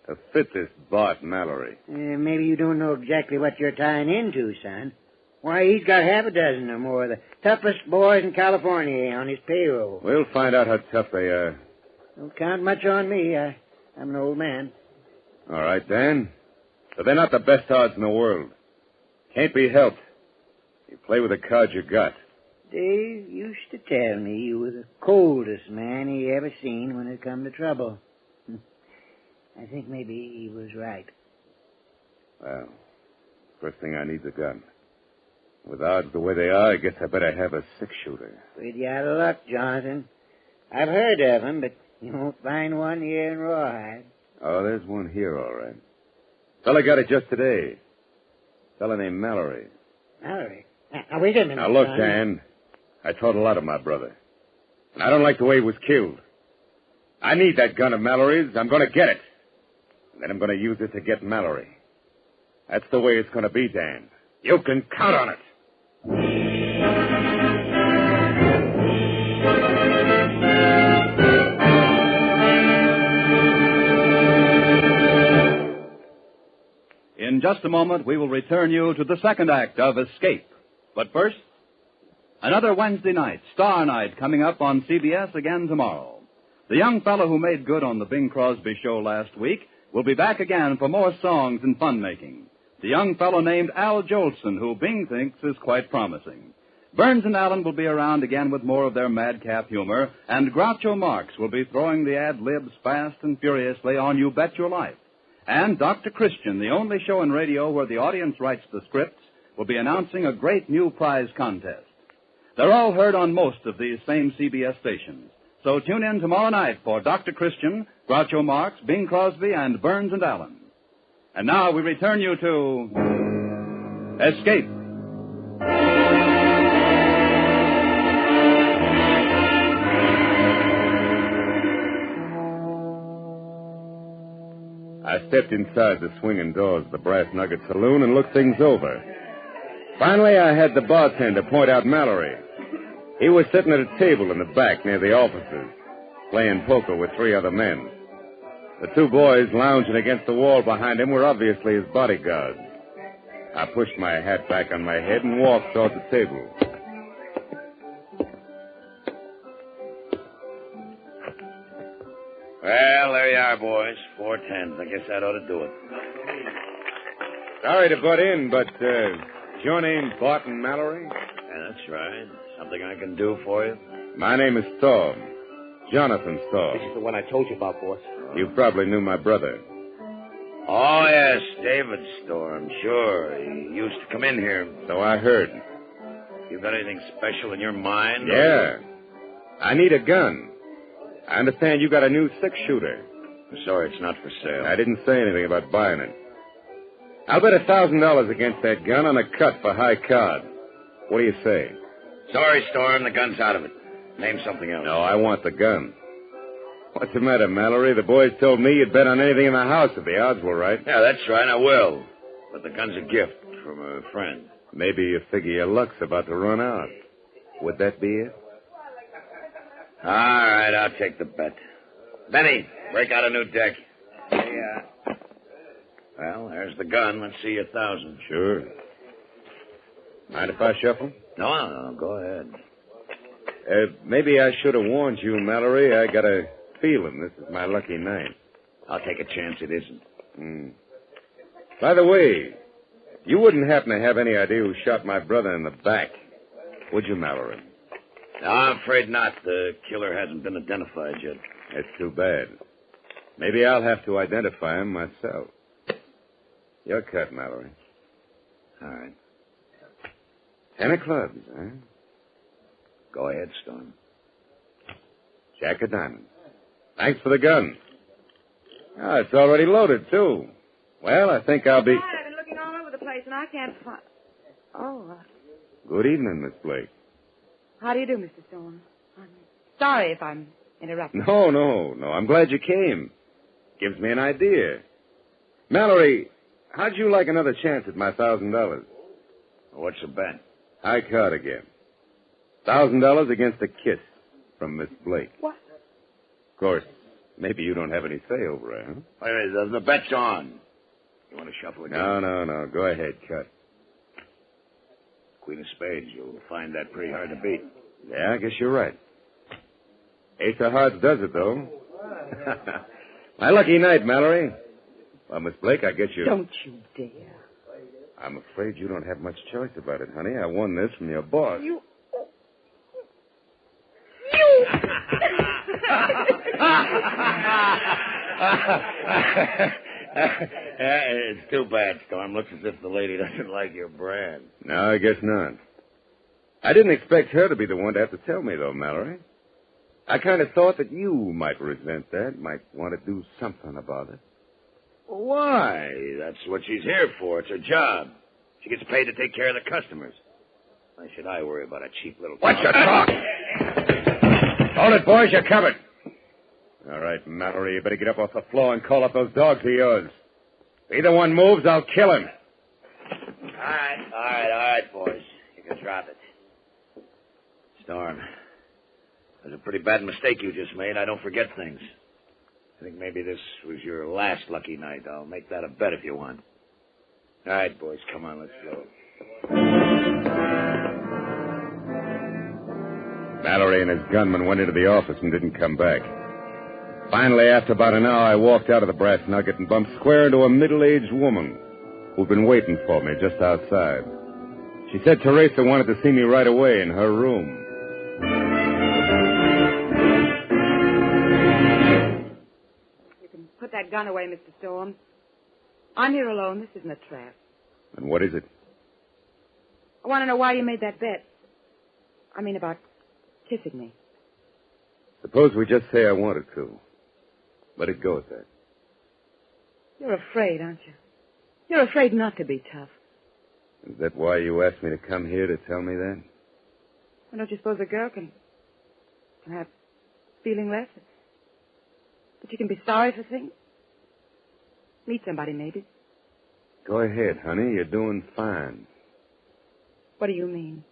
To fit this Bart Mallory. Maybe you don't know exactly what you're tying into, son. Why, he's got half a dozen or more of the toughest boys in California on his payroll. We'll find out how tough they are. Don't count much on me. I'm an old man. All right, Dan. So they're not the best odds in the world. Can't be helped. You play with the cards you got. Dave used to tell me you were the coldest man he ever seen when it come to trouble. I think maybe he was right. Well, first thing I need's a gun. With odds the way they are, I guess I better have a six-shooter. Pretty out of luck, Jonathan. I've heard of 'em, but you won't find one here in Rawhide. Oh, there's one here, all right. Fella got it just today. Fella named Mallory. Mallory? Now, wait a minute. Now, look, son. Dan. I taught a lot of my brother. And I don't like the way he was killed. I need that gun of Mallory's. I'm going to get it. And then I'm going to use it to get Mallory. That's the way it's going to be, Dan. You can count on it. In just a moment, we will return you to the second act of Escape. But first, another Wednesday night, Star Night, coming up on CBS again tomorrow. The young fellow who made good on the Bing Crosby show last week will be back again for more songs and fun-making. The young fellow named Al Jolson, who Bing thinks is quite promising. Burns and Allen will be around again with more of their madcap humor, and Groucho Marx will be throwing the ad-libs fast and furiously on You Bet Your Life. And Dr. Christian, the only show in radio where the audience writes the scripts, will be announcing a great new prize contest. They're all heard on most of these same CBS stations. So tune in tomorrow night for Dr. Christian, Groucho Marx, Bing Crosby, and Burns and Allen. And now we return you to Escape. I stepped inside the swinging doors of the Brass Nugget Saloon and looked things over. Finally, I had the bartender point out Mallory. He was sitting at a table in the back near the offices, playing poker with three other men. The two boys lounging against the wall behind him were obviously his bodyguards. I pushed my hat back on my head and walked toward the table. Well, there you are, boys. 4 tens. I guess that ought to do it. Sorry to butt in, but is your name Barton Mallory? Yeah, that's right. Something I can do for you? My name is Storm. Jonathan Storm. This is the one I told you about, boss. You probably knew my brother. Oh, yes, David Storm. Sure. He used to come in here. So I heard. You got anything special in your mind? Yeah. I need a gun. I understand you got a new six-shooter. I'm sorry, it's not for sale. I didn't say anything about buying it. I'll bet $1,000 against that gun on a cut for high card. What do you say? Sorry, Storm, the gun's out of it. Name something else. No, I want the gun. What's the matter, Mallory? The boys told me you'd bet on anything in the house if the odds were right. Yeah, that's right, I will. But the gun's a gift from a friend. Maybe you figure your luck's about to run out. Would that be it? All right, I'll take the bet. Benny, break out a new deck. Yeah. Well, there's the gun. Let's see 1,000. Sure. Mind if I shuffle? No, go ahead. Maybe I should have warned you, Mallory. I got a feeling this is my lucky night. I'll take a chance it isn't. By the way, you wouldn't happen to have any idea who shot my brother in the back, would you, Mallory? No, I'm afraid not. The killer hasn't been identified yet. That's too bad. Maybe I'll have to identify him myself. Your cut, Mallory. All right. 10 of clubs, huh? Go ahead, Storm. Jack of diamonds. Thanks for the gun. Oh, it's already loaded, too. Well, I think I'll be... I've been looking all over the place, and I can't find... Oh, Good evening, Miss Blake. how do you do, Mr. Storm? I'm sorry if I'm interrupting. No. I'm glad you came. Gives me an idea. Mallory, how'd you like another chance at my $1,000? What's the bet? High card again. $1,000 against a kiss from Miss Blake. What? Of course, maybe you don't have any say over her, huh? Wait a minute, the bet's on. You want to shuffle again? No. Go ahead, cut. Queen of spades. You'll find that pretty hard to beat. Yeah, I guess you're right. Ace of hearts does it, though. My lucky night, Mallory. Well, Miss Blake, I guess you... Don't you dare. I'm afraid you don't have much choice about it, honey. I won this from your boss. You... It's too bad, Storm. Looks as if the lady doesn't like your brand. No, I guess not. I didn't expect her to be the one to have to tell me, though, Mallory. I kind of thought that you might resent that, might want to do something about it. Why? That's what she's here for. It's her job. She gets paid to take care of the customers. Why should I worry about a cheap little... What's your talk? Hold it, boys. You're covered. All right, Mallory, you better get up off the floor and call up those dogs of yours. If either one moves, I'll kill him. All right, boys. You can drop it. Storm, it was a pretty bad mistake you just made. I don't forget things. I think maybe this was your last lucky night. I'll make that a bet if you want. All right, boys, come on, let's go. Mallory and his gunman went into the office and didn't come back. Finally, after about an hour, I walked out of the Brass Nugget and bumped square into a middle-aged woman who'd been waiting for me just outside. She said Teresa wanted to see me right away in her room. You can put that gun away, Mr. Storm. I'm here alone. This isn't a trap. And what is it? I want to know why you made that bet. I mean, about kissing me. Suppose we just say I wanted to. Let it go at that. You're afraid, aren't you? You're afraid not to be tough. Is that why you asked me to come here to tell me that? Well, don't you suppose a girl can have feeling less? That you can be sorry for things? Meet somebody, maybe. Go ahead, honey. You're doing fine. What do you mean?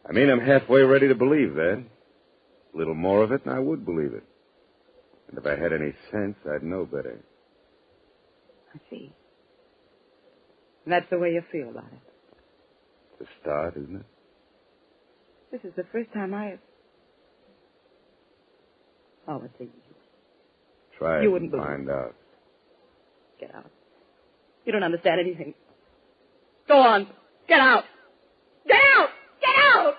I mean, I'm halfway ready to believe that. A little more of it, and I would believe it. And if I had any sense, I'd know better. I see. And that's the way you feel about it. It's a start, isn't it? This is the first time I have... Oh, it's easy. Try You it wouldn't and believe find out. Get out. You don't understand anything. Go on. Get out. Get out! Get out!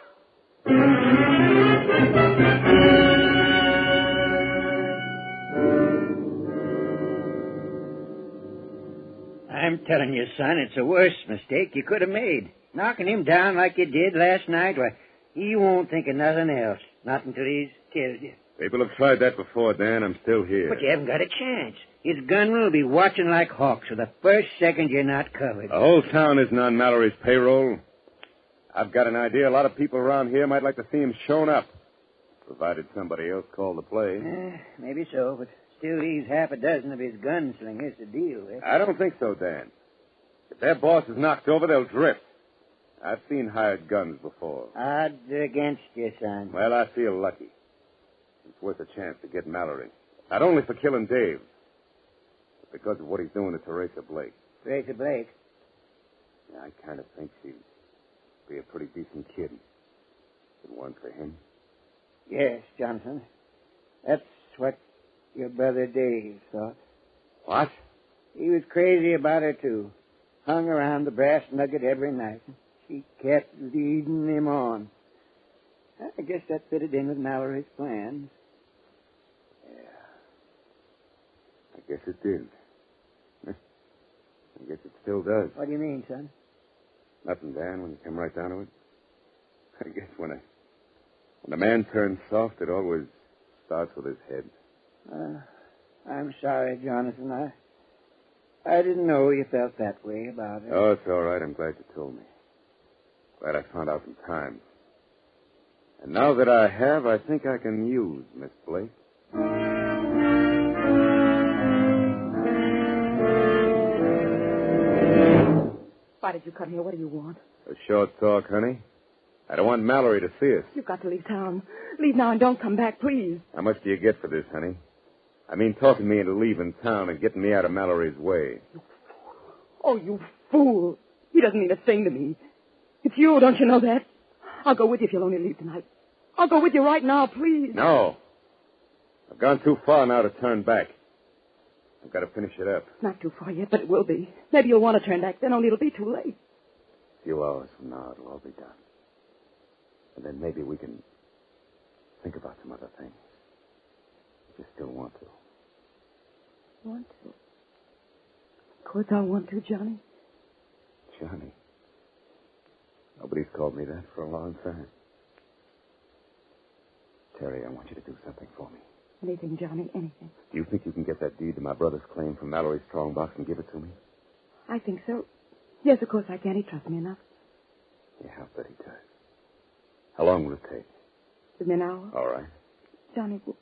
I'm telling you, son, it's the worst mistake you could have made. Knocking him down like you did last night, why, he won't think of nothing else. Not until he's killed you. People have tried that before, Dan. I'm still here. But you haven't got a chance. His gunmen will be watching like hawks for the first second you're not covered. The whole town isn't on Mallory's payroll. I've got an idea a lot of people around here might like to see him shown up, provided somebody else called the play. Maybe so, but still leaves half a dozen of his gunslingers to deal with. I don't think so, Dan. If their boss is knocked over, they'll drift. I've seen hired guns before. Odds are against you, son. Well, I feel lucky. It's worth a chance to get Mallory. Not only for killing Dave, but because of what he's doing to Teresa Blake. Teresa Blake? Yeah, I kind of think she'd be a pretty decent kid. Good one for him. Yes, Jonathan. That's what your brother Dave thought. What? He was crazy about her, too. Hung around the Brass Nugget every night. She kept leading him on. I guess that fitted in with Mallory's plans. Yeah. I guess it did. I guess it still does. What do you mean, son? Nothing, Dan, when you come right down to it. I guess when a man turns soft, it always starts with his head. I'm sorry, Jonathan. I didn't know you felt that way about it. Oh, it's all right. I'm glad you told me. Glad I found out in time. And now that I have, I think I can use Miss Blake. Why did you come here? What do you want? A short talk, honey. I don't want Mallory to see us. You've got to leave town. Leave now and don't come back, please. How much do you get for this, honey? I mean, talking me into leaving town and getting me out of Mallory's way. Oh, you fool. He doesn't mean a thing to me. It's you, don't you know that? I'll go with you if you'll only leave tonight. I'll go with you right now, please. No. I've gone too far now to turn back. I've got to finish it up. It's not too far yet, but it will be. Maybe you'll want to turn back then, only it'll be too late. A few hours from now, it'll all be done. And then maybe we can think about some other things. If you still want to. Want to? Of course I want to, Johnny. Johnny. Nobody's called me that for a long time. Terry, I want you to do something for me. Anything, Johnny, anything. Do you think you can get that deed to my brother's claim from Mallory's strongbox and give it to me? I think so. Yes, of course I can. He trusts me enough. Yeah, I'll bet he does. How long will it take? Within an hour. All right. Johnny, would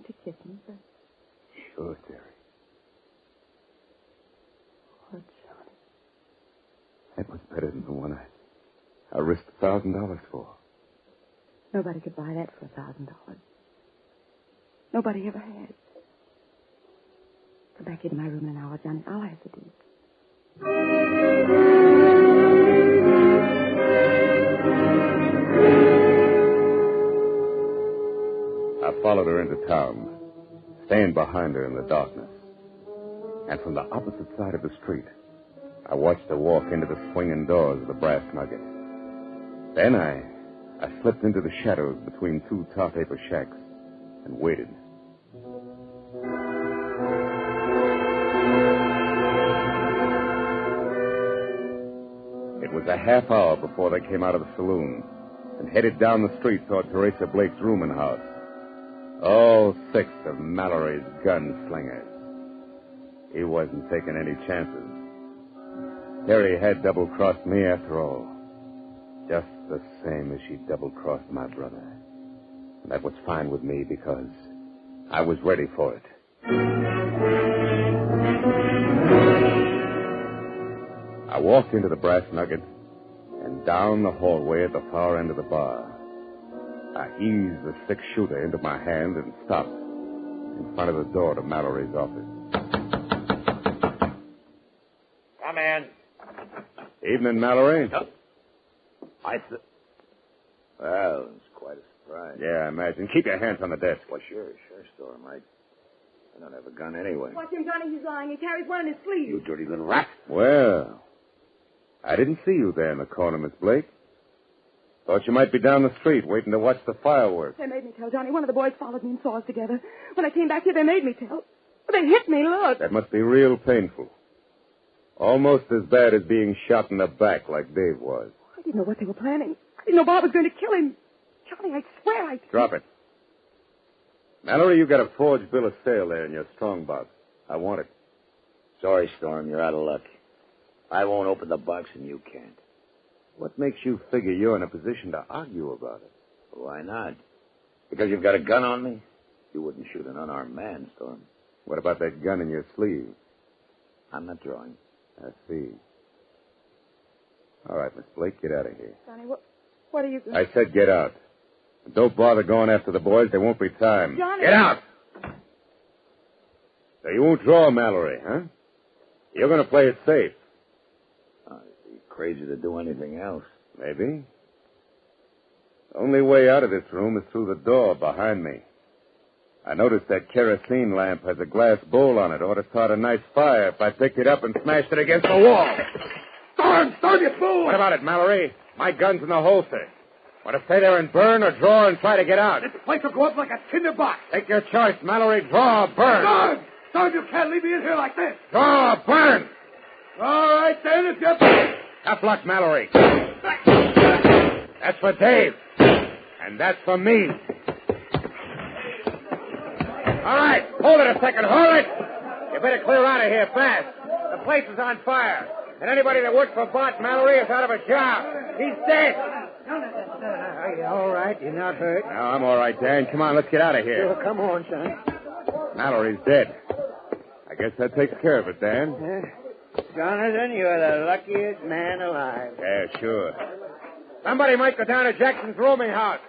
you kiss me first? Sure, Terry. Oh, Johnny. That was better than the one I risked $1,000 for. Nobody could buy that for $1,000. Nobody ever has. Come back into my room in an hour, Johnny. I'll have the deed. I followed her into town, staying behind her in the darkness. And from the opposite side of the street, I watched her walk into the swinging doors of the Brass Nugget. Then I slipped into the shadows between two tar paper shacks and waited. It was a half hour before they came out of the saloon and headed down the street toward Teresa Blake's rooming house. All 6 of Mallory's gunslingers. He wasn't taking any chances. Terry had double-crossed me after all. Just the same as she double-crossed my brother. And that was fine with me because I was ready for it. I walked into the Brass Nugget and down the hallway at the far end of the bar. I eased the 6-shooter into my hand and stopped in front of the door to Mallory's office. Come in. Evening, Mallory. Well, it's quite a surprise. Yeah, I imagine. Keep your hands on the desk. Well, sure, Storm. I don't have a gun anyway. Watch him, Johnny. He's lying. He carries one in his sleeve. You dirty little rat. Well, I didn't see you there in the corner, Miss Blake. Thought you might be down the street waiting to watch the fireworks. They made me tell, Johnny. One of the boys followed me and saw us together. When I came back here, they made me tell. They hit me, look. That must be real painful. Almost as bad as being shot in the back like Dave was. I didn't know what they were planning. I didn't know Bob was going to kill him. Johnny, I swear I... Drop it. Mallory, you got a forged bill of sale there in your strongbox. I want it. Sorry, Storm. You're out of luck. I won't open the box and you can't. What makes you figure you're in a position to argue about it? Why not? Because you've got a gun on me? You wouldn't shoot an unarmed man, Storm. What about that gun in your sleeve? I'm not drawing. I see. All right, Miss Blake, get out of here. Johnny, what are you going I said get out. Don't bother going after the boys. There won't be time. Johnny! Get out! So you won't draw, Mallory, huh? You're going to play it safe. I'd be crazy to do anything else. Maybe. The only way out of this room is through the door behind me. I noticed that kerosene lamp has a glass bowl on it. Ought to start a nice fire if I picked it up and smashed it against the wall. Storm, you fool! What about it, Mallory? My gun's in the holster. Want to stay there and burn or draw and try to get out? This place will go up like a tinder box. Take your choice, Mallory. Draw or burn. Storm, you can't leave me in here like this. Draw or burn. All right, then, if you're... Tough luck, Mallory. That's for Dave. And that's for me. All right, hold it a second. Hold it. You better clear out of here fast. The place is on fire. And anybody that worked for Bart Mallory is out of a job. He's dead. Are you all right? You're not hurt? No, I'm all right, Dan. Come on, let's get out of here. Sure, come on, son. Mallory's dead. I guess that takes care of it, Dan. Jonathan, you're the luckiest man alive. Yeah, sure. Somebody might go down to Jackson's rooming house.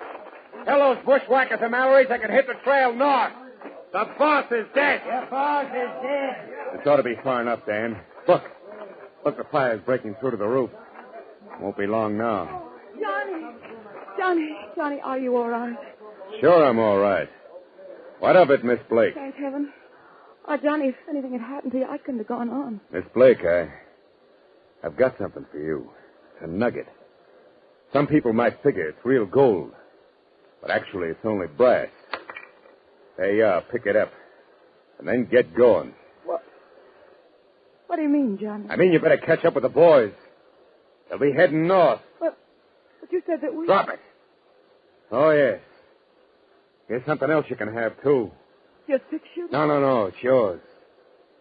Tell those bushwhackers of Mallory's they can hit the trail north. The boss is dead. Your boss is dead. This ought to be far enough, Dan. Look, the fire's breaking through to the roof. Won't be long now. Johnny, are you all right? Sure I'm all right. What of it, Miss Blake? Thank heaven. Oh, Johnny, if anything had happened to you, I couldn't have gone on. Miss Blake, I've got something for you. It's a nugget. Some people might figure it's real gold, but actually it's only brass. There you are. Pick it up. And then get going. What do you mean, Johnny? I mean, you better catch up with the boys. They'll be heading north. But you said that we... Drop it. Oh, yes. Here's something else you can have, too. Your six-shooter? No. It's yours.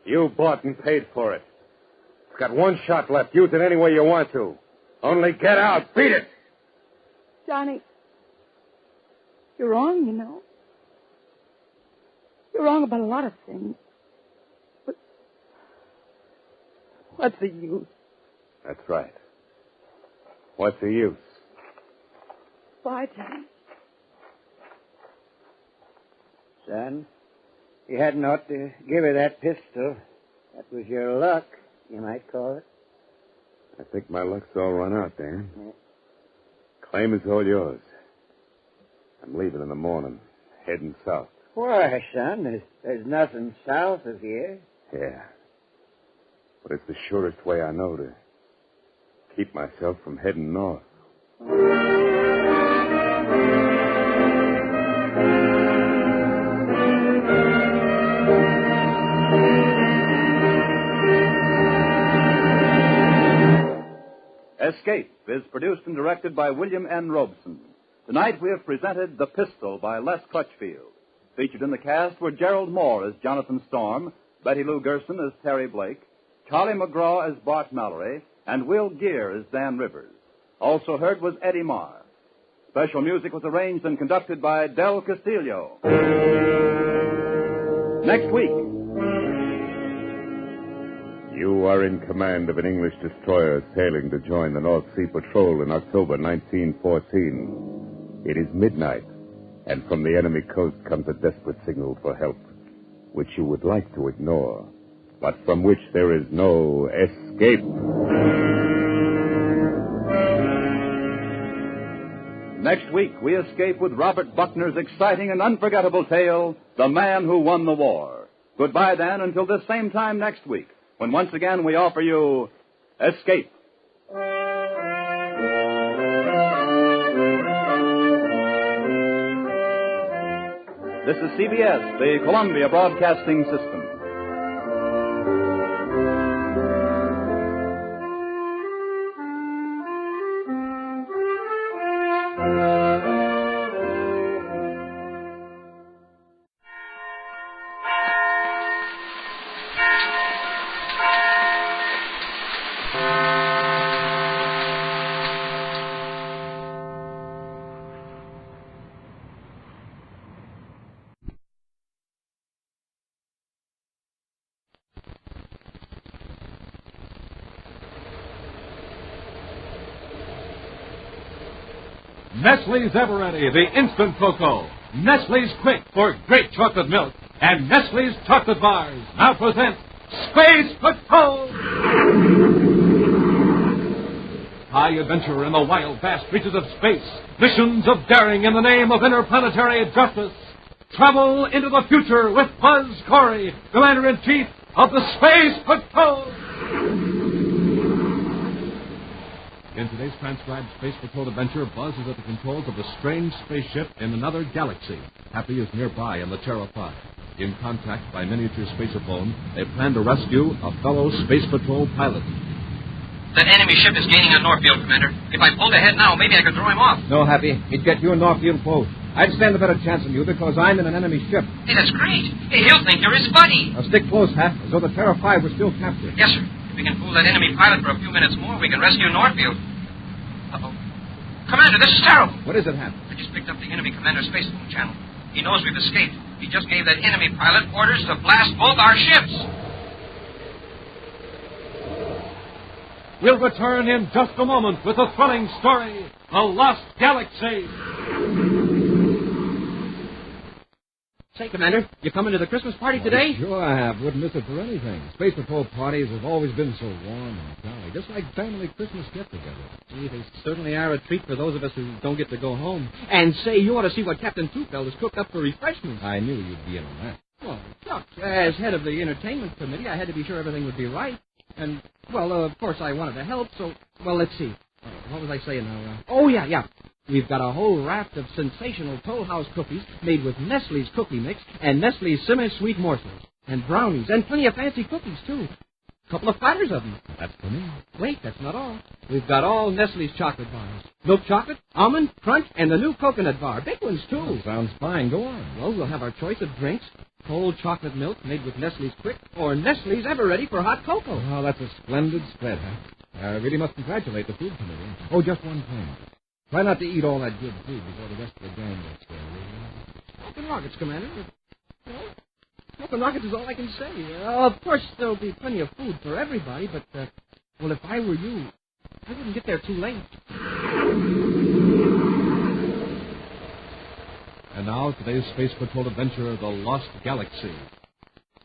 You bought and paid for it. It's got one shot left. Use it any way you want to. Only get out. Beat it. Johnny, you're wrong, you know. You're wrong about a lot of things. But what's the use? That's right. What's the use? Bye, Johnny. Son, you hadn't ought to give her that pistol. That was your luck, you might call it. I think my luck's all run out, Dan. Yeah. Claim is all yours. I'm leaving in the morning, heading south. Why, son? There's nothing south of here. Yeah. But it's the surest way I know to keep myself from heading north. Escape is produced and directed by William N. Robeson. Tonight we have presented The Pistol by Les Crutchfield. Featured in the cast were Gerald Moore as Jonathan Storm, Betty Lou Gerson as Terry Blake, Charlie McGraw as Bart Mallory, and Will Gear as Dan Rivers. Also heard was Eddie Marr. Special music was arranged and conducted by Del Castillo. Next week. You are in command of an English destroyer sailing to join the North Sea Patrol in October 1914. It is midnight, and from the enemy coast comes a desperate signal for help, which you would like to ignore, but from which there is no escape. Next week, we escape with Robert Buckner's exciting and unforgettable tale, The Man Who Won the War. Goodbye, then, until this same time next week, when once again we offer you Escape. This is CBS, the Columbia Broadcasting System. Nestle's Ever-Ready, the instant cocoa. Nestle's Quick for great chocolate milk. And Nestle's chocolate bars now present Space Patrol! High adventure in the wild, vast reaches of space. Missions of daring in the name of interplanetary justice. Travel into the future with Buzz Corey, Commander-in-Chief of the Space Patrol! In today's transcribed Space Patrol adventure, Buzz is at the controls of a strange spaceship in another galaxy. Happy is nearby in the Terra 5. In contact by miniature spacerphone, they plan to rescue a fellow Space Patrol pilot. That enemy ship is gaining on Northfield, Commander. If I pulled ahead now, maybe I could throw him off. No, Happy. He'd get you in Northfield close. I'd stand a better chance than you because I'm in an enemy ship. Hey, that's great. Hey, he'll think you're his buddy. Now stick close, Hap, as though the Terra 5 were still captured. Yes, sir. If we can fool that enemy pilot for a few minutes more, we can rescue Northfield. Uh-oh. Commander, this is terrible. What is it, Hap? I just picked up the enemy commander's spacephone channel. He knows we've escaped. He just gave that enemy pilot orders to blast both our ships. We'll return in just a moment with the thrilling story, The Lost Galaxy. Say, Commander, you coming to the Christmas party today? Sure I have. Wouldn't miss it for anything. Space Patrol parties have always been so warm and jolly, just like family Christmas get-together. Gee, they certainly are a treat for those of us who don't get to go home. And say, you ought to see what Captain Tufeld has cooked up for refreshments. I knew you'd be in on that. Well, look, as head of the entertainment committee, I had to be sure everything would be right. And, well, of course, I wanted to help, so, well, let's see. What was I saying now? Oh, yeah. We've got a whole raft of sensational Toll House cookies made with Nestle's cookie mix and Nestle's semi-sweet morsels. And brownies, and plenty of fancy cookies, too. A couple of platters of them. That's for me. Wait, that's not all. We've got all Nestle's chocolate bars. Milk chocolate, almond, crunch, and the new coconut bar. Big ones, too. Oh, sounds fine. Go on. Well, we'll have our choice of drinks. Cold chocolate milk made with Nestle's Quick or Nestle's Ever Ready for hot cocoa. Oh, that's a splendid spread, huh? I really must congratulate the food committee. Oh, just one thing. Try not to eat all that good food before the rest of the gang gets there, will you? Open rockets, Commander. Open rockets is all I can say. Of course, there'll be plenty of food for everybody, but, well, if I were you, I wouldn't get there too late. And now, today's Space Patrol adventure, The Lost Galaxy.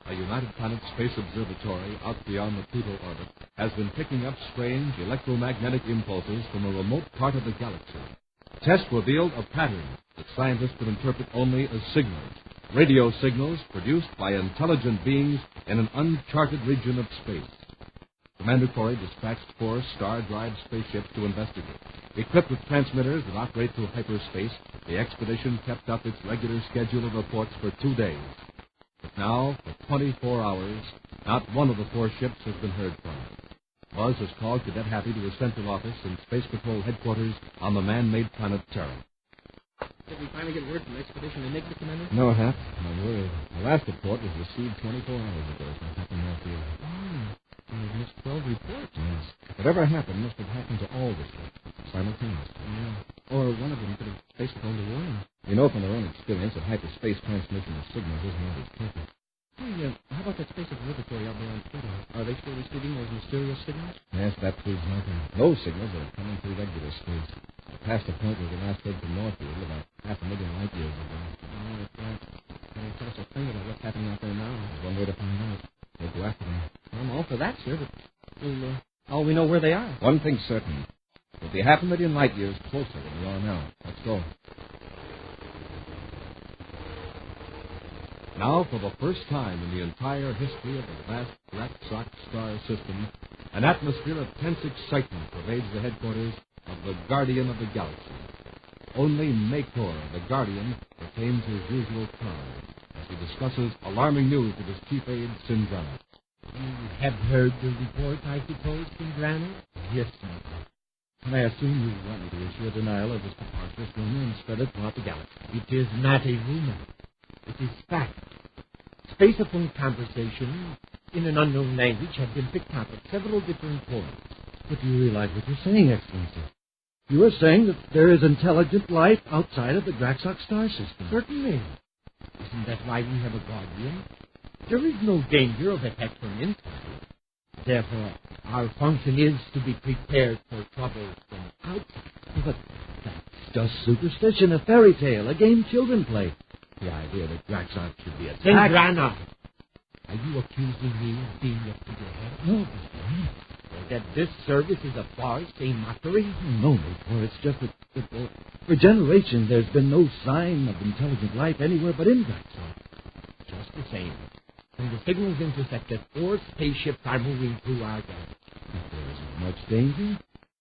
A United Planets Space Observatory out beyond the Pluto orbit has been picking up strange electromagnetic impulses from a remote part of the galaxy. Tests revealed a pattern that scientists could interpret only as signals, radio signals produced by intelligent beings in an uncharted region of space. Commander Corey dispatched 4 star-drive spaceships to investigate. Equipped with transmitters that operate through hyperspace, the expedition kept up its regular schedule of reports for 2 days. But now, for 24 hours, not one of the 4 ships has been heard from. Buzz has called Cadet Happy to his central office in Space Patrol headquarters on the man-made planet Terra. Did we finally get word from the expedition to make the Commander? No, Hap. No word. The last report was received 24 hours ago. So it happened out here. We've missed 12 reports. Yes. Whatever happened must have happened to all the ships simultaneously. Yeah. Or one of them could have Space Patrol the warning. We know from our own experience that hyperspace transmission of signals isn't always perfect. Hey, how about that space observatory out there on Pluto? Are they still receiving those mysterious signals? Yes, that proves nothing. Those signals are coming through regular space. Past the point where we last heard from Northfield about 500,000 light years ago. Oh, that's right. Can you tell us a thing about what's happening out there now? There's one way to find out. We'll go after them. I'm all for that, sir, but all we know where they are. One thing's certain. We'll be 500,000 light years closer than we are now. Let's go. Now, for the first time in the entire history of the vast Black Sox star system, an atmosphere of tense excitement pervades the headquarters of the Guardian of the Galaxy. Only Meteor, the Guardian, retains his usual calm as he discusses alarming news with his chief aide, Sindrana. You have heard the report, I suppose, Sindrana? Yes, sir. And I assume you want me to issue a denial of this preposterous rumor and spread it throughout the galaxy. It is not a rumor. It is fact. Space-phone conversation in an unknown language have been picked up at several different points. But do you realize what you're saying, Excellency? You are saying that there is intelligent life outside of the Graxox star system. Certainly. Isn't that why we have a guardian? There is no danger of attack from inside. Therefore, our function is to be prepared for trouble from outside. But that's just superstition, a fairy tale, a game children play. The idea that Graxox should be attacked... Sindrana! Are you accusing me of being a figurehead? No, Mr. Or that this service is a farce, a mockery? No, Meteor. It's just that for generations there's been no sign of intelligent life anywhere but in Graxox. Just the same. When the signals intersected, 4 spaceships are moving through our galaxy. If there isn't much danger,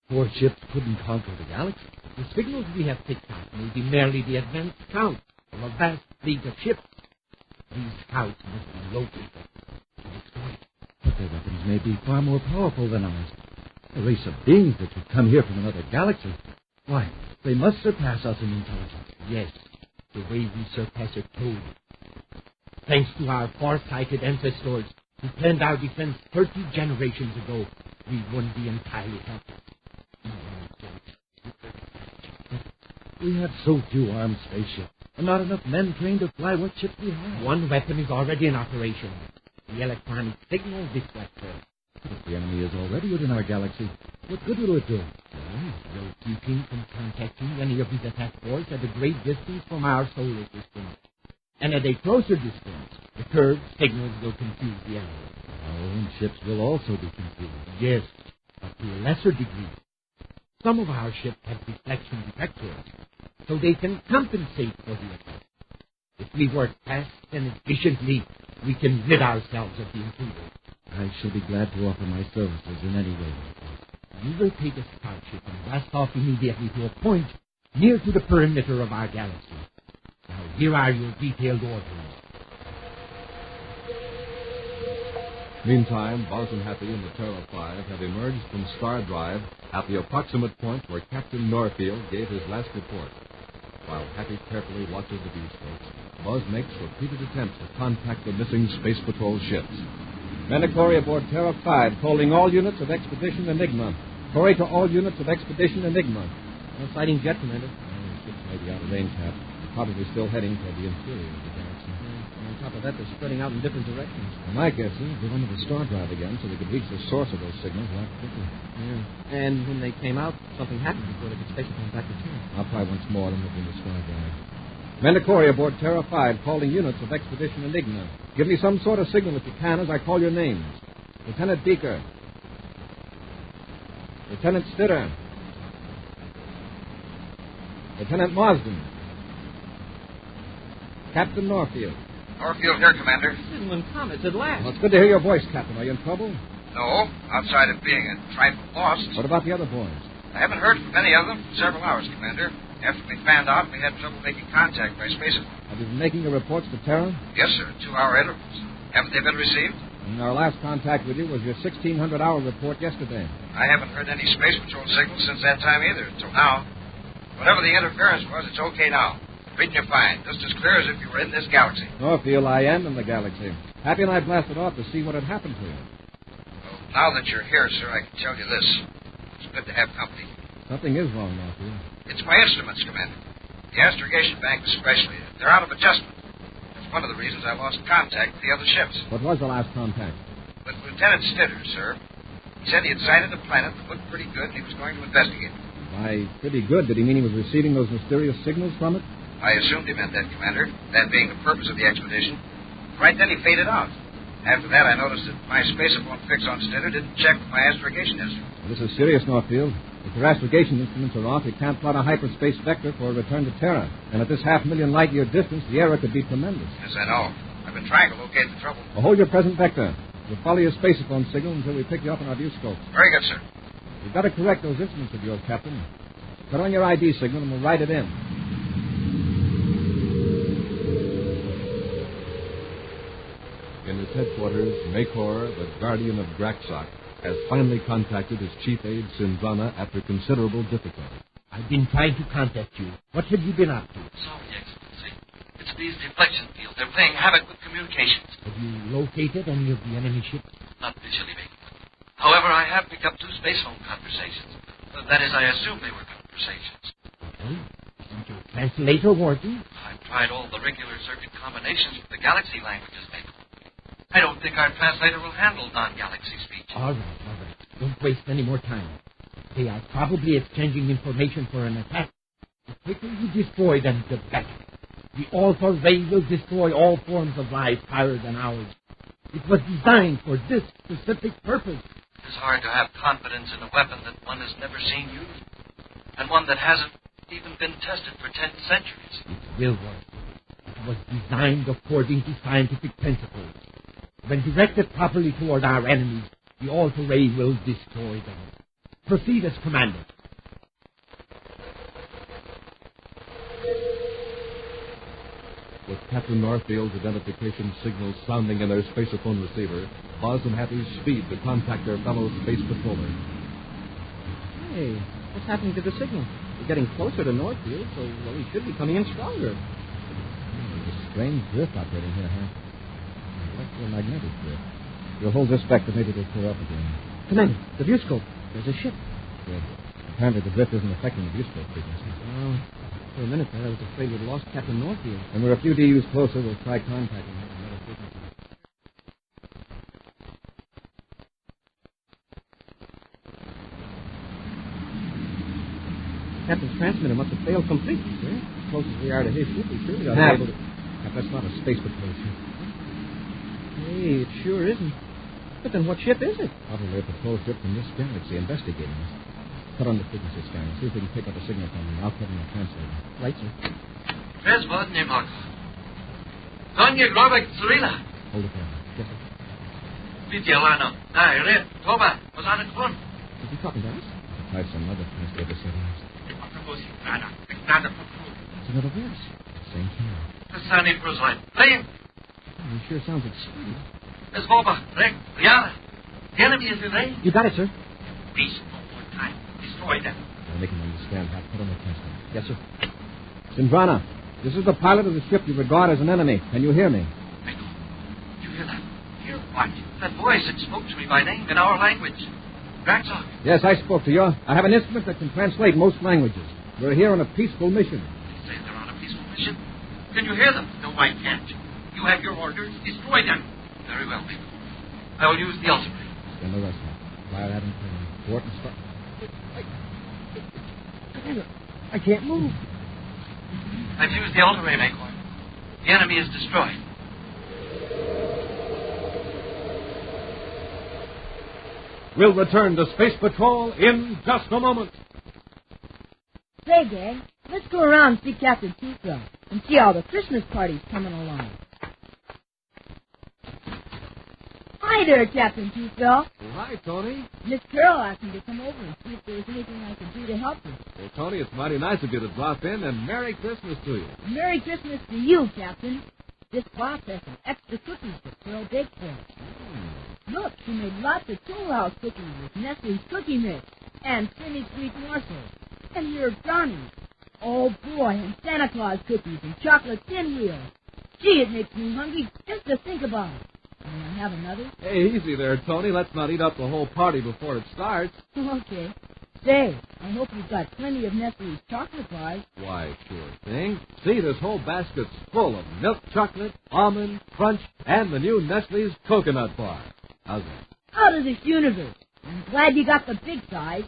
4 ships couldn't conquer the galaxy. The signals we have picked up may be merely the advance count of a vast fleet of ships. These scouts must be located to destroy. But their weapons may be far more powerful than ours. A race of beings that should come here from another galaxy. Why, they must surpass us in intelligence. Yes, the way we surpass a toad. Thanks to our far-sighted ancestors who planned our defense 30 generations ago, we wouldn't be entirely helpless. We have so few armed spaceships, and not enough men trained to fly what ship we have. One weapon is already in operation. The electronic signal deflector. But if the enemy is already within our galaxy, what good will it do? Well, it will keep him from contacting any of his attack force at a great distance from our solar system. And at a closer distance, the curved signals will confuse the enemy. Our own ships will also be confused. Yes, but to a lesser degree. Some of our ships have deflection detectors, so they can compensate for the effect. If we work fast and efficiently, we can rid ourselves of the intruder. I shall be glad to offer my services in any way. You will take a scout ship and blast off immediately to a point near to the perimeter of our galaxy. Now, here are your detailed orders. Meantime, Buzz and Happy and the Terra 5 have emerged from Star Drive at the approximate point where Captain Norfield gave his last report. While Happy carefully watches the viewscopes, Buzz makes repeated attempts to contact the missing Space Patrol ships. Mandatory aboard Terra 5, calling all units of Expedition Enigma. Corey to all units of Expedition Enigma. No sighting jet, Commander. The ships may be out of range, Cap. They're probably still heading toward the interior of the galaxy. On top of that, they're spreading out in different directions. Well, my guess is they went to the Star Drive again so they could reach the source of those signals a lot quicker. Yeah. And when they came out, something happened before they could space them back to Terra. I'll try once more and look in the Star Drive. Mandatory aboard Terra 5, calling units of Expedition Enigma. Give me some sort of signal if you can as I call your names. Lieutenant Beaker. Lieutenant Stitter. Lieutenant Marsden. Captain Norfield. Norfield here, Commander. Signal and comets at last. Well, it's good to hear your voice, Captain. Are you in trouble? No, outside of being a trifle lost. What about the other boys? I haven't heard from any of them for several hours, Commander. After we found out, we had trouble making contact by spacephone. Have you been making your reports to Terra? Yes, sir. 2-hour intervals. Haven't they been received? And our last contact with you was your 1600-hour report yesterday. I haven't heard any Space Patrol signals since that time either, until now. Whatever the interference was, it's okay now. Reading you fine, just as clear as if you were in this galaxy. Norfield, I am in the galaxy. Happy and I blasted off to see what had happened to you. Well, now that you're here, sir, I can tell you this. It's good to have company. Something is wrong, Norfield. It's my instruments, Commander. The astrogation bank especially. They're out of adjustment. That's one of the reasons I lost contact with the other ships. What was the last contact? With Lieutenant Stitter, sir. He said he had sighted a planet that looked pretty good and he was going to investigate it. By pretty good, did he mean he was receiving those mysterious signals from it? I assumed he meant that, Commander, that being the purpose of the expedition. Right then he faded out. After that, I noticed that my spacephone fix on Stitter didn't check with my astrogation instrument. Well, this is serious, Norfield. If your astrogation instruments are off, you can't plot a hyperspace vector for a return to Terra. And at this 500,000 light-year distance, the error could be tremendous. Yes, I know. I've been trying to locate the trouble. Well, hold your present vector. We'll follow your spacephone signal until we pick you up on our viewscope. Very good, sir. We've got to correct those instruments of yours, Captain. Put on your ID signal and we'll write it in. In his headquarters, Meteor, the guardian of Graxok, has finally contacted his chief aide, Sinzana, after considerable difficulty. I've been trying to contact you. What have you been up to? Sorry, Excellency. It's these deflection fields. They're playing havoc with communications. Have you located any of the enemy ships? Not visually, mate. However, I have picked up 2 spacephone conversations. That is, I assume they were conversations. Okay. Isn't your translator working? I've tried all the regular circuit combinations with the galaxy languages, mate. I don't think our translator will handle non-galaxy speech. All right. Don't waste any more time. They are probably exchanging information for an attack. The quicker you destroy them, the better. The Alpha Ray will destroy all forms of life higher than ours. It was designed for this specific purpose. It's hard to have confidence in a weapon that one has never seen used, and one that hasn't even been tested for 10 centuries. It will work. It was designed according to scientific principles. When directed properly toward our enemies, the Alpha Ray will destroy them. Proceed as commanded. With Captain Norfield's identification signals sounding in their spaceophone receiver, Buzz and Happy speed to contact their fellow space patroller. Hey, what's happening to the signal? We're getting closer to Northfield, so we should be coming in stronger. There's a strange drift operating here, huh? Electromagnetic drift. You'll hold this back to maybe they'll clear up again. Commander, the viewscope. There's a ship. Good. Apparently the drift isn't affecting the viewscope frequencies. Well, for a minute there, I was afraid we'd lost Captain Northfield. When we're a few DUs closer, we'll try contacting him on another frequency. Captain's transmitter must have failed completely, sir. As close as we are to his ship, we surely ought to be able to... That's not a space patrol ship. Hey, it sure isn't. But then what ship is it? Probably a patrol ship from this galaxy investigating us. Put on the frequency scanner. See if we can pick up a signal from them. I'll put in a translator. Right, sir. Transport, Nemok. Sonja Grobek Cirilla. Hold it there. Yes, sir. Vidialano. Red. Toba. Was on the corn. Is he talking to us? I'll try some other translator settings. It's another voice. Same channel. Tasani Brosline. Play him. Oh, he sure sounds excited. Miss Boba. Rick. Rihanna. The enemy is in range. You got it, sir. Beast no more time. Destroy them. I'll make him understand how to put on the translator. Yes, sir. Sindrana, this is the pilot of the ship you regard as an enemy. Can you hear me? Michael, you hear that? Hear what? That voice that spoke to me by name in our language. Draxock. Yes, I spoke to you. I have an instrument that can translate most languages. We're here on a peaceful mission. Say they're on a peaceful mission? Can you hear them? No, I can't. You have your orders. Destroy them. Very well, Michael. I will use the ultimate. Then the rest of it. Fire at him. Port and start. I can't move. I've used the ultra-ray, Michael. The enemy is destroyed. We'll return to Space Patrol in just a moment. Say, gang, let's go around and see Captain Toothbrush and see how the Christmas party's coming along. Hi there, Captain Toothbrush. Well, hi, Tony. Miss Carol asked me to come over and see if there was anything I could do to help you. Well, Tony, it's mighty nice of you to drop in, and Merry Christmas to you. Merry Christmas to you, Captain. This box has some extra cookies that Carol baked for us. Look, she made lots of Tool House cookies with Nestle's Cookie Mix and semi-sweet morsels. And here are brownies. Oh, boy, and Santa Claus cookies and chocolate pinwheels. Gee, it makes me hungry just to think about it. May I have another? Hey, easy there, Tony. Let's not eat up the whole party before it starts. Okay. Say, I hope you've got plenty of Nestle's chocolate bars. Why, sure thing. See, this whole basket's full of milk chocolate, almond, crunch, and the new Nestle's coconut bar. How's that? Out of this universe. I'm glad you got the big size.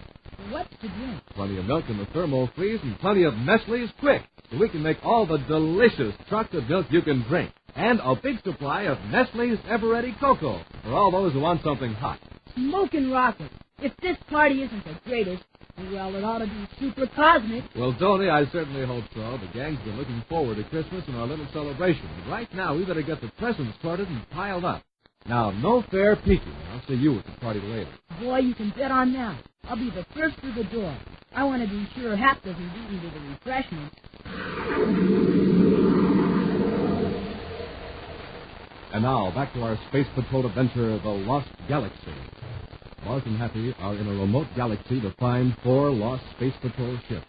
What's to drink? Plenty of milk in the thermo freeze and plenty of Nestle's Quick, so we can make all the delicious chocolate milk you can drink. And a big supply of Nestle's Ever-Ready Cocoa for all those who want something hot. Smoking rocket. If this party isn't the greatest, well, it ought to be super cosmic. Well, Tony, I certainly hope so. The gang's been looking forward to Christmas and our little celebration. But right now, we better get the presents sorted and piled up. Now, no fair peeking. I'll see you at the party later. Boy, you can bet on that. I'll be the first through the door. I want to be sure Hap doesn't beat me to the refreshments. And now, back to our Space Patrol adventure, The Lost Galaxy. Buzz and Happy are in a remote galaxy to find 4 lost Space Patrol ships.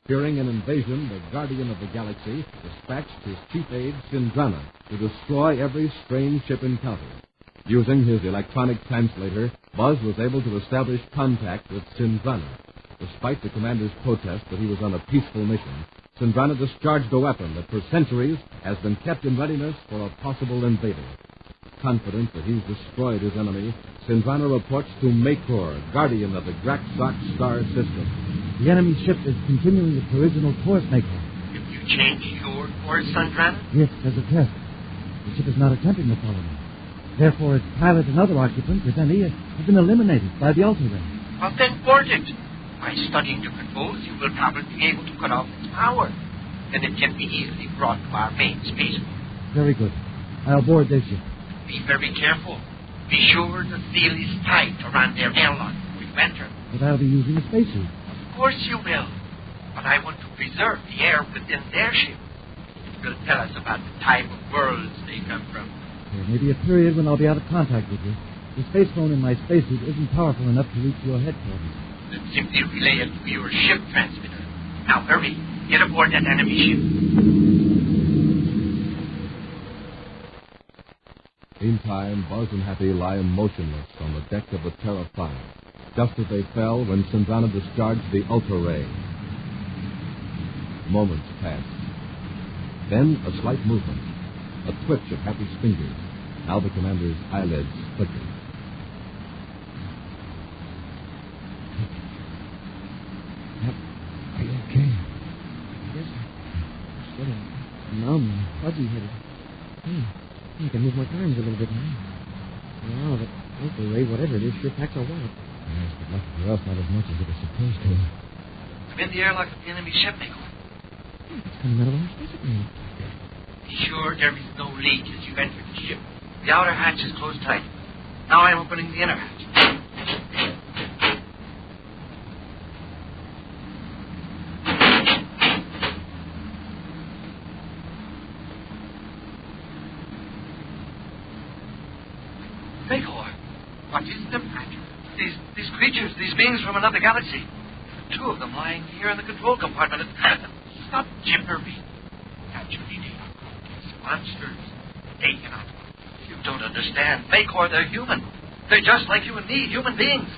Fearing an invasion, the Guardian of the Galaxy dispatched his chief aide, Sindrana, to destroy every strange ship encountered. Using his electronic translator, Buzz was able to establish contact with Sindrana. Despite the commander's protest that he was on a peaceful mission, Sindrana discharged a weapon that for centuries has been kept in readiness for a possible invader. Confident that he's destroyed his enemy, Sindrana reports to Meteor, guardian of the Draxock star system. The enemy ship is continuing its original course, Meteor. If you change your course, Sindrana? Yes, as a test. The ship is not attempting to follow me. Therefore, its pilot and other occupants, if any, have been eliminated by the ultra-ray. Well, then board it. By studying the controls, you will probably be able to cut off its power. Then it can be easily brought to our main spaceport. Very good. I'll board this ship. Be very careful. Be sure the seal is tight around their airlock when you enter. But I'll be using a spacesuit. Of course you will. But I want to preserve the air within their ship. It will tell us about the type of worlds they come from. There may be a period when I'll be out of contact with you. The space phone in my spacesuit isn't powerful enough to reach your headquarters. Then simply relay it to your ship transmitter. Now hurry. Get aboard that enemy ship. Meantime, Buzz and Happy lie motionless on the deck of the Terra 5, just as they fell when Sindrana discharged the ultra-ray. Moments passed. Then a slight movement, a twitch of Happy's fingers. Now the commander's eyelids flickered. Are you okay? Yes, I'm sort of numb, fuzzy-headed. turns a little bit now. Well, but anyway, whatever it is, sure packs a wallop. Yes, but lucky for us, not as much as it was supposed to. I'm in the airlock of the enemy ship, Meteor. It's coming out of our space plane. Be sure there is no leak as you enter the ship. The outer hatch is closed tight. Now I'm opening the inner hatch. Meteor, what is the matter? These creatures, these beings from another galaxy. Two of them lying here in the control compartment. Stop gibbering. Naturally, they are grotesque monsters. They cannot. You don't understand. Meteor, they're human. They're just like you and me, human beings.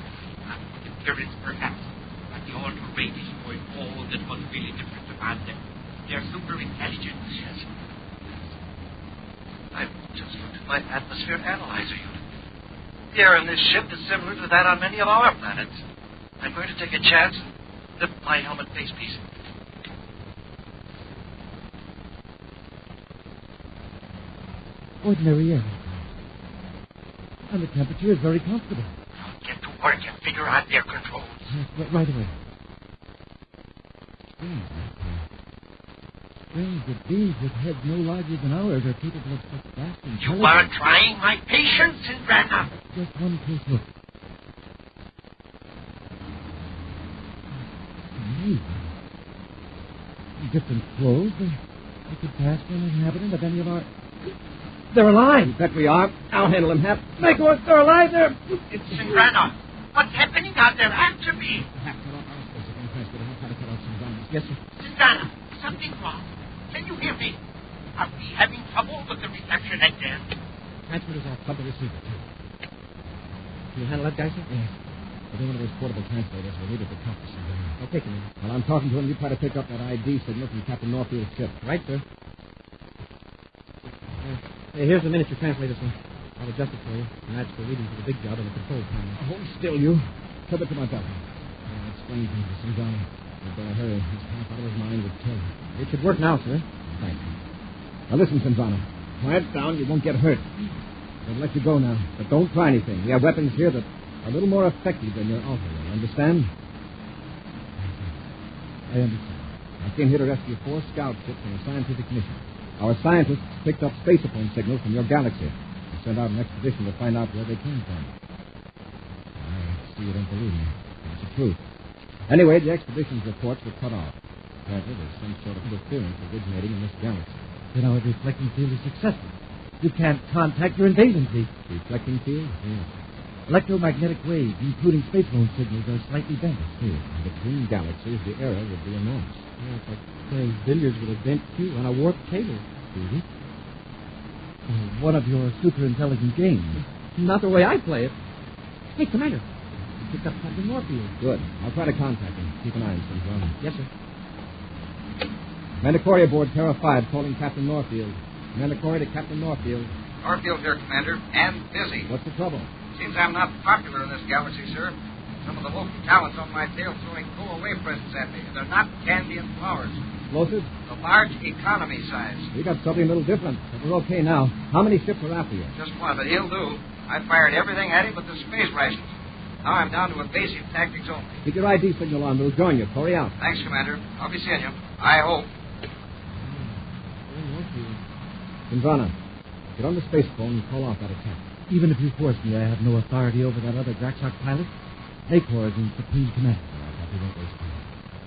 Not in appearance, perhaps, but the older race is more evolved and what's really different about them. They're super intelligent. Yes. I've just looked at my atmosphere analyzer unit. The air in this ship is similar to that on many of our planets. I'm going to take a chance and lift my helmet facepiece. Ordinary air. And the temperature is very comfortable. Get to work and figure out their controls. Yes, right away. Strange that beings with heads no larger than ours are capable of such vast intelligence. You are trying my patience, Sindrana. Just one close look. Amazing. Different clothes. They could pass for an inhabitant of any of our... They're alive. You bet we are. I'll handle them, Hap. Meteor, they're alive. It's Sindrana. What's happening out there? Answer me. Hap, cut off our space again. First, we'll have to cut off some diamonds. Yes, sir. Sindrana, something wrong. Can you hear me? Are we having trouble with the reception at the end? Transmitter's off. Plug the receiver, too. Can you handle that guy, sir? Yes. I'll do one of those portable translators. We'll need it to talk to somebody. Okay, Commander. While I'm talking to him, you try to pick up that ID signal from Captain Norfield's ship. Right, sir. Hey, here's the miniature translator, sir. I'll adjust it for you. Match the reading to the big job in the control panel. Hold still, you. Clip it to my belt. Explain things to some guy. We'd better hurry. He's half out of his mind with terror. It should work now, sir. Thanks. Now listen, Sanzana. Quiet down. You won't get hurt. I'll let you go now. But don't try anything. We have weapons here that are a little more effective than your alpha ray. Understand? I understand. I came here to rescue 4 scout ships on a scientific mission. Our scientists picked up spacephone signals from your galaxy. We sent out an expedition to find out where they came from. I see you don't believe me. It's the truth. Anyway, the expedition's reports were cut off. Apparently, there's some sort of interference originating in this galaxy. Then our deflecting field is successful. You can't contact your invasion fleet. Deflecting field? Yes. Electromagnetic waves, including spacephone signals, are slightly bent. Yes. Between galaxies, the error would be enormous. Yeah, it's like playing billiards with a bent cue on a warped table. Really? One of your super-intelligent games. Not the way I play it. Hey, Commander. You picked up Captain Norfield. Good. I'll try to contact him. Keep an eye on him, Yes, sir. Commander Corey aboard Terra 5 calling Captain Norfield. Commander Corey to Captain Norfield. Norfield here, Commander, and busy. What's the trouble? Seems I'm not popular in this galaxy, sir. Some of the local talents on my tail throwing go-away presents at me. They're not candy and flowers. Explosives? The large economy size. We got something a little different, but we're okay now. How many ships are after you? Just one, but he'll do. I fired everything at him but the space rations. Now I'm down to a basic tactics only. Keep your ID signal on. We'll join you. Corey out. Thanks, Commander. I'll be seeing you. I hope. Sindrana, get on the space phone and call off that attack. Even if you force me, I have no authority over that other Draxock pilot. Meteor is in supreme command. We won't waste time.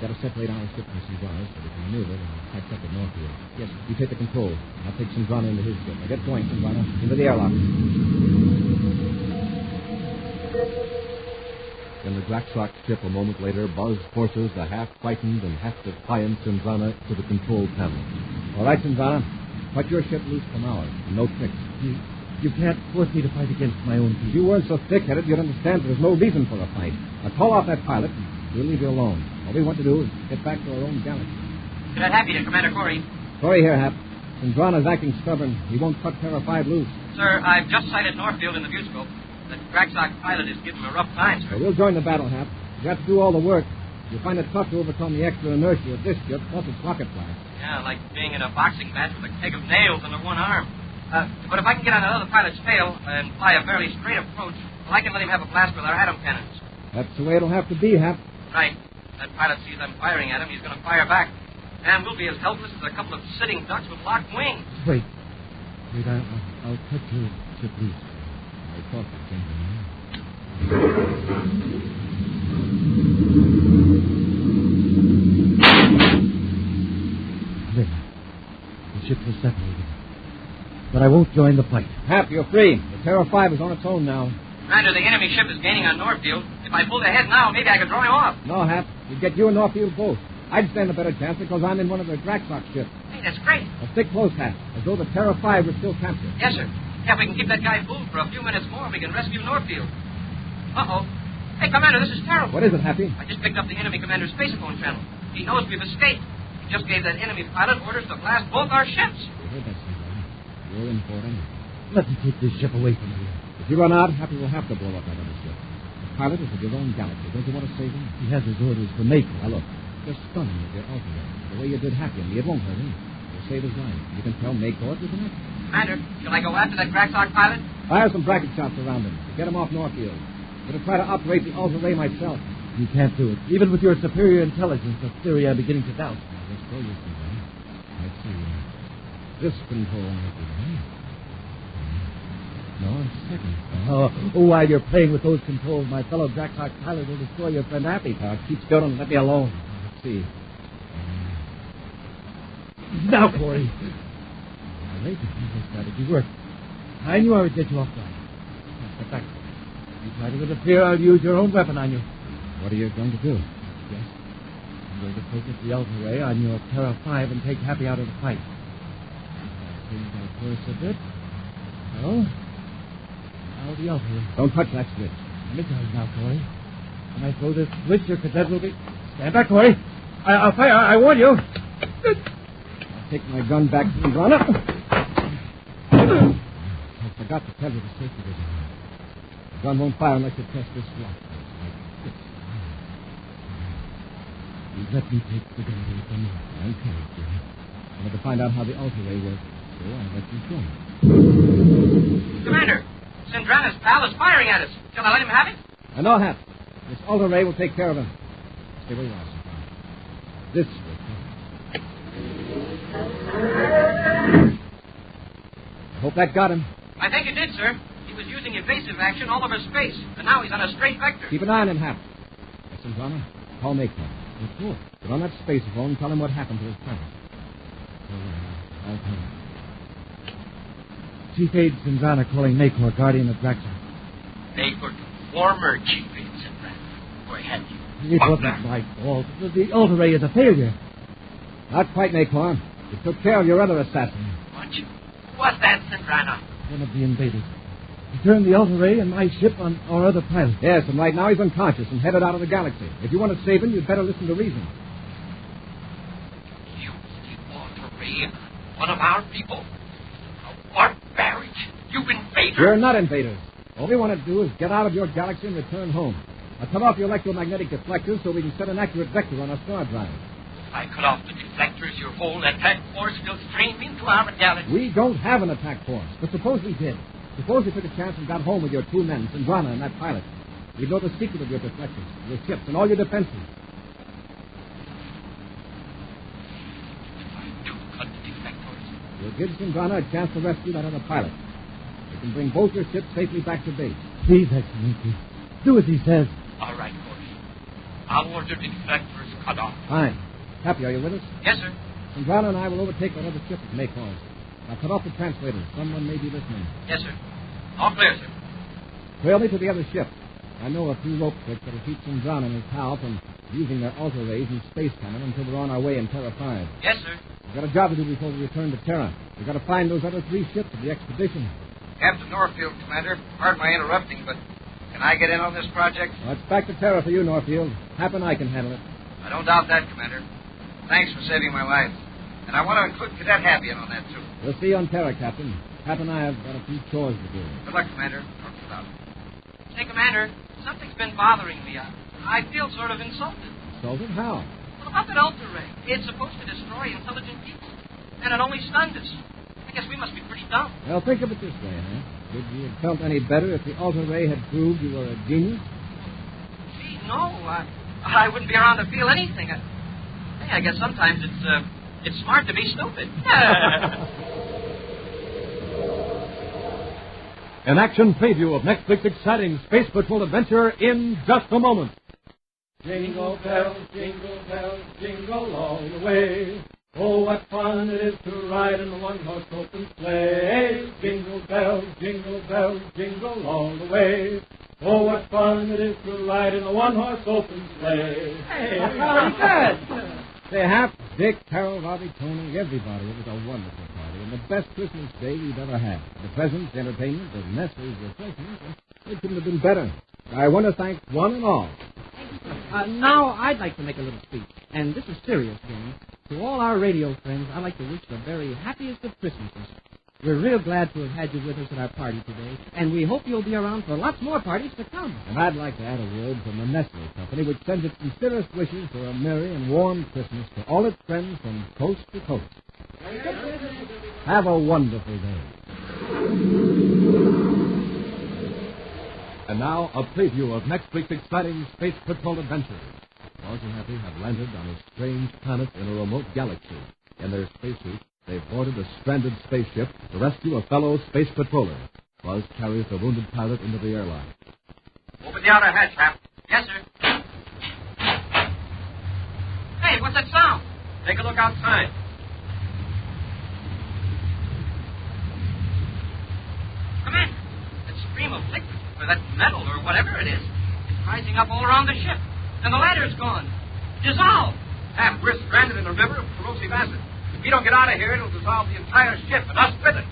Got to separate our ship from Sindrana's so we can maneuver and catch up with Norfield. Yes, you take the control. I'll take Sindrana into his ship. Now get going, Sindrana. Into the airlock. In the Draxock ship a moment later, Buzz forces the half-frightened and half-defiant Sindrana to the control panel. All right, Sindrana. Put your ship loose from ours. No tricks. You can't force me to fight against my own people. If you weren't so thick-headed, you'd understand there's no reason for a fight. Now call off that pilot, and we'll leave you alone. All we want to do is get back to our own galaxy. Cadet Happy to Commander Corey. Corey here, Hap. Sindrana's acting stubborn. He won't cut Terra 5 loose. Sir, I've just sighted Norfield in the viewscope. The Draxock pilot is giving him a rough time, sir. So we'll join the battle, Hap. You have to do all the work. You'll find it tough to overcome the extra inertia of this ship, plus its rocket blast. Yeah, like being in a boxing match with a keg of nails under one arm. But if I can get on another pilot's tail and fly a fairly straight approach, well, I can let him have a blast with our atom cannons. That's the way it'll have to be, Hap. Right. That pilot sees I'm firing at him, he's going to fire back. And we'll be as helpless as a couple of sitting ducks with locked wings. Wait, I'll cut you to please. I'll talk to Jim. There. The ships are separated. But I won't join the fight. Hap, you're free. The Terra 5 is on its own now. Commander, the enemy ship is gaining on Northfield. If I pulled ahead now, maybe I could draw him off. No, Hap. You'd get you and Northfield both. I'd stand a better chance because I'm in one of the Draxox ships. Hey, that's great. Now stick close, Hap, as though the Terra 5 were still captured. Yes, sir. Yeah, if we can keep that guy fooled for a few minutes more, we can rescue Northfield. Uh-oh. Hey, Commander, this is terrible. What is it, Happy? I just picked up the enemy commander's spacephone channel. He knows we've escaped. He just gave that enemy pilot orders to blast both our ships. You heard that, Sylvia. You're in for it. Let me take this ship away from here. If you run out, Happy will have to blow up that other ship. The pilot is of your own galaxy. Don't you want to save him? He has his orders for Meteor. Now, look, just stun him with your ultimate. The way you did Happy and me, it won't hurt him. You'll save his life. You can tell Meteor it was an accident. Commander, shall I go after that Draxox pilot? Fire some bracket shots around him to get him off Northfield. I'm going to try to operate the Ultra Ray myself. You can't do it. Even with your superior intelligence, a theory I'm beginning to doubt. Let's go, you see, right? Let's see. This control might be right. No, second. Oh, while you're playing with those controls, my fellow Draxox pilot will destroy your friend Happy. Keep still and let me alone. Let's see. Now, Corey. All right, this strategy worked. I knew I would get you off guard. Step back. You try to interfere, I'll use your own weapon on you. What are you going to do? Yes. I'm going to focus the Ultra Ray on your Terra 5 and take Happy out of the fight. I'll change my course a bit. So, now the Ultra Ray. Don't touch that switch. Let me tell you now, Corey. When I throw this switch, your cadet will be... Stand back, Corey. I'll fire. I warn you. I'll take my gun back to the runner. I forgot to tell you the safety of it. The gun won't fire unless you press this lock. You let me take the gun away from you. I'm carried, dear. I want to find out how the Ultra Ray works, so I'll let you join. Commander, Sindrana's pal is firing at us. Shall I let him have it? No, Hap. This Ultra Ray will take care of him. Stay where you are, Sindrana. This way. I hope that got him. I think it did, sir. He was using evasive action all over space, and now he's on a straight vector. Keep an eye on him, Hap. Sindrana, call Meteor. Good. Get on that space phone and tell him what happened to his pilot. I'll tell him. Chief Aide Sindrana calling Meteor, guardian of Draxox. Meteor, former Chief Aide Sindrana. Boy, had you. It wasn't my fault. The Ultra Ray is a failure. Not quite, Meteor. You took care of your other assassin. What? What's that, Sindrana? One of the invaders. He turned the Ultra Ray and my ship on our other pilot. Yes, and right now he's unconscious and headed out of the galaxy. If you want to save him, you'd better listen to reason. You, the Ultra Ray, one of our people. A barbarian. You invaders. We're not invaders. All we want to do is get out of your galaxy and return home. I'll cut off your electromagnetic deflectors so we can set an accurate vector on our star drive. If I cut off the deflectors, your whole attack force will stream into our galaxy. We don't have an attack force, but suppose we did. Suppose you took a chance and got home with your two men, Sindrana and that pilot. We'd know the secret of your deflectors, your ships, and all your defenses. If I do cut the deflectors... You'll give Sindrana a chance to rescue that other pilot. You can bring both your ships safely back to base. Please, Excellency. Do as he says. All right, Corbett. I'll order the deflectors cut off. Fine. Happy, are you with us? Yes, sir. Sindrana and I will overtake that other ship at Meteor. Now cut off the translators. Someone may be listening. Yes, sir. All clear, sir. Trail me to the other ship. I know a few rope tricks that'll keep Sindrana and his pal from using their Ultra Rays and space cannon until we're on our way in Terra 5. Yes, sir. We've got a job to do before we return to Terra. We've got to find those other three ships of the expedition. Captain Northfield, Commander, pardon my interrupting, but can I get in on this project? Well, it's back to Terra for you, Northfield. Hap and I can handle it. I don't doubt that, Commander. Thanks for saving my life. And I want to include Cadet Happy in on that, too. We'll see you on Terra, Captain. Hap and I have got a few chores to do. Good luck, Commander. Talk to you about it. Say, Commander, something's been bothering me. I feel sort of insulted. Insulted? How? Well, about that Ultra Ray. It's supposed to destroy intelligent people. And it only stunned us. I guess we must be pretty dumb. Well, think of it this way, huh? Would you have felt any better if the Alta Ray had proved you were a genius? Gee, no. I wouldn't be around to feel anything. I guess sometimes it's smart to be stupid. An action preview of next week's exciting Space Patrol adventure in just a moment. Jingle bells, jingle all the way. Oh, what fun it is to ride in a one-horse open sleigh. Jingle bells, jingle all the way. Oh, what fun it is to ride in a one-horse open sleigh. Hey, everybody good. Say, Hap, Dick, Carol, Robbie, Tony, everybody. It was a wonderful party and the best Christmas day we've ever had. The presents, the entertainment, the Nestle's refreshments, it couldn't have been better. I want to thank one and all. Now, I'd like to make a little speech, and this is serious, gang. To all our radio friends, I'd like to wish the very happiest of Christmases. We're real glad to have had you with us at our party today, and we hope you'll be around for lots more parties to come. And I'd like to add a word from the Nestle Company, which sends its sincerest wishes for a merry and warm Christmas to all its friends from coast to coast. Have a wonderful day. And now, a preview of next week's exciting Space Patrol adventures. Buzz and Happy have landed on a strange planet in a remote galaxy. In their spacesuits, they've boarded a stranded spaceship to rescue a fellow space patroller. Buzz carries the wounded pilot into the airlock. Open the outer hatch, Hap. Yes, sir. Hey, what's that sound? Take a look outside. Come in. That stream of liquid, or that metal, or whatever it is, rising up all around the ship. And the ladder's gone. Dissolved. Hap, we're stranded in a river of corrosive acid. If we don't get out of here, it'll dissolve the entire ship, and us with it.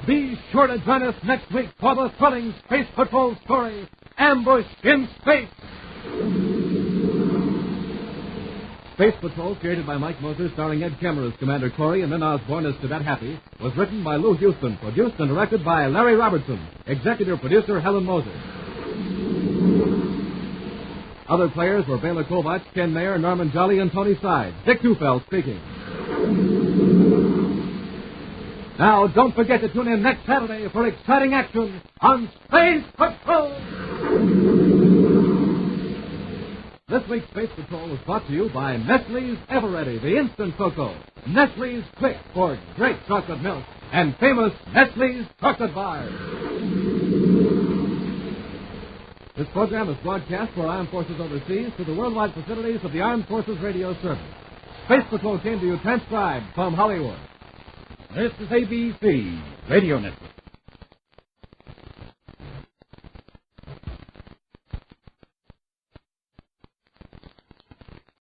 Be sure to join us next week for the thrilling Space Patrol story, Ambush in Space. Space Patrol, created by Mike Moser, starring Ed Kemmer as Commander Corey and Lynn Osborne as Cadet Happy, was written by Lou Houston, produced and directed by Larry Robertson, executive producer Helen Moser. Other players were Bela Kovacs, Ken Mayer, Norman Jolly, and Tony Side. Dick Tufeld speaking. Now, don't forget to tune in next Saturday for exciting action on Space Patrol! This week's Space Patrol was brought to you by Nestle's Eveready, the instant cocoa, Nestle's Quick for great chocolate milk, and famous Nestle's chocolate bars. This program is broadcast for Armed Forces overseas to the worldwide facilities of the Armed Forces Radio Service. Space Patrol came to you transcribed from Hollywood. This is ABC Radio Network.